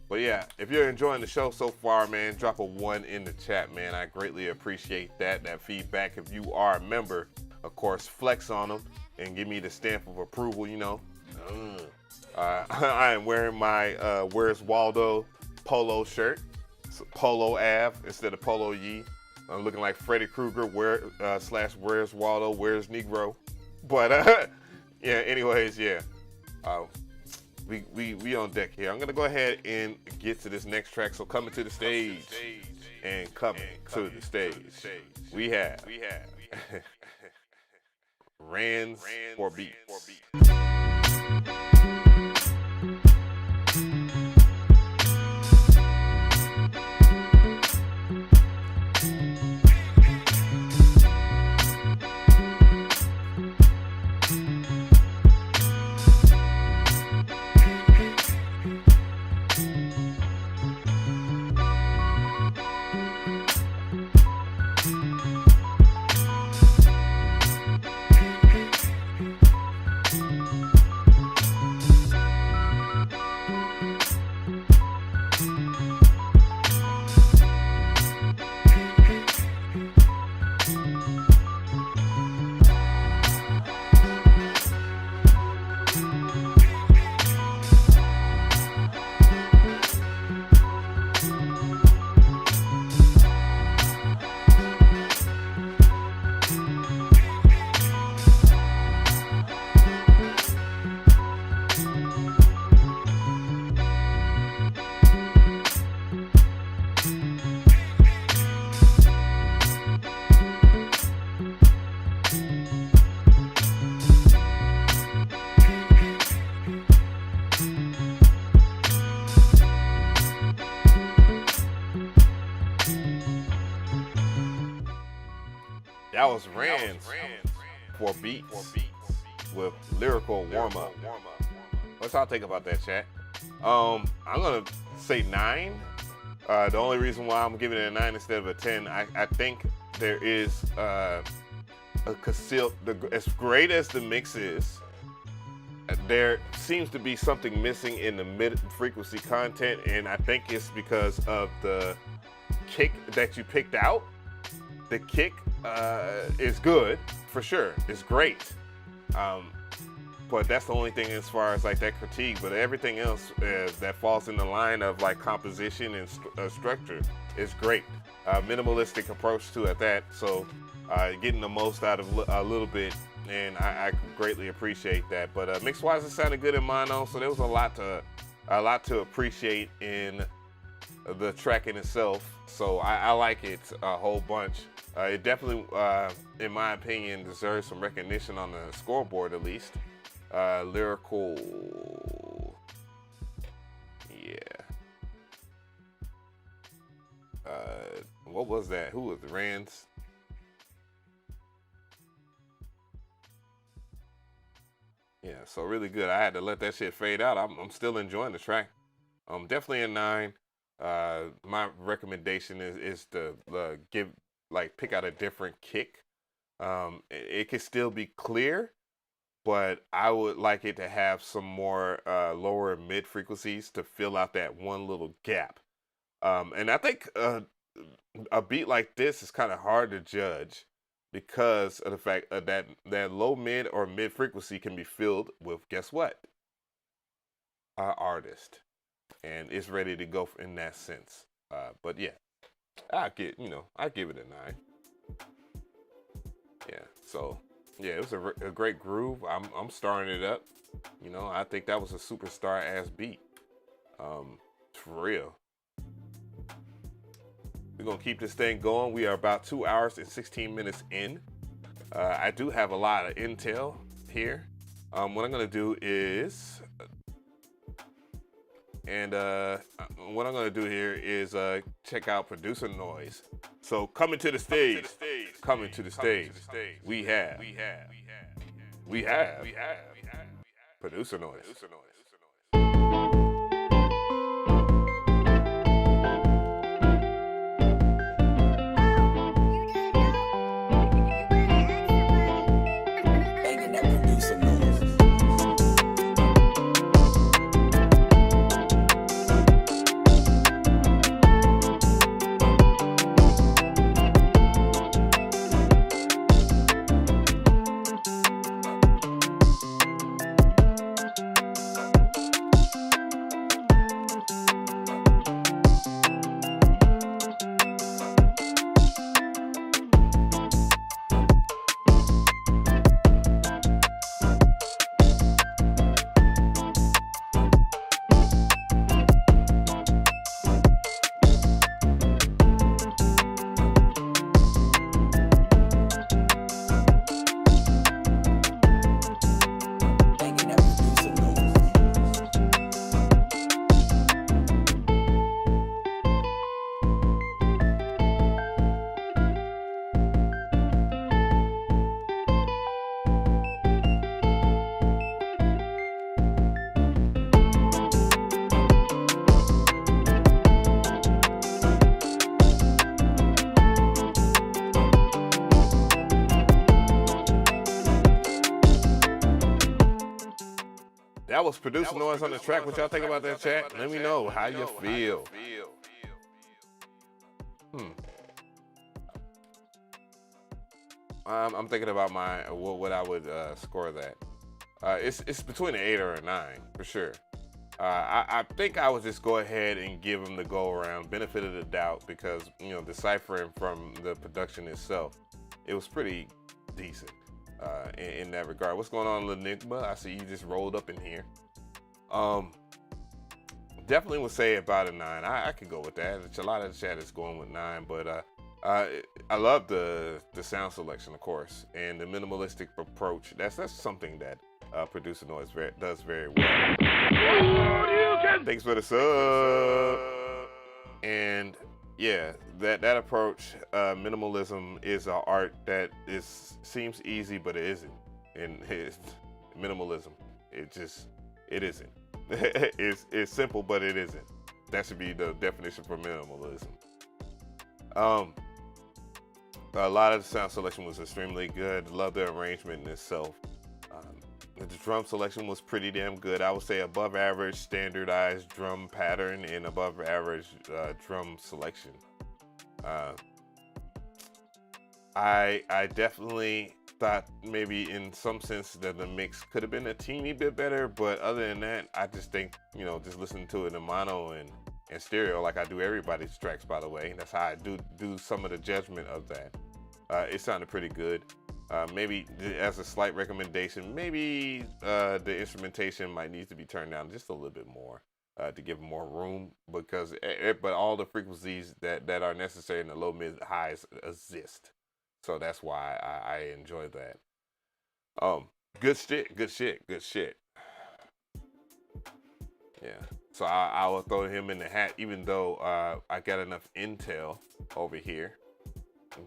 But yeah, if you're enjoying the show so far, man, drop a 1 in the chat, man. I greatly appreciate that feedback. If you are a member, of course, flex on them and give me the stamp of approval, you know. I am wearing my Where's Waldo polo shirt. It's Polo Ave instead of Polo Ye. I'm looking like Freddy Krueger, / Where's Waldo, Where's Negro. But yeah, anyways, yeah. We on deck here. I'm gonna go ahead and get to this next track. So coming to the stage, and coming to the stage, we have Rands for Beats. That was Rands for Beats with Lyrical Warm-Up. What's y'all think about that, chat? I'm gonna say 9. The only reason why I'm giving it a 9 instead of a 10, I think there is as great as the mix is, there seems to be something missing in the mid-frequency content, and I think it's because of the kick that you picked out. The kick is good, for sure. It's great. But that's the only thing as far as like that critique. But everything else that falls in the line of like composition and structure is great. Minimalistic approach to at that. So getting the most out of a little bit, and I greatly appreciate that. But mix-wise, it sounded good in mono. So there was a lot to appreciate in the track in itself. So I like it a whole bunch. It definitely, in my opinion, deserves some recognition on the scoreboard at least. Lyrical, yeah. What was that? Who was it? Rands? Yeah, so really good. I had to let that shit fade out. I'm still enjoying the track. Definitely a 9. My recommendation is to pick out a different kick. It can still be clear, but I would like it to have some more lower mid frequencies to fill out that one little gap. And I think a beat like this is kind of hard to judge because of the fact that low mid or mid frequency can be filled with, guess what? Our artist. And it's ready to go in that sense. But yeah, I give it a 9. Yeah, so yeah, it was a great groove. I'm starting it up. You know, I think that was a superstar ass beat. For real. We're gonna keep this thing going. We are about 2 hours and 16 minutes in. I do have a lot of intel here. What I'm gonna do is, check out producer noise. So coming to the stage, we have producer noise. That was producer noise on the track. What y'all think about that, chat? Let me know how you feel. I'm thinking about what I would score that. It's between an 8 or a 9 for sure. I think I would just go ahead and give him the go around, benefit of the doubt, because deciphering from the production itself, it was pretty decent. In that regard. What's going on, Lenigma? I see you just rolled up in here. Definitely would say about a 9. I could go with that. A lot of the chat is going with 9, but I love the sound selection, of course, and the minimalistic approach. That's something that producer noise does very well. Thanks for the sub. And yeah, that approach, minimalism, is an art that seems easy, but it isn't. And it's minimalism. It isn't. It's simple, but it isn't. That should be the definition for minimalism. A lot of the sound selection was extremely good. Love the arrangement in itself. The drum selection was pretty damn good. I would say above average standardized drum pattern and above average drum selection. I definitely thought maybe in some sense that the mix could have been a teeny bit better, but other than that, I just think, just listening to it in mono and stereo, like I do everybody's tracks, by the way. That's how I do some of the judgment of that. It sounded pretty good. Maybe as a slight recommendation, maybe the instrumentation might need to be turned down just a little bit more. to give them more room, because but all the frequencies that are necessary in the low, mid, highs exist. So that's why I enjoy that. Good shit. Yeah. So I will throw him in the hat, even though I got enough intel over here,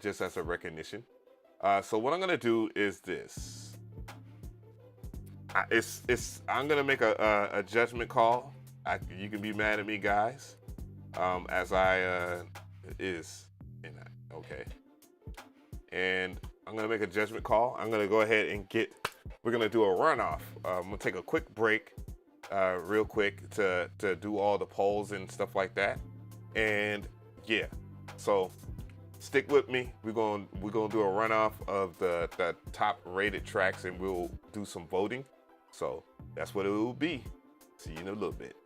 just as a recognition. So what I'm gonna do is this. I'm gonna make a judgment call. You can be mad at me, guys, as I okay. And I'm gonna make a judgment call. I'm gonna go ahead and we're gonna do a runoff. I'm gonna take a quick break, real quick, to do all the polls and stuff like that. And yeah, so stick with me. We're gonna do a runoff of the top rated tracks, and we'll do some voting. So that's what it will be. See you in a little bit.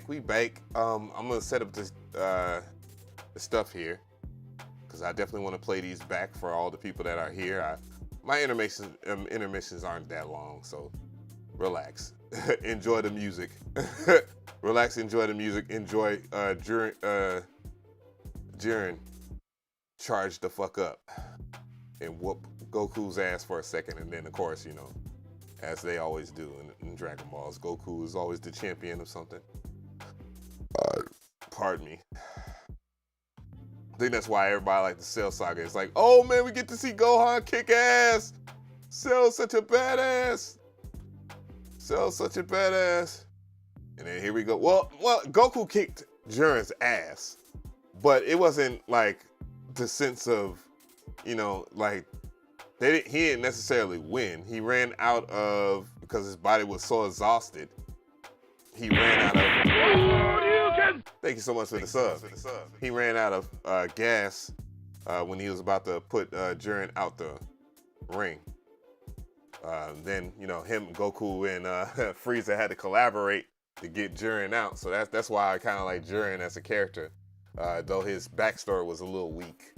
We back. I'm gonna set up this the stuff here, because I definitely want to play these back for all the people that are here. My intermissions aren't that long, so relax. Enjoy the music. Relax, enjoy the music. Enjoy Jiren charge the fuck up and whoop Goku's ass for a second, and then of course, you know, as they always do in Dragon Balls, Goku is always the champion of something. Pardon me. I think that's why everybody likes the Cell Saga. It's like, oh man, we get to see Gohan kick ass. Cell's such a badass. Cell's such a badass. And then here we go. Well, Goku kicked Jiren's ass, but it wasn't like the sense of, you know, like he didn't necessarily win. He ran out of, because his body was so exhausted. He ran out of. Thank you so much for the sub. He ran out of gas when he was about to put Jiren out the ring. Then, you know, Goku and Frieza had to collaborate to get Jiren out. So that's why I kind of like Jiren as a character, though his backstory was a little weak.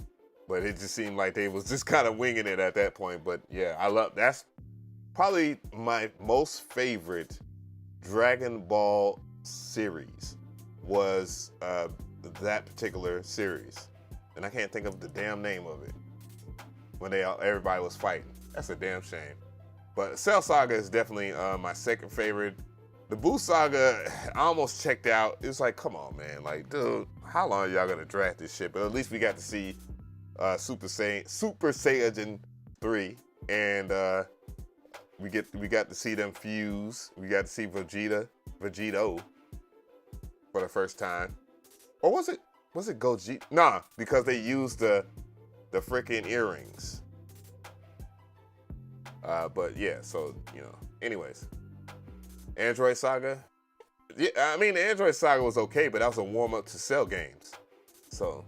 But it just seemed like they was just kind of winging it at that point. But yeah, that's probably my most favorite Dragon Ball series. Was that particular series, and I can't think of the damn name of it. When everybody was fighting, that's a damn shame. But Cell Saga is definitely my second favorite. The Buu Saga, I almost checked out. It was like, come on, man, like, dude, how long are y'all gonna draft this shit? But at least we got to see Super Saiyan 3, and we got to see them fuse. We got to see Vegito for the first time. Or was it Gogeta? Nah, because they used the freaking earrings. But yeah, so, you know, anyways. Android Saga. Yeah, I mean, the Android Saga was okay, but that was a warm-up to Cell games. So,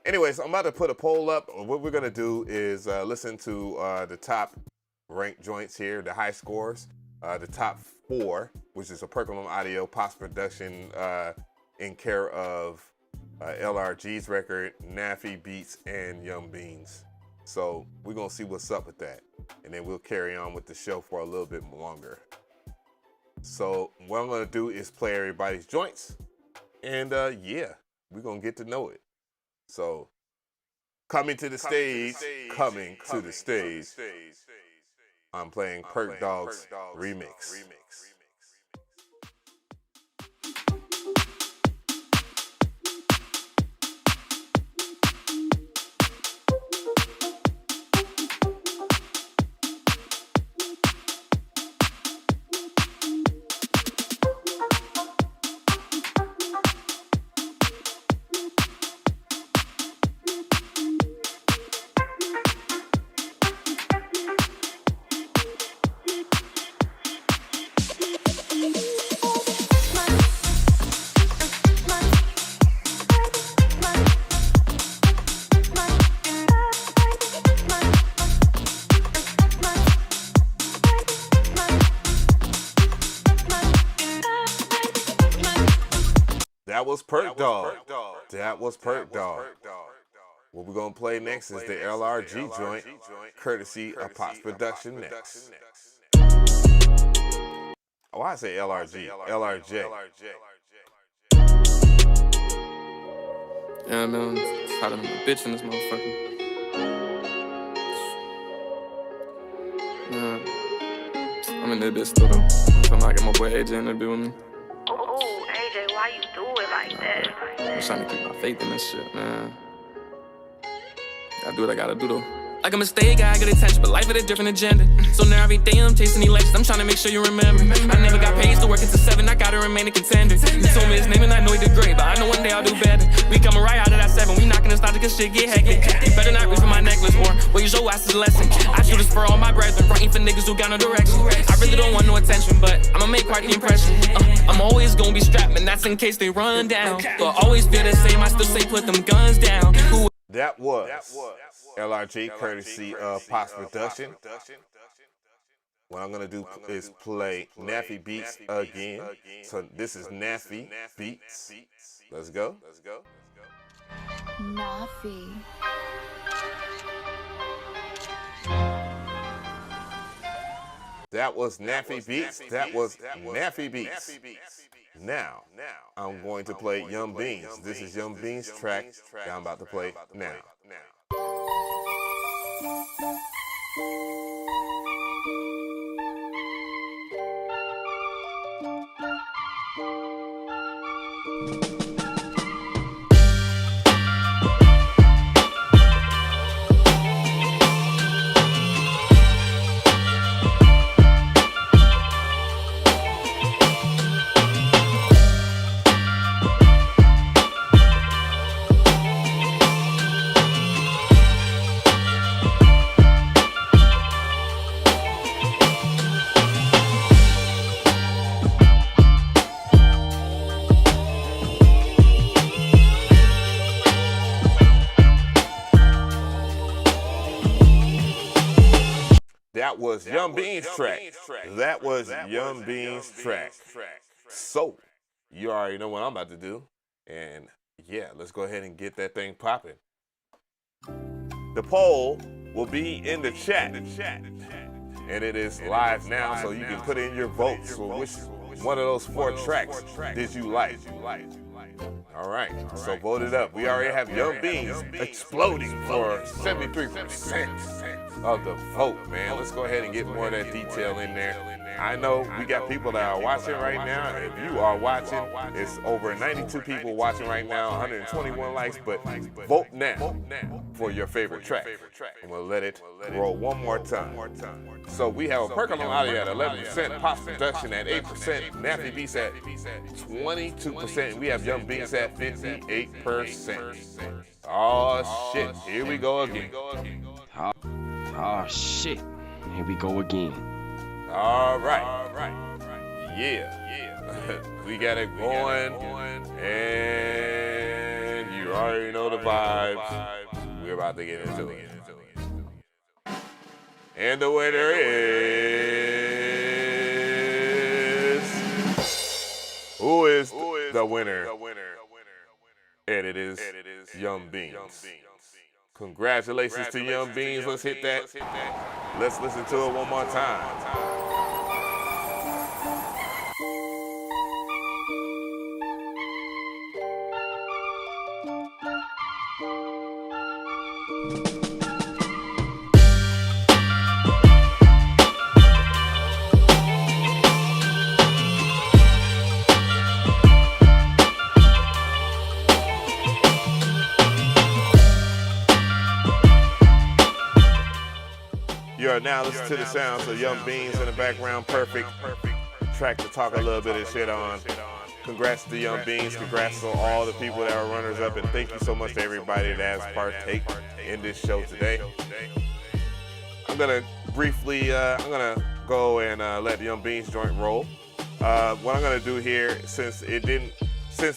anyways, I'm about to put a poll up. What we're gonna do is listen to the top ranked joints here, the high scores, the top 4, which is a Percolum Audio post production in care of LRG's record, Naffy Beats, and Young Beans. So we're gonna see what's up with that, and then we'll carry on with the show for a little bit longer. So what I'm gonna do is play everybody's joints, and yeah, we're gonna get to know it. So coming to the stage, I'm playing Perk Dog's remix. That was Perk Dog. That was Perk Dog. What we're gonna play next is the LRG joint, courtesy of Pops Production next. Oh, I say LRG, LRJ. Yeah, man, it's hot as a bitch in this motherfucker. Yeah, I'm in that bitch still though. I'm not get my boy AJ in there building. Oh, AJ, why you do it like that? I'm trying to keep my faith in this shit, man. Gotta do what I gotta do though. Like I'm a stay guy, I get attention, but life with a different agenda. So now every day I'm chasing elections, I'm trying to make sure you remember. I never got paid to work until 7, I gotta remain a contender. You told me his name and I know he did great, but I know one day I'll do better. We coming right out of that 7, we knocking the starter cause shit get hectic. You better not reach for my necklace or well, use your ass as a lesson. I shoot this for all my brethren, fronting for niggas who got no direction. I really don't want no attention, but I'ma make quite the impression. I'm always gonna be strapped, and that's in case they run down. But always feel the same, I still say put them guns down. That was LRG, courtesy of Pops Production. What I'm gonna do is play Naffy Beats again. So this is Naffy Beats. Let's go. Naffy. That was Naffy Beats. That was Naffy Beats. Now, I'm going to play Young Beans. This is Young Beans' track that I'm about to play now. That was Young Beans' track. That was Young Beans' track. So, you already know what I'm about to do. And yeah, let's go ahead and get that thing popping. The poll will be in the chat. And it is live now, so you can put in your votes for which one of those 4 tracks did you like. All right, so vote it up. We already have Young Beans exploding for 73% of the vote, man. Let's go ahead and get more of that detail in there. I know we got people that are watching right now. If you are watching, it's over 92 people watching right now, 121 likes, but vote now for your favorite track. And we'll let it roll one more time. So we have a Percolon Audio at 11%, Pops Production at 8%, Naffy Beats at 22%, and we have Young Beans at 58%. Oh shit, here we go again. Oh shit, here we go again. All right. Yeah. We got it going, and you already know the vibes. We're about to get into it. And the winner is... Who is the winner? and it is Young Beans. Congratulations to Young Beans. Let's hit that. Let's listen to it one more time. You are now listening to the sounds of Young Beans in the background. Perfect track to talk a little bit of shit on. Congrats to Young Beans. Congrats to all the people that are runners up. And thank you so much to everybody that has partake in this show today. I'm going to briefly, go and let Young Beans joint roll. What I'm going to do here, since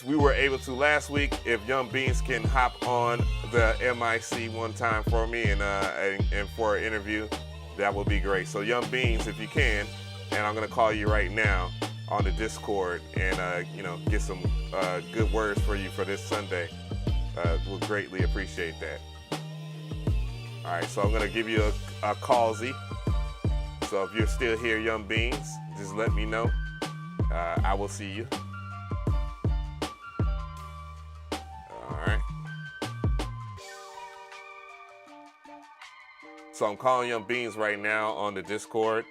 we were able to last week, if Young Beans can hop on the MIC one time for me and for an interview, that would be great. So Young Beans, if you can, and I'm gonna call you right now on the Discord and get some good words for you for this Sunday. We'll greatly appreciate that. All right, so I'm gonna give you a callsy. So if you're still here, Young Beans, just let me know. I will see you. So I'm calling Young Beans right now on the Discord.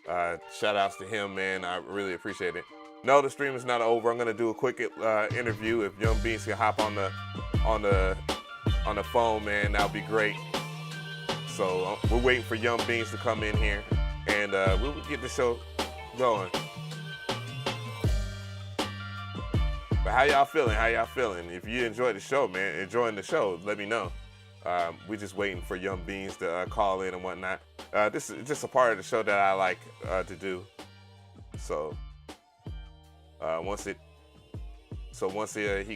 Shout outs to him, man. I really appreciate it. No, the stream is not over. I'm gonna do a quick interview. If Young Beans can hop on the phone, man, that'll be great. So we're waiting for Young Beans to come in here, and we'll get the show going. But how y'all feeling? How y'all feeling? If you enjoyed the show, man, enjoying the show, let me know. We're just waiting for Young Beans to call in and whatnot. This is just a part of the show that I like to do. So once he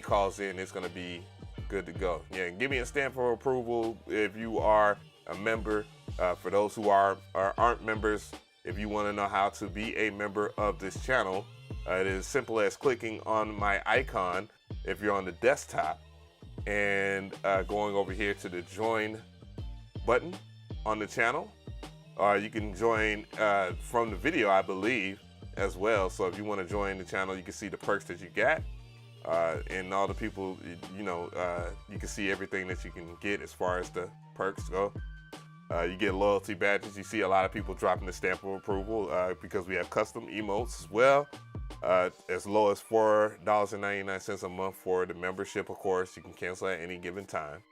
calls in, it's gonna be good to go. Yeah, give me a stamp of approval if you are a member. For those who aren't members, if you want to know how to be a member of this channel, it is as simple as clicking on my icon if you're on the desktop, and going over here to the join button on the channel. You can join from the video, I believe, as well. So if you want to join the channel, you can see the perks that you got, and all the people, you can see everything that you can get as far as the perks go. You get loyalty badges. You see a lot of people dropping the stamp of approval because we have custom emotes as well. As low as $4.99 a month for the membership, of course. You can cancel at any given time.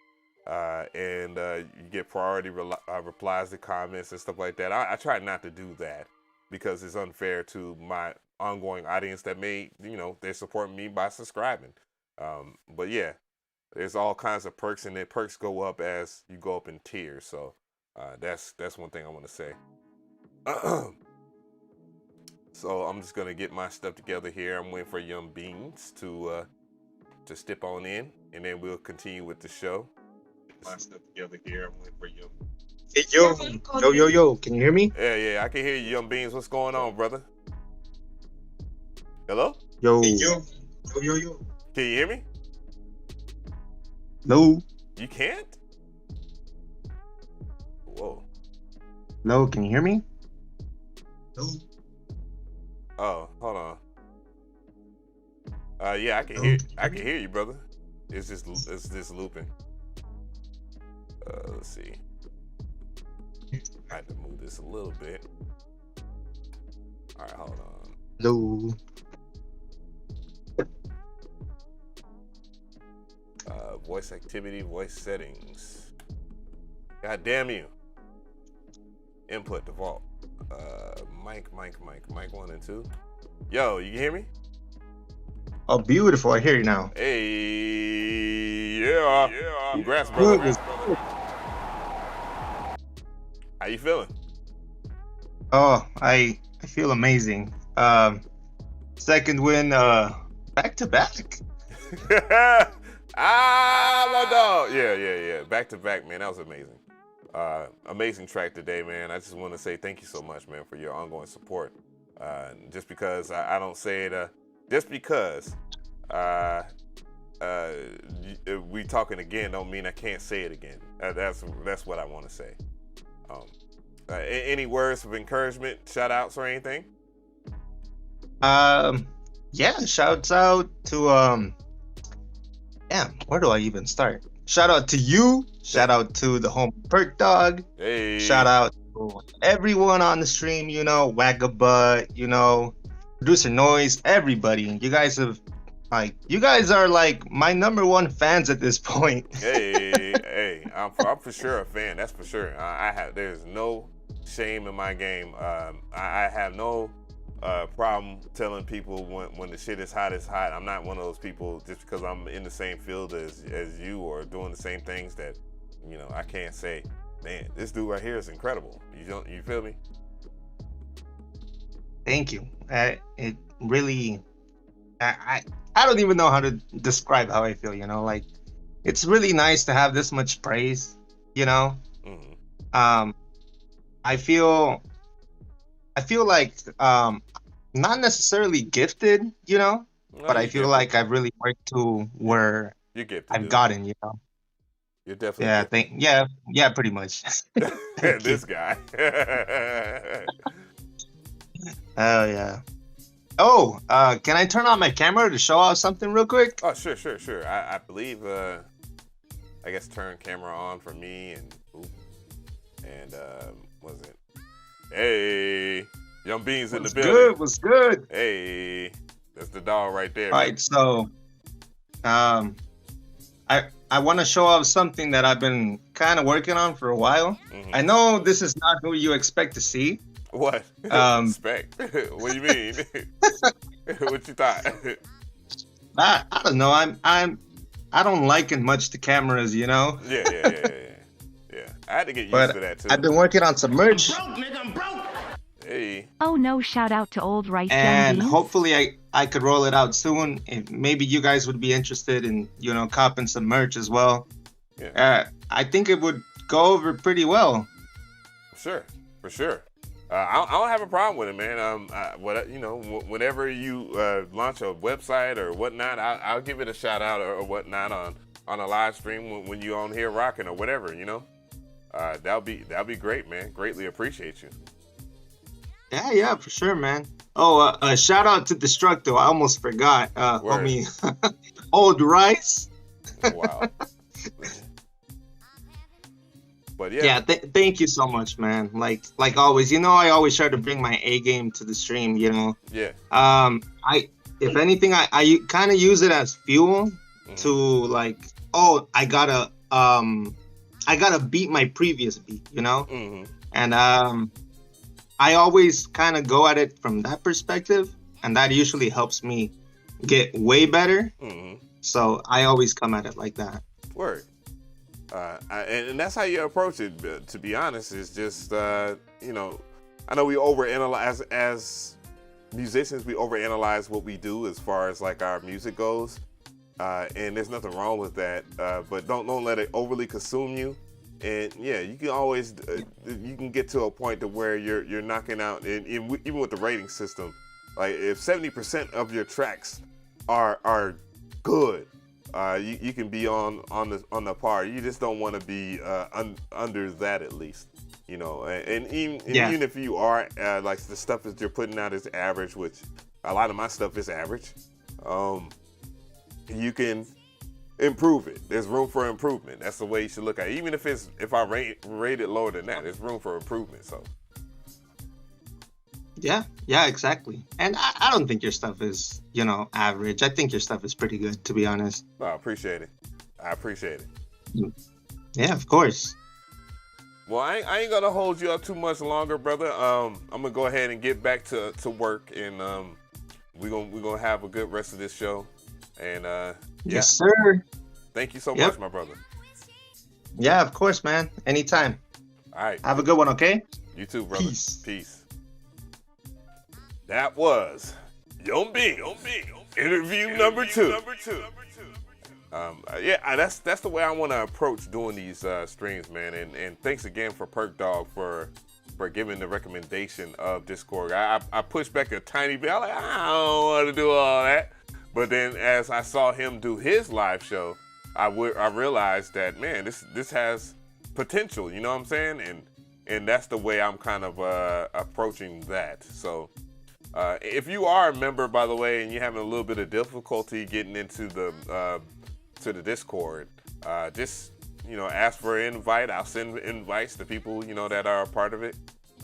And you get priority replies to comments and stuff like that. I try not to do that because it's unfair to my ongoing audience that may, they're supporting me by subscribing. But yeah, there's all kinds of perks, and the perks go up as you go up in tiers. So that's one thing I want to say. So I'm just gonna get my stuff together here. I'm waiting for Young Beans to step on in, and then we'll continue with the show. Get my stuff together here. I'm waiting for Young. Hey, yo, can you hear me? Yeah, I can hear you, Young Beans. What's going on, brother? Hello? Yo. Hey, yo. Can you hear me? No. You can't? Whoa. No, can you hear me? No. Oh, hold on. Yeah, I can hear you, brother. It's just looping. Let's see. I have to move this a little bit. All right, hold on. Hello. Voice activity, voice settings. God damn you. Input default. Mic 1 and 2. Yo, you can hear me? Oh, beautiful. I hear you now. Hey, yeah. Congrats, brother. How you feeling? Oh, I feel amazing. Second win, back to back. My dog. Yeah. Back to back, man. That was amazing. Amazing track today, man. I just want to say thank you so much, man, for your ongoing support. Just because I don't say it, just because we talking again don't mean I can't say it again. That's what I want to say. Any words of encouragement, shout outs, or anything? Yeah, shouts out to damn, where do I even start? Shout out to you. Shout out to the home Perk Dog. Hey. Shout out to everyone on the stream, you know, Wagabutt, you know, Producer Noise, everybody. You guys are like my #1 fans at this point. hey, I'm for sure a fan. That's for sure. There's no shame in my game. I have no problem telling people when the shit is hot, it's hot. I'm not one of those people just because I'm in the same field as you or doing the same things that, you know, I can't say, man, this dude right here is incredible. You feel me? Thank you. It really, I don't even know how to describe how I feel, you know, like it's really nice to have this much praise, you know. Mm-hmm. I feel like not necessarily gifted, you know, but I feel like I've really worked to where I've gotten, you know. You're definitely yeah, pretty much. This guy. Oh yeah. Oh, can I turn on my camera to show off something real quick? Oh, sure. I believe I guess turn camera on for me and was it? Hey, Young Beans in the building. What's good? Hey, that's the dog right there. All right, so I want to show off something that I've been kind of working on for a while. Mm-hmm. I know this is not who you expect to see. What? Expect? What do you mean? What you thought? I don't know. I don't liken much to cameras, you know. Yeah. I had to get used to that too. I've been working on some merch. I'm broke. Hey. Oh no! Shout out to old rice. And hopefully I could roll it out soon. And maybe you guys would be interested in, you know, copping some merch as well. Yeah. I think it would go over pretty well. For sure. I don't have a problem with it, man. Whenever you launch a website or whatnot, I'll give it a shout out or whatnot on a live stream when you on here rocking or whatever, you know. That'll be great, man. Greatly appreciate you. Yeah, for sure, man. Oh, shout out to Destructo. I almost forgot, homie. Old Rice. Wow. But yeah. Yeah, thank you so much, man. Like always, you know, I always try to bring my A game to the stream, you know. Yeah. If anything, I kind of use it as fuel to like, oh, I gotta beat my previous beat, you know. Mm-hmm. And I always kind of go at it from that perspective, and that usually helps me get way better. Mm-hmm. So I always come at it like that. Word. And that's how you approach it. To be honest, is just you know, I know we overanalyze as musicians. We overanalyze what we do as far as like our music goes, and there's nothing wrong with that. But don't let it overly consume you. And yeah, you can always you can get to a point to where you're knocking out, and even with the rating system, like if 70% of your tracks are good. You can be on the par. You just don't want to be under that, at least, you know. And even if you are like the stuff that you're putting out is average, which a lot of my stuff is average, you can improve it. There's room for improvement. That's the way you should look at it. Even if I rate it lower than that, there's room for improvement. So. Yeah, exactly. And I don't think your stuff is, you know, average. I think your stuff is pretty good, to be honest. No, I appreciate it. Yeah, of course. Well, I ain't gonna hold you up too much longer, brother. I'm gonna go ahead and get back to work, and we're gonna have a good rest of this show. And yes, sir. Thank you so much, my brother. Yeah, of course, man. Anytime. All right. Have a good one, okay? You too, brother. Peace. That was Young Beans, interview number two. That's the way I want to approach doing these streams, man. And thanks again for Perk Dog for giving the recommendation of Discord. I pushed back a tiny bit. I'm like, I don't want to do all that, But then as I saw him do his live show, I realized that, man, this has potential, you know what I'm saying? And that's the way I'm kind of approaching that. So if you are a member, by the way, and you're having a little bit of difficulty getting into the to the Discord, just, you know, ask for an invite. I'll send invites to people, you know, that are a part of it.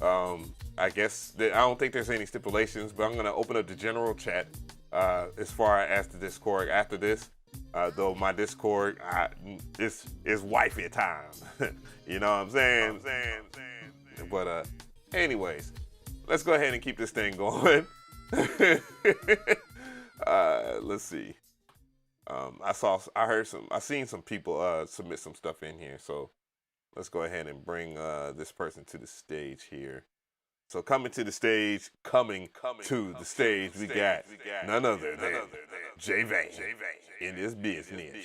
I guess I don't think there's any stipulations, but I'm going to open up the general chat as far as the Discord after this. Though my Discord is wifey time. You know what I'm saying? But anyways, let's go ahead and keep this thing going. Let's see. I seen some people submit some stuff in here, so let's go ahead and bring this person to the stage here. So coming to the stage, we got none other than J-Vane in this business.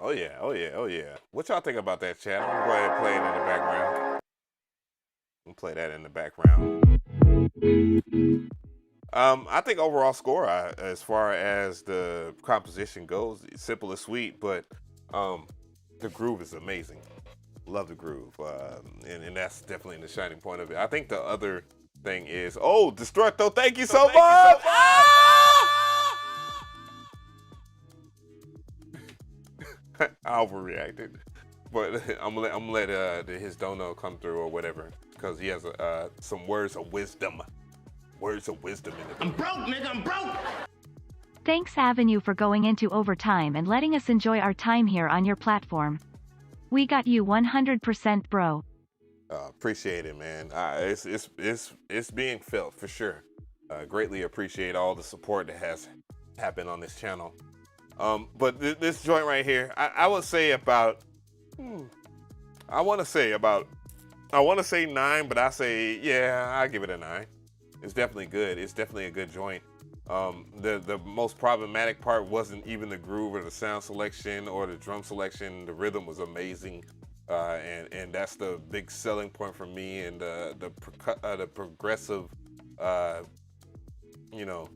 Oh yeah. What y'all think about that, chat? I'm gonna go ahead and play it in the background. I'm gonna play that in the background. I think overall score, as far as the composition goes, it's simple and sweet, but the groove is amazing. Love the groove, and that's definitely the shining point of it. I think the other thing is, Destructo, thank you so much. I overreacted, but I'm gonna let his dono come through or whatever, because he has some words of wisdom. Words of wisdom in it. I'm broke, nigga. I'm broke. Thanks Avenue for going into overtime and letting us enjoy our time here on your platform. We got you 100%, bro. Appreciate it, man. It's being felt for sure. Greatly appreciate all the support that has happened on this channel. But this joint right here, I would say about, I want to say 9, but I say, yeah, I give it a 9. It's definitely good. It's definitely a good joint. The most problematic part wasn't even the groove or the sound selection or the drum selection. The rhythm was amazing. And that's the big selling point for me. And the progressive, you know,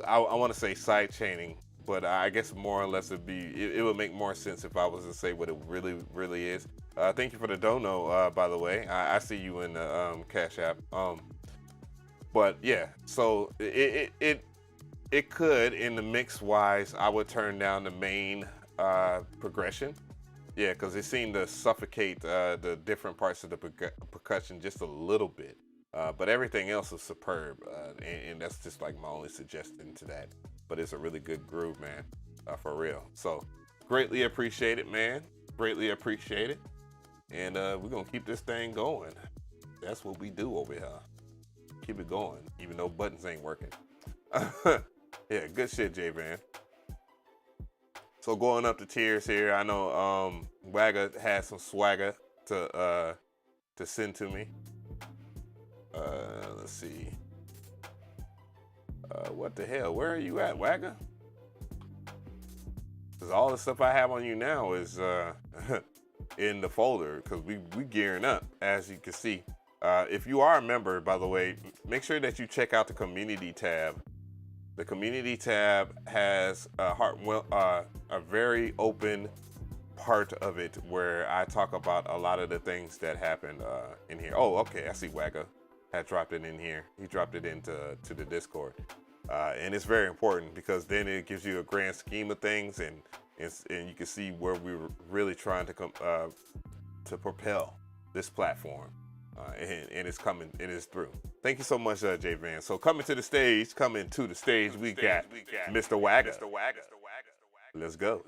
I want to say side chaining, but I guess more or less it would make more sense if I was to say what it really is. Thank you for the dono, by the way. I see you in the Cash App. But yeah, so it could, in the mix wise, I would turn down the main progression. Yeah, because it seemed to suffocate the different parts of the percussion just a little bit. But everything else is superb, and that's just like my only suggestion to that. But it's a really good groove, man, for real. So greatly appreciate it, man. Greatly appreciate it. And we're gonna keep this thing going. That's what we do over here. Keep it going, even though buttons ain't working. Yeah, good shit, J-Van. So going up the tiers here, I know Wagga has some swagger to send to me. Let's see. What the hell? Where are you at, Wagga? Because all the stuff I have on you now is in the folder, because we gearing up, as you can see. If you are a member, by the way, make sure that you check out the community tab. The community tab has a very open part of it where I talk about a lot of the things that happened in here. Oh, okay, I see Wagga had dropped it in here. He dropped it into the Discord. And it's very important because then it gives you a grand scheme of things, and you can see where we were really trying to propel this platform. And it's coming, it is through. Thank you so much, J Van. So coming to the stage, we got Mr. Wagga. Let's go.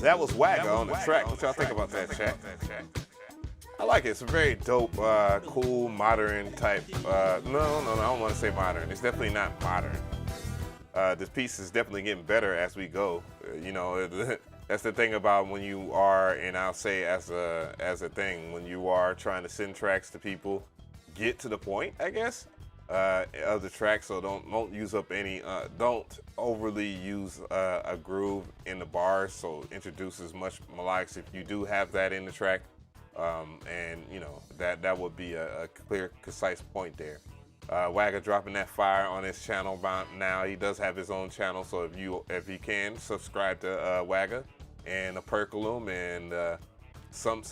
That was Wagga on the track. What y'all think about that, chat? I like it. It's a very dope, cool, modern type. No, I don't want to say modern. It's definitely not modern. This piece is definitely getting better as we go. You know, that's the thing about when you are, and I'll say as a thing, when you are trying to send tracks to people, get to the point, I guess, of the track. So don't use up any, don't overly use a groove in the bars. So introduce as much melodics if you do have that in the track. And you know, that would be a clear, concise point there. Wagga dropping that fire on his channel now. He does have his own channel, so if you can subscribe to Wagga and a Percolum and some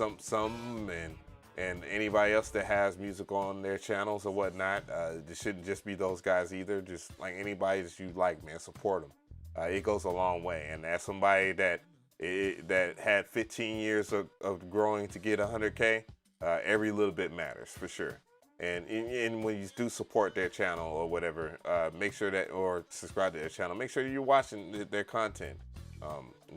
and anybody else that has music on their channels or whatnot. It shouldn't just be those guys either. Just like anybody that you like, man, support them. It goes a long way. And as somebody that had 15 years of growing to get 100K, every little bit matters for sure. And when you do support their channel or whatever, make sure that, or subscribe to their channel, make sure you're watching their content.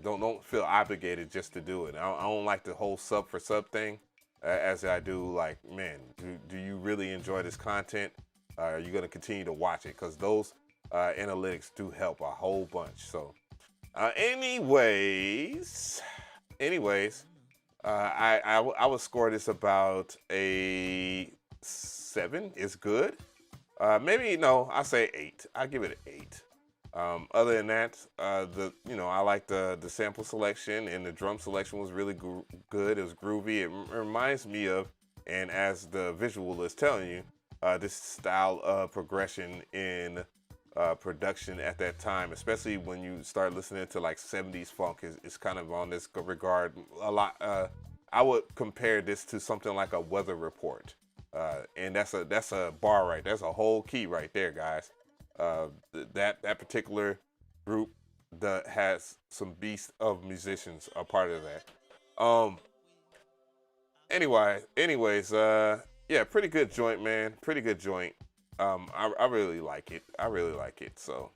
Don't feel obligated just to do it. I don't like the whole sub for sub thing, as I do like, man, do you really enjoy this content? Are you gonna continue to watch it? Because those analytics do help a whole bunch. So anyways, I would score this about a 7. It's good. Maybe no, I say 8. I give it an 8. Other than that, I like the sample selection and the drum selection was really good. It was groovy. It reminds me of, and as the visual is telling you, this style of progression in production at that time, especially when you start listening to like 70s funk, is kind of on this regard a lot. I would compare this to something like a Weather Report. And that's a bar right. That's a whole key right there, guys. That particular group that has some beast of musicians a part of that. Anyways, yeah, pretty good joint, man. Pretty good joint. I really like it. So,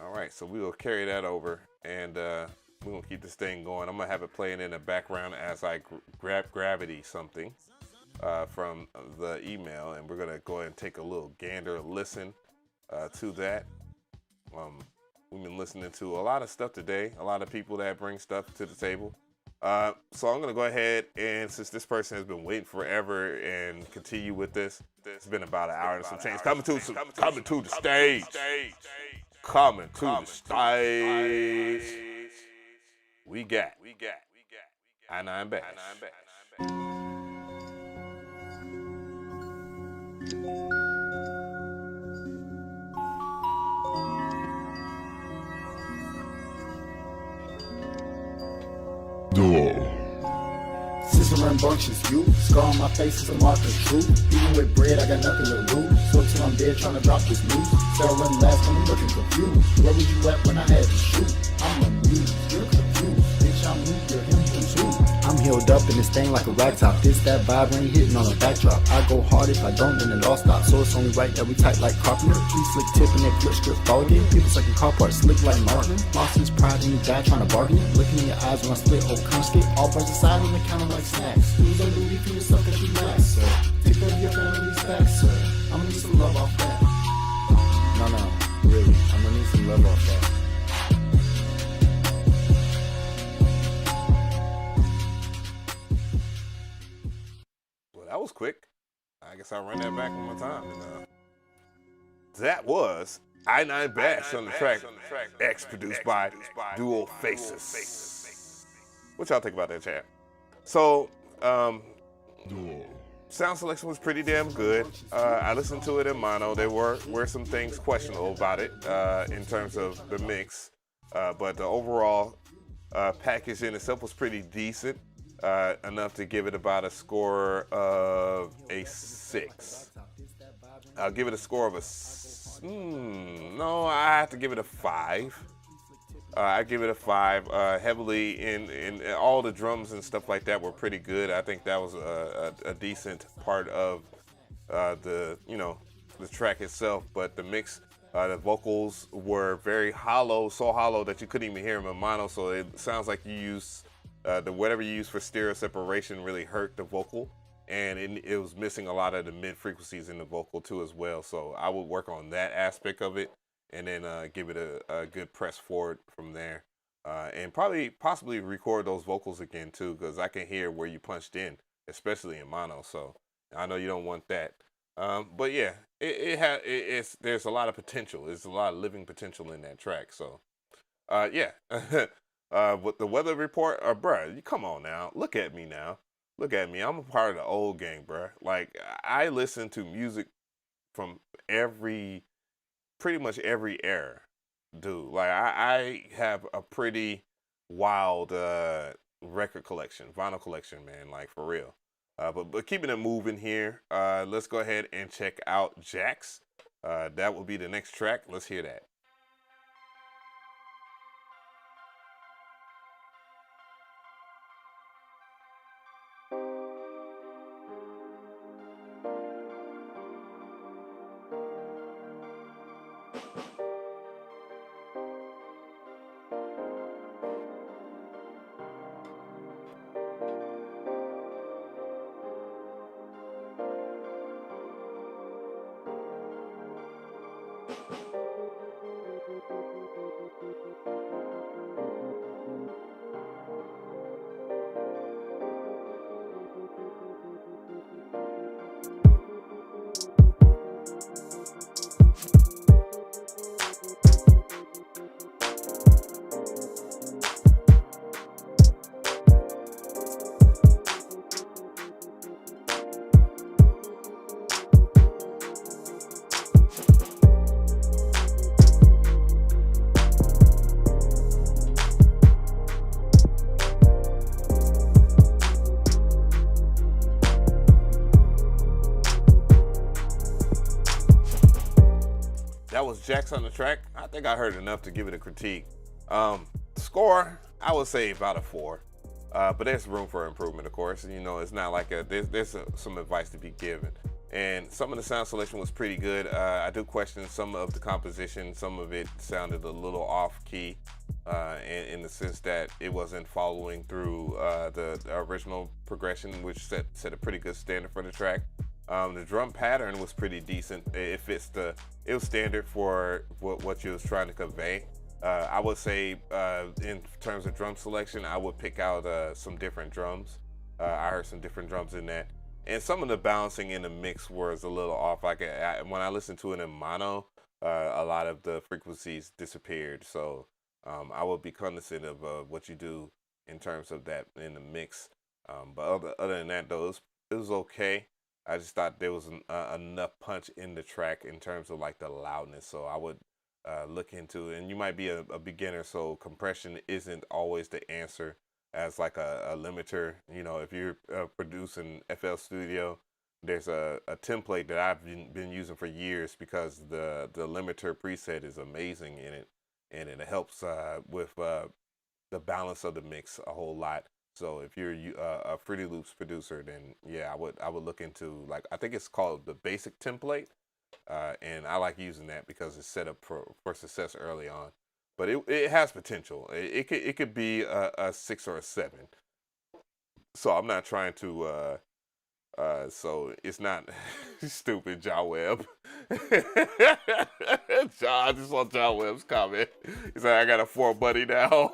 all right. So we will carry that over, and we're gonna keep this thing going. I'm gonna have it playing in the background as I grab Gravity something from the email, and we're gonna go ahead and take a little gander listen to that. We've been listening to a lot of stuff today, a lot of people that bring stuff to the table. So I'm gonna go ahead and since this person has been waiting forever and continue with this, it's been about an hour and some change. Coming to the stage. Coming to the stage. We got I9 Bash. Sister rambunctious, you scar on my face is a mark of truth. Even with bread, I got nothing to lose. So till I'm dead, trying to drop this news. Sarah run last, I'm looking confused. Where was you at when I had to shoot? I'm amused, you're confused. Bitch, I'm me, you're him, who's who? I'm healed up in this thing like a rag top. This, that vibe ain't hitting on a backdrop. I go hard, if I don't, then it all stops. So it's only right that we tight like carpenter. Please slick tipping that flip script ball again. People sucking car parts, slick like Martin. Lost his pride and he died trying to bargain it. Looking in your eyes when I split, oh, come skip. All birds aside on the counter like snacks. Who's on the for yourself that you lack, sir? Take over your family's back, sir. I'm gonna need some love off that. No, really, I'm gonna need some love off that. Well, that was quick. I guess I'll run that back one more time. And, that was I9 Bash on the track X, produced by Dual Faces. What y'all think about that, chat? So, sound selection was pretty damn good. I listened to it in mono. There were some things questionable about it in terms of the mix, but the overall package in itself was pretty decent, enough to give it about a score of a 6. I'll give it a score of no, I have to give it a 5. I give it a 5. Heavily in all the drums and stuff like that were pretty good. I think that was a decent part of the track itself. But the mix, the vocals were very hollow, so hollow that you couldn't even hear them in mono. So it sounds like you use whatever you use for stereo separation really hurt the vocal, and it was missing a lot of the mid frequencies in the vocal too as well. So I would work on that aspect of it, and then give it a good press forward from there. And possibly record those vocals again too, because I can hear where you punched in, especially in mono. So I know you don't want that. But yeah, there's a lot of potential. There's a lot of living potential in that track. So yeah. With the weather report, bruh, you come on now. Look at me now. Look at me. I'm a part of the old gang, bruh. Like, I listen to music from pretty much every era, dude. Like, I have a pretty wild record collection, vinyl collection, man. Like, for real. But keeping it moving here, let's go ahead and check out Jax. That will be the next track. Let's hear that. That was Jax on the track. I think I heard enough to give it a critique. Score, I would say about a 4. But there's room for improvement, of course. You know, it's not like there's some advice to be given. And some of the sound selection was pretty good. I do question some of the composition. Some of it sounded a little off key in the sense that it wasn't following through the original progression, which set a pretty good standard for the track. The drum pattern was pretty decent. It was standard for what you was trying to convey. I would say in terms of drum selection, I would pick out some different drums. I heard some different drums in that. And some of the balancing in the mix was a little off. Like when I listened to it in mono, a lot of the frequencies disappeared. So I would be cognizant of what you do in terms of that in the mix. But other than that, though, it was okay. I just thought there was enough punch in the track in terms of like the loudness. So I would look into it. And you might be a beginner, so compression isn't always the answer as like a limiter. You know, if you're producing FL Studio, there's a template that I've been using for years because the limiter preset is amazing in it, and it helps with the balance of the mix a whole lot. So if you're a Fruity Loops producer, then yeah, I would look into, like, I think it's called the basic template, and I like using that because it's set up for success early on. But it has potential. It could be a 6 or a 7. So I'm not trying to. So it's not stupid, Ja Webb. I just saw Ja Webb's comment. He said, "I got a 4 buddy now."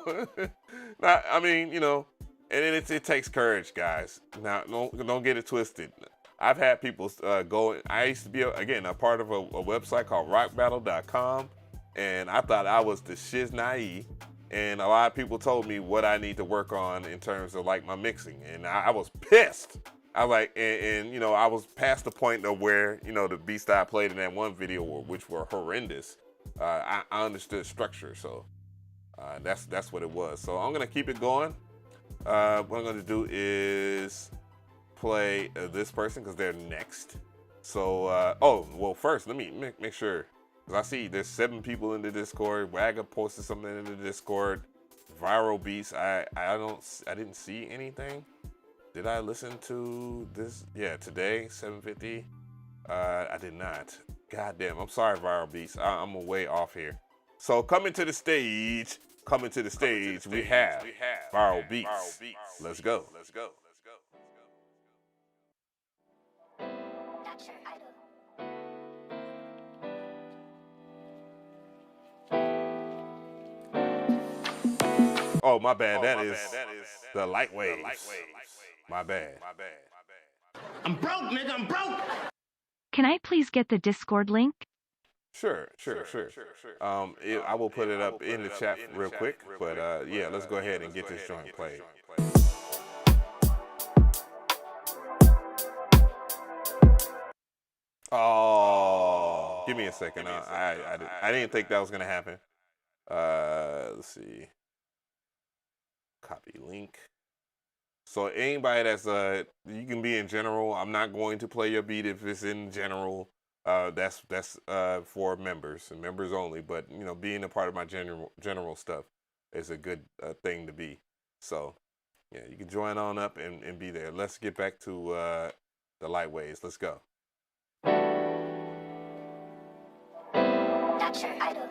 I mean, you know, and it takes courage, guys. Now, don't get it twisted. I've had people go. I used to be a part of a website called rockbattle.com. And I thought I was the shiz naive, and a lot of people told me what I need to work on in terms of like my mixing, and I was pissed. I was like, and you know, I was past the point of where, you know, the beats that I played in that one video, which were horrendous. I understood structure, so that's what it was. So I'm gonna keep it going. What I'm gonna do is play this person because they're next. So oh well, first let me make sure. I see there's 7 people in the Discord. Wagga posted something in the Discord. Viral beats. I didn't see anything. Did I listen to this? Yeah, today 7:50. I did not. God damn. I'm sorry, Viral Beats. I'm way off here. So coming to the stage. We have Viral Beats. Let's go. Oh, my bad. That is the lightweight. My bad. I'm broke, nigga. I'm broke. Can I please get the Discord link? Sure. I will put it up in the chat real quick. But yeah, let's go ahead and get this joint played. Oh, give me a second. I didn't think that was gonna happen. Let's see. Copy link. So anybody that's you can be in general. I'm not going to play your beat if it's in general. That's for members and members only. But you know, being a part of my general stuff is a good thing to be. So yeah, you can join on up and be there. Let's get back to the lightweights. Let's go. That's your idol.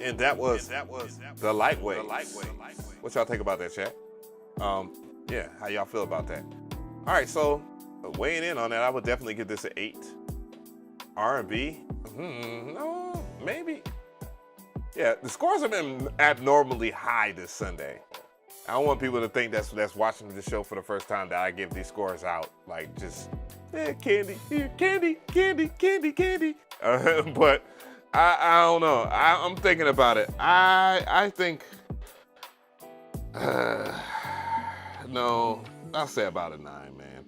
And that was the lightweight. What y'all think about that, chat? Yeah, how y'all feel about that? All right, so weighing in on that, I would definitely give this an 8. R&B, no, maybe. Yeah, the scores have been abnormally high this Sunday. I don't want people to think that's watching the show for the first time that I give these scores out like just candy, candy, candy, candy, candy. But I don't know. I'm thinking about it. I think no, I'll say about a 9, man.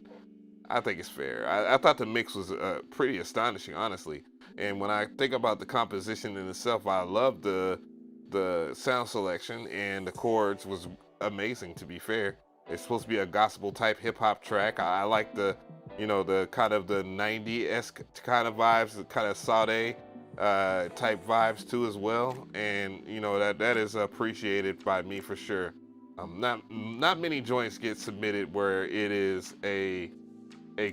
I think it's fair. I thought the mix was pretty astonishing, honestly. And when I think about the composition in itself, I love the sound selection, and the chords was amazing, to be fair. It's supposed to be a gospel type hip hop track. I like the kind of the 90s-esque kind of vibes, the kind of Sade type vibes too as well. And that is appreciated by me for sure. Not many joints get submitted where it is a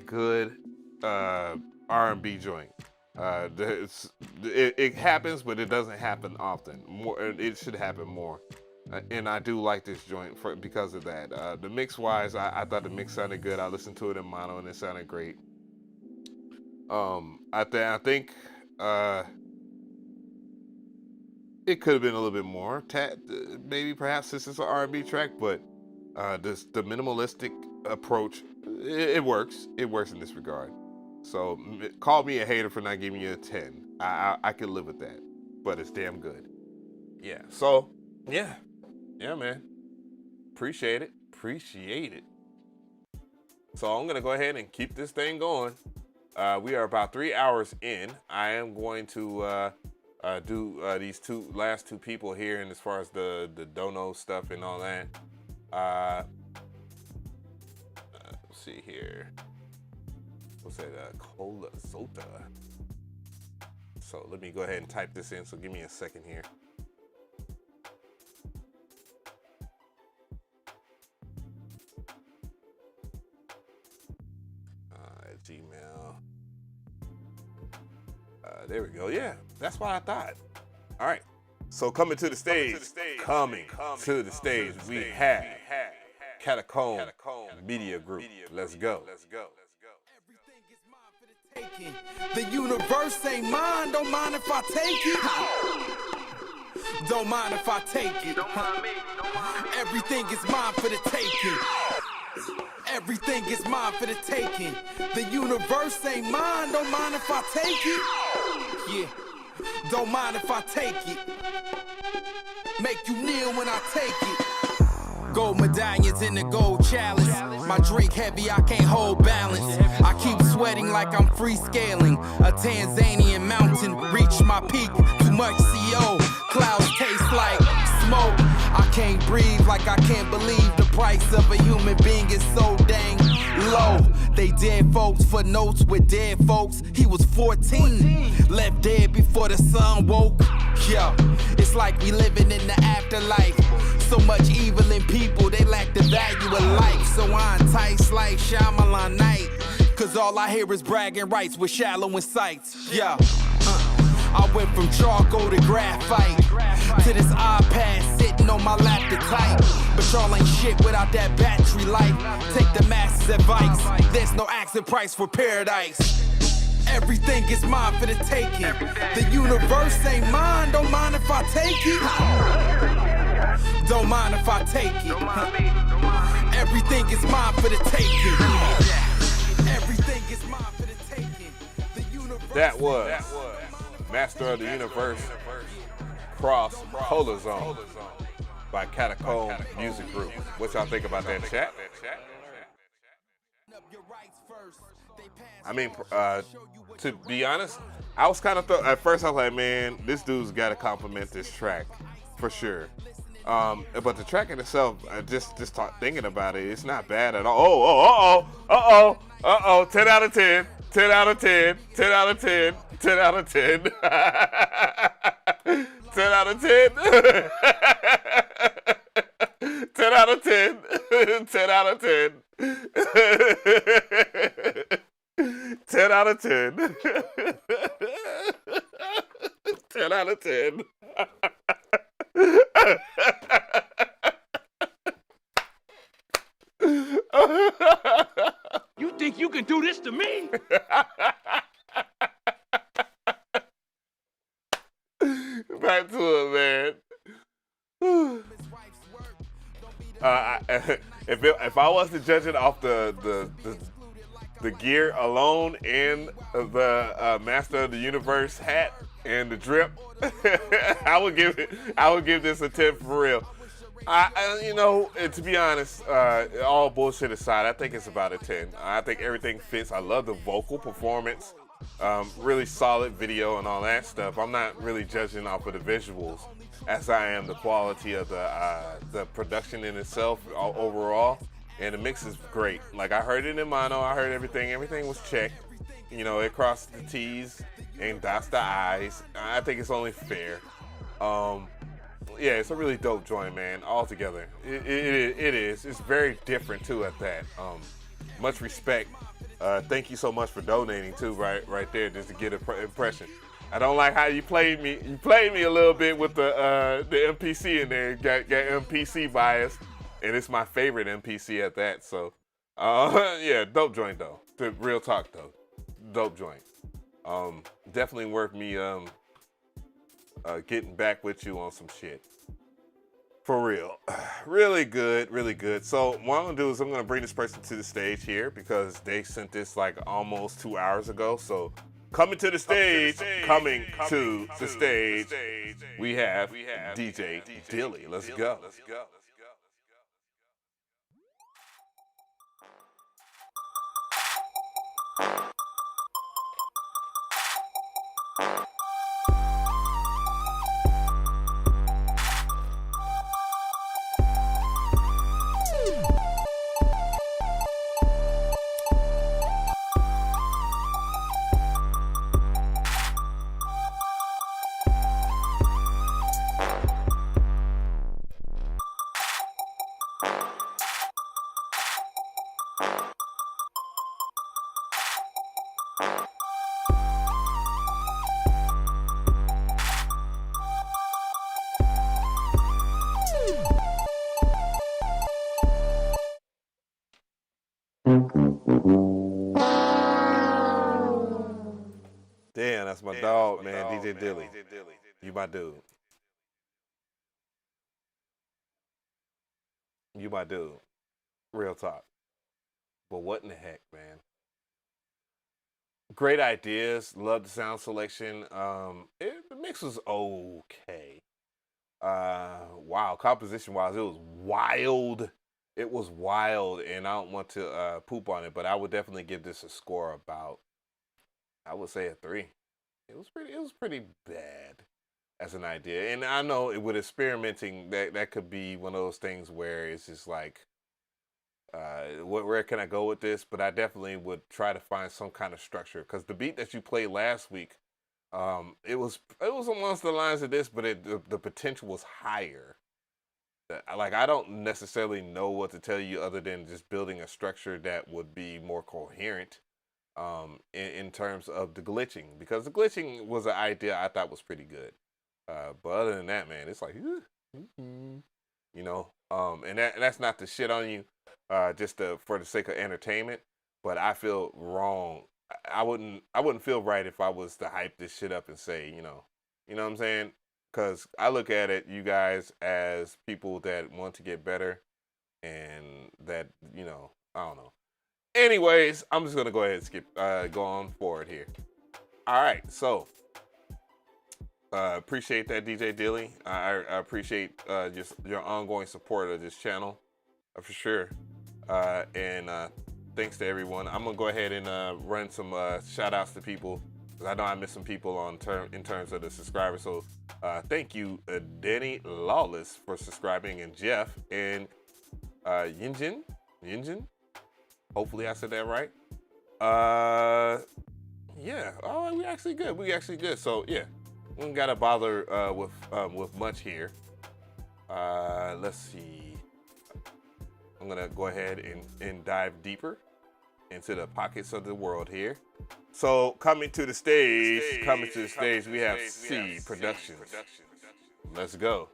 good R&B joint. It happens, but it doesn't happen often. It should happen more. And I do like this joint because of that. The mix wise, I thought the mix sounded good. I listened to it in mono and it sounded great. I think it could have been a little bit more. Maybe perhaps this is an R&B track, but the minimalistic approach, it works. It works in this regard. So call me a hater for not giving you a 10. I could live with that, but it's damn good. Yeah. So yeah, man. Appreciate it. So I'm gonna go ahead and keep this thing going. We are about 3 hours in. I am going to do these last two people here, and as far as the dono stuff and all that. Let's see here. What's that? Cola Sota. So let me go ahead and type this in. So give me a second here. At Gmail. There we go. Yeah, that's what I thought. All right. So coming to the stage, we have Catacomb Media Group. Let's go. The universe ain't mine, don't mind if I take it. Don't mind if I take it. Everything is mine for the taking. Everything is mine for the taking. The universe ain't mine, don't mind if I take it. Yeah, don't mind if I take it. Make you kneel when I take it. Gold medallions in the gold chalice. My drink heavy, I can't hold balance. I keep sweating like I'm free scaling. A Tanzanian mountain, reach my peak. Too much CO, clouds taste like smoke. I can't breathe like I can't believe the price of a human being is so dang low. They dead folks for notes with dead folks. He was 14, left dead before the sun woke. Yeah, it's like we living in the afterlife. So much evil in people, they lack the value of life. So I entice like Shyamalan night. Cause all I hear is bragging rights with shallow insights. Yeah, I went from charcoal to graphite to this iPad sitting on my lap to type. But y'all ain't shit without that battery life. Take the masses' advice. There's no asking price for paradise. Everything is mine for the taking. The universe ain't mine, don't mind if I take it. Don't mind if I take it. Everything is mine for the taking. Everything is mine for the taking. The universe. That was Master of the Universe Cross Cola Zone by Catacomb Music Group. What y'all think about that, chat? I mean, to be honest, I was kind of at first I was like, man, this dude's got to compliment this track for sure. But the track in itself, just thinking about it, it's not bad at all. Oh, 10 out of 10, 10 out of 10, 10 out of 10, 10 out of 10, 10 out of 10, 10 out of 10, 10 out of 10, 10 out of 10, 10 out of 10. to me? Back to it, man. If I was to judge it off the gear alone and the Master of the Universe hat and the drip, I would give this a 10 for real. You know, to be honest, all bullshit aside, I think it's about a 10. I think everything fits. I love the vocal performance, really solid video and all that stuff. I'm not really judging off of the visuals as I am the quality of the production in itself overall. And the mix is great. Like, I heard it in mono, I heard everything. Everything was checked. You know, it crossed the T's and dots the I's. I think it's only fair. Yeah, it's a really dope joint, man, altogether. It is. It's very different, too, at that. Much respect. Thank you so much for donating, too, right there, just to get an impression. I don't like how you played me. You played me a little bit with the MPC in there. Got MPC bias, and it's my favorite MPC at that. So, yeah, dope joint, though. Real talk, though. Dope joint. Definitely worth me getting back with you on some shit. For real. Really good, really good. So what I'm gonna do is I'm gonna bring this person to the stage here because they sent this like almost 2 hours ago. So coming to the stage, we have DJ Dilly. Let's go. Damn, that's my dog, man. DJ Dilly. You my dude. You my dude. Real talk. But what in the heck, man? Great ideas. Love the sound selection. The mix was okay. Wow, composition-wise, it was wild. It was wild, and I don't want to poop on it, but I would definitely give this a score about, I would say, a 3. It was pretty bad as an idea. And I know with experimenting, that could be one of those things where it's just like, where can I go with this? But I definitely would try to find some kind of structure, because the beat that you played last week, it was amongst the lines of this, but the potential was higher. Like, I don't necessarily know what to tell you other than just building a structure that would be more coherent in terms of the glitching, because the glitching was an idea I thought was pretty good. But other than that, man, it's like, you know, and that's not to shit on you, just for the sake of entertainment, but I feel wrong. I wouldn't feel right if I was to hype this shit up and say, you know what I'm saying? Because I look at it, you guys, as people that want to get better, and that, you know, I don't know. Anyways, I'm just gonna go ahead and go on forward here. All right, so appreciate that, DJ Dilly. I appreciate just your ongoing support of this channel, for sure. And thanks to everyone. I'm gonna go ahead and run some shout outs to people, because I know I missed some people in terms of the subscribers. So thank you, Denny Lawless, for subscribing, and Jeff, and Yinjin. Hopefully I said that right. Yeah. Oh, we actually good. So yeah, we don't gotta bother with much here. Let's see. I'm gonna go ahead and dive deeper into the pockets of the world here. So coming to the stage, we have C Productions. Let's go.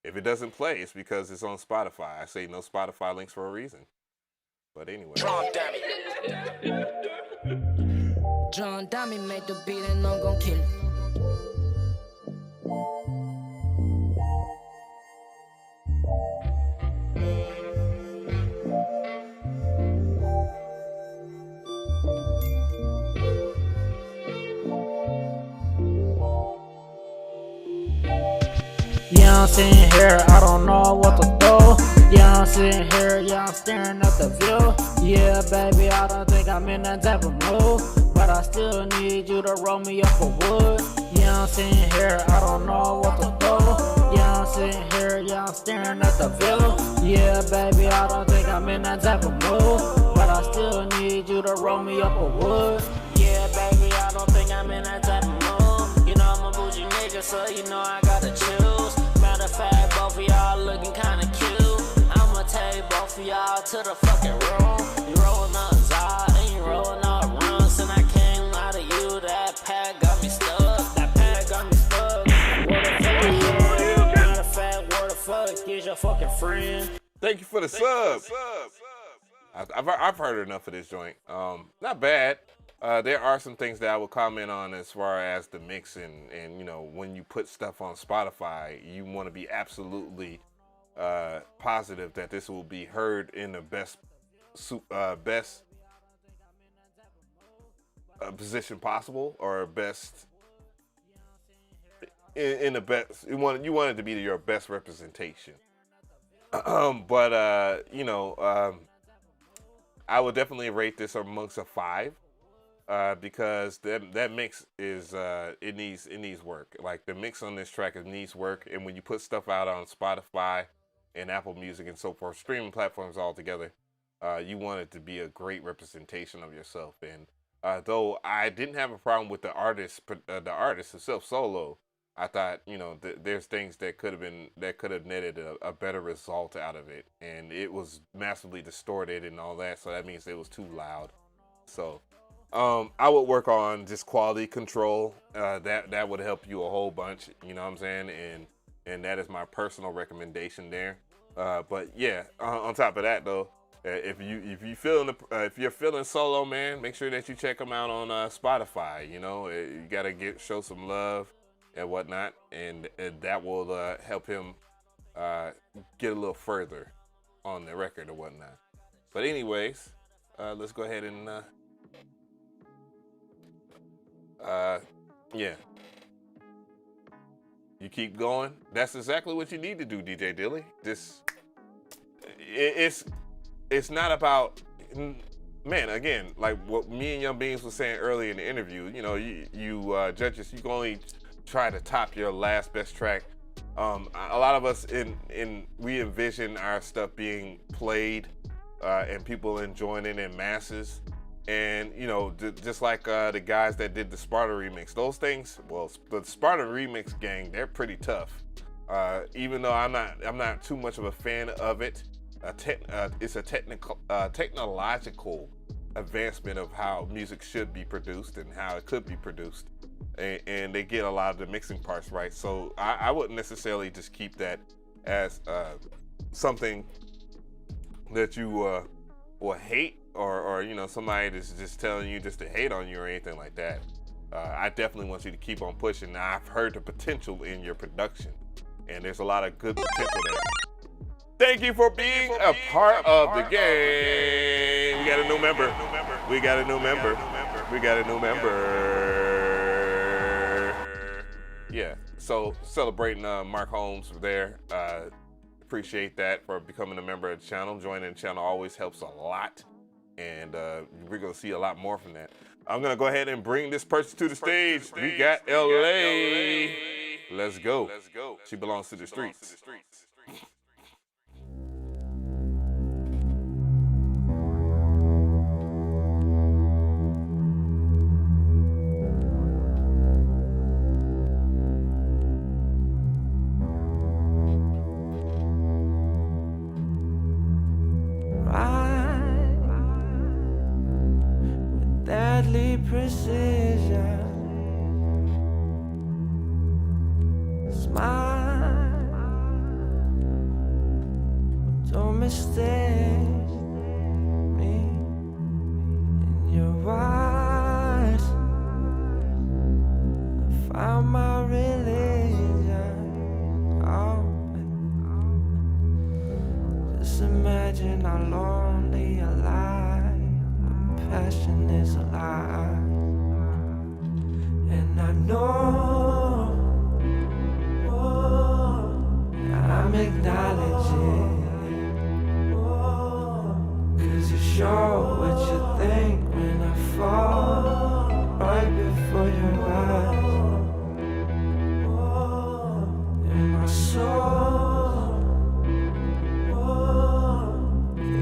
If it doesn't play, it's because it's on Spotify. I say no Spotify links for a reason. But anyway. John Dummy made the beat and I'm gon' kill it. Yeah, I'm sitting here, I don't know what to do. Yeah, I'm sitting here, yeah, I'm staring at the view. Yeah, baby, I don't think I'm in that type of mood, but I still need you to roll me up a wood. Yeah, I'm sitting here, I don't know what to do. Yeah, I'm sitting here, yeah, I'm staring at the view. Yeah, baby, I don't think I'm in that type of mood, but I still need you to roll me up a wood. Yeah, baby, I don't think I'm in that type of mood. You know I'm a bougie nigga, so you know I gotta choose. Matter of fact, both of y'all looking kinda cute. I'ma take both of y'all to the fucking room. You rolling up Zod and you rolling up runs, and I can't lie to you, that pack got me stuck. That pack got me stuck. Where the fuck are you? Matter of fact, where the fuck is your fucking friend? Thank you for the sub. I've heard enough of this joint. Not bad. There are some things that I would comment on as far as the mixing, and you know, when you put stuff on Spotify, you want to be absolutely positive that this will be heard in the best position possible, or best in the best. You want it to be your best representation. But you know, I would definitely rate this amongst a 5. Because that mix is it needs work. Like the mix on this track needs work, and when you put stuff out on Spotify and Apple Music and so forth, streaming platforms all together, you want it to be a great representation of yourself. And though I didn't have a problem with the artist himself solo, I thought, you know, there's things that could have netted a better result out of it, and it was massively distorted and all that, so that means it was too loud. So I would work on just quality control. That would help you a whole bunch, you know what I'm saying? And that is my personal recommendation there. But yeah, on top of that though, if you're feeling solo, man, make sure that you check him out on Spotify. You know, you gotta show some love and whatnot, and that will help him get a little further on the record or whatnot. But anyways, let's go ahead and yeah, you keep going. That's exactly what you need to do, DJ Dilly. It's not about, man, again, like what me and Young Beans was saying earlier in the interview, you know, you judges, you can only try to top your last best track. A lot of us we envision our stuff being played and people enjoying it in masses. And, you know, just like the guys that did the Sparta remix, those things, well, the Sparta remix gang, they're pretty tough. Even though I'm not too much of a fan of it, it's a technological advancement of how music should be produced and how it could be produced. And they get a lot of the mixing parts right. So I wouldn't necessarily just keep that as something that you will hate, or you know, somebody that's just telling you just to hate on you or anything like that. I definitely want you to keep on pushing. Now, I've heard the potential in your production, and there's a lot of good potential there. Thank you for being a part of the game. We got a new member. We got a new member. We got a new member. Yeah, so celebrating Mark Holmes there. Appreciate that for becoming a member of the channel. Joining the channel always helps a lot. And we're going to see a lot more from that. I'm going to go ahead and bring this person to the stage. We got LA. Let's go. She belongs to the streets. Deadly precision. Smile, don't mistake me in your eyes. imagine how lonely a lie. Passion is a lie. And I know, I'm acknowledging, 'cause you show what you think when I fall right before your eyes. And my soul,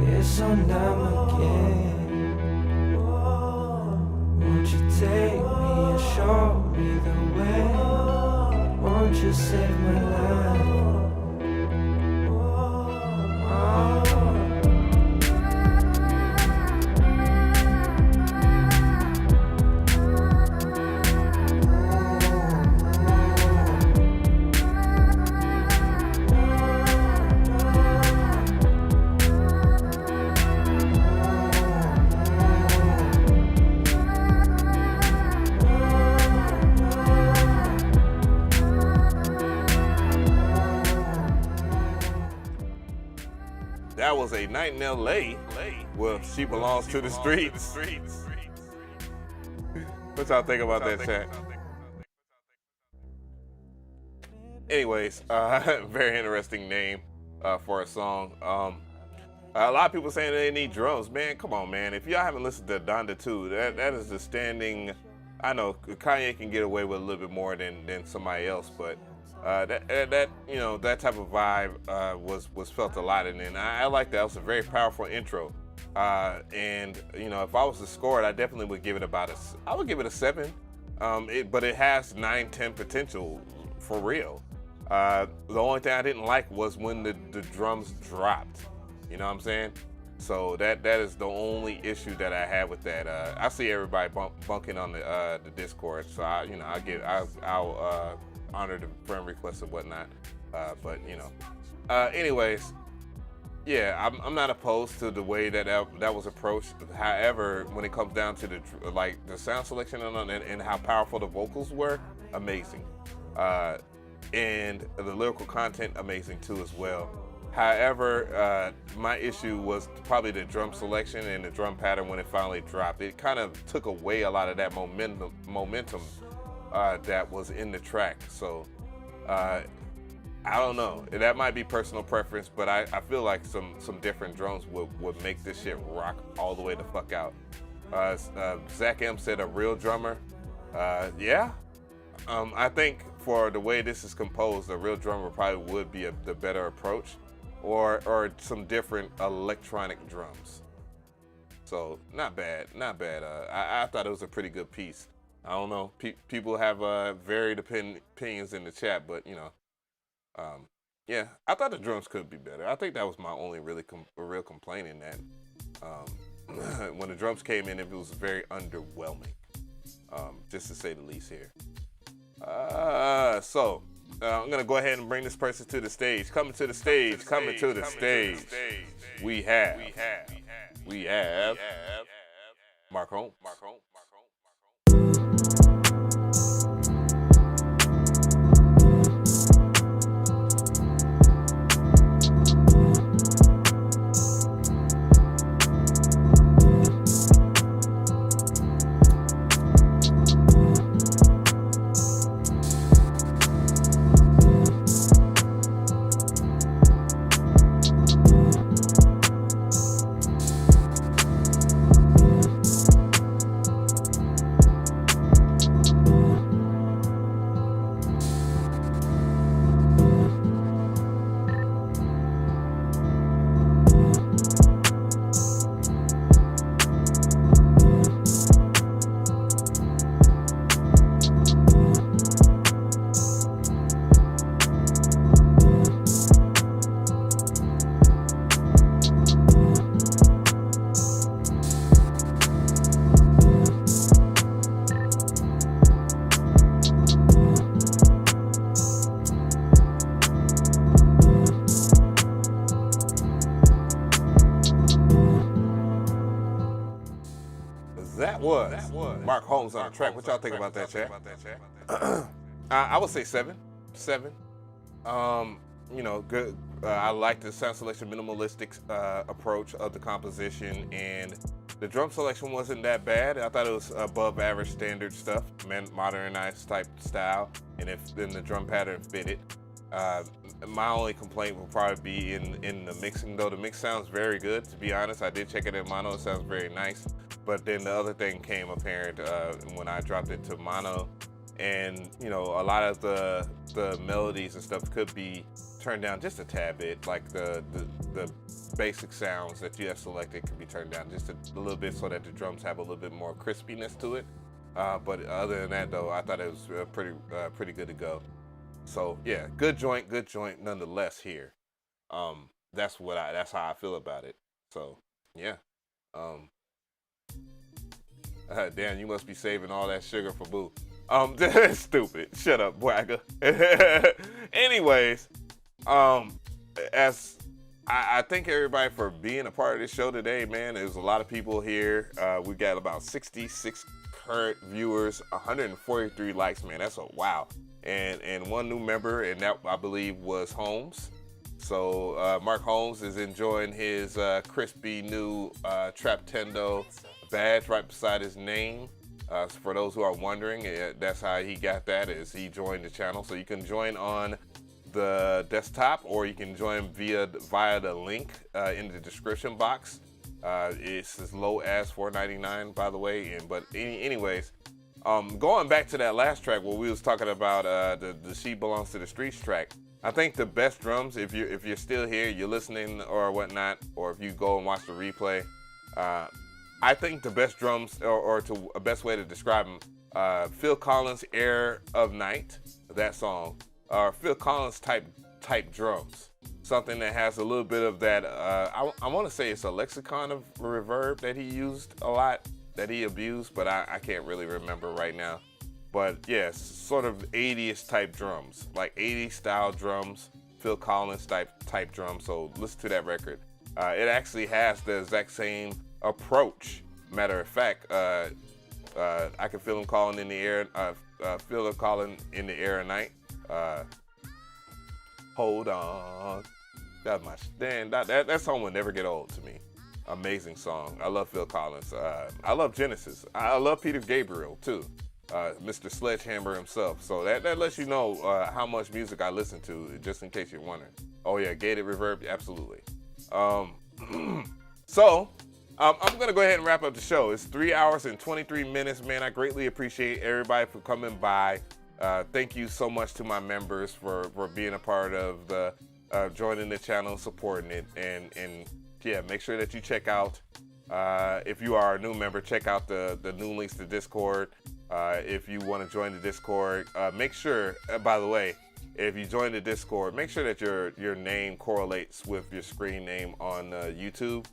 it's on them again. Won't you take me and show me the way? Won't you save my life? That was a Night in LA. Well, She Belongs to the Streets. What y'all think about that, chat? Anyways, very interesting name for a song. A lot of people saying they need drums. Man, come on, man. If y'all haven't listened to Donda 2, that is the standing. I know Kanye can get away with a little bit more than somebody else, but that you know, that type of vibe was felt a lot in it. And I like that. It was a very powerful intro. And you know, if I was to score it, I definitely would give it I would give it a 7. But it has 9-10 potential for real. The only thing I didn't like was when the drums dropped. You know what I'm saying? So that is the only issue that I have with that. I see everybody bunking on the Discord, so I'll honor the friend requests and whatnot. But you know, anyways, yeah, I'm not opposed to the way that was approached. However, when it comes down to the sound selection and how powerful the vocals were, amazing. And the lyrical content, amazing too as well. However, my issue was probably the drum selection and the drum pattern when it finally dropped. It kind of took away a lot of that momentum that was in the track. So I don't know. That might be personal preference, but I feel like some different drums would make this shit rock all the way the fuck out. Zach M said a real drummer. Yeah. I think for the way this is composed, a real drummer probably would be the better approach, or some different electronic drums. So not bad. I thought it was a pretty good piece. I don't know. People have varied opinions in the chat, but you know, yeah, I thought the drums could be better. I think that was my only real complaint in that. When the drums came in, it was very underwhelming, just to say the least here. So I'm gonna go ahead and bring this person to the stage. Coming to the stage. We have Mark Holmes. That was Mark Holmes on the track. What y'all think about that, chat? I would say 7. you know, good. I like the sound selection minimalistic approach of the composition, and the drum selection wasn't that bad. I thought it was above average standard stuff, modernized type style, and then the drum pattern fit it. My only complaint will probably be in the mixing, though. The mix sounds very good, to be honest. I did check it in mono. It sounds very nice. But then the other thing came apparent when I dropped it to mono. And, you know, a lot of the melodies and stuff could be turned down just a tad bit. Like the basic sounds that you have selected could be turned down just a little bit so that the drums have a little bit more crispiness to it. But other than that, though, I thought it was pretty good to go. So yeah, good joint nonetheless here. That's how I feel about it. So yeah. Dan, you must be saving all that sugar for Boo. Stupid. Shut up, Wagger. Anyways, as I thank everybody for being a part of this show today, man. There's a lot of people here. We got about 66 current viewers, 143 likes, man. That's a wow. And one new member, and that I believe was Holmes. So Mark Holmes is enjoying his crispy new Traptendo badge right beside his name. For those who are wondering, that's how he got that, is he joined the channel. So you can join on the desktop, or you can join via the link in the description box. It's as low as $4.99, by the way. Anyways, going back to that last track where we was talking about the She Belongs to the Streets track, I think the best drums, if you're still here, you're listening or whatnot, or if you go and watch the replay, I think the best drums, or to a best way to describe them, Phil Collins' Air of Night, that song, or Phil Collins type drums. Something that has a little bit of that, I want to say it's a lexicon of reverb that he used a lot, that he abused, but I can't really remember right now. But yes, sort of 80s type drums, like 80s style drums, Phil Collins type drums. So listen to that record. It actually has the exact same approach. Matter of fact, I can feel him calling in the air. Feel him calling in the air at night. Hold on. That's my that song will never get old to me. Amazing song. I love Phil Collins. I love Genesis. I love Peter Gabriel too. Mr. Sledgehammer himself. So that lets you know how much music I listen to, just in case you're wondering. Oh yeah, gated reverb, absolutely. So I'm gonna go ahead and wrap up the show. It's 3 hours and 23 minutes, man. I greatly appreciate everybody for coming by. Thank you so much to my members for being a part of the joining the channel, supporting it, and yeah, make sure that you check out, if you are a new member, check out the new links to Discord. If you want to join the Discord, make sure, by the way, if you join the Discord, make sure that your name correlates with your screen name on YouTube.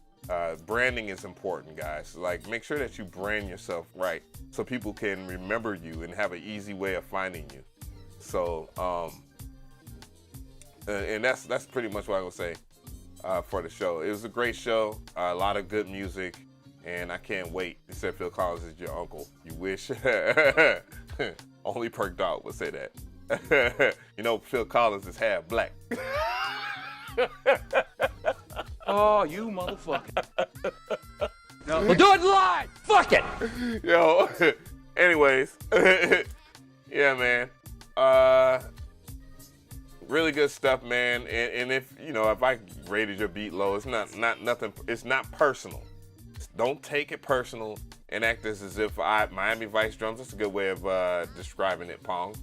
Branding is important, guys. Like, make sure that you brand yourself right so people can remember you and have an easy way of finding you. So, and that's pretty much what I would say for the show. It was a great show, a lot of good music, and I can't wait. You said Phil Collins is your uncle. You wish. Only Perk Dog would say that. You know, Phil Collins is half black. Oh, you motherfucker. No, we'll do it live. Fuck it. Yo, anyways. Yeah, man. Really good stuff, man. And if, you know, if I rated your beat low, it's not nothing. It's not personal. Don't take it personal and act as if Miami Vice drums. That's a good way of describing it, Pong.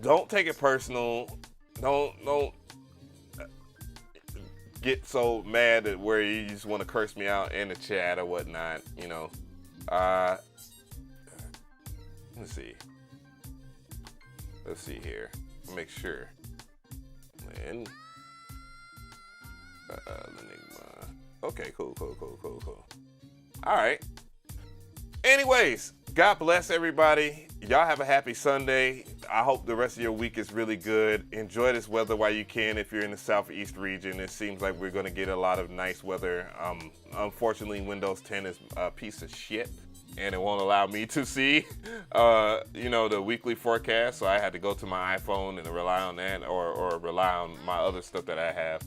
Don't take it personal. Don't get so mad at where you just want to curse me out in the chat or whatnot, you know. Let's see here. Make sure. Man. Okay, cool. All right. Anyways, God bless everybody. Y'all have a happy Sunday. I hope the rest of your week is really good. Enjoy this weather while you can if you're in the Southeast region. It seems like we're going to get a lot of nice weather. Unfortunately, Windows 10 is a piece of shit. and it won't allow me to see, the weekly forecast. So I had to go to my iPhone and rely on that, or rely on my other stuff that I have.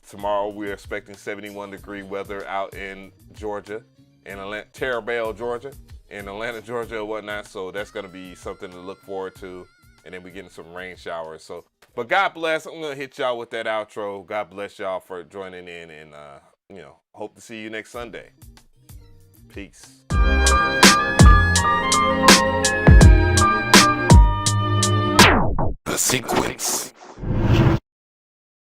Tomorrow we're expecting 71-degree weather out in Georgia, in Terrebonne, Georgia, in Atlanta, Georgia, and whatnot. So that's going to be something to look forward to. And then we're getting some rain showers. So, but God bless. I'm going to hit y'all with that outro. God bless y'all for joining in, and hope to see you next Sunday. Peace. The sequence.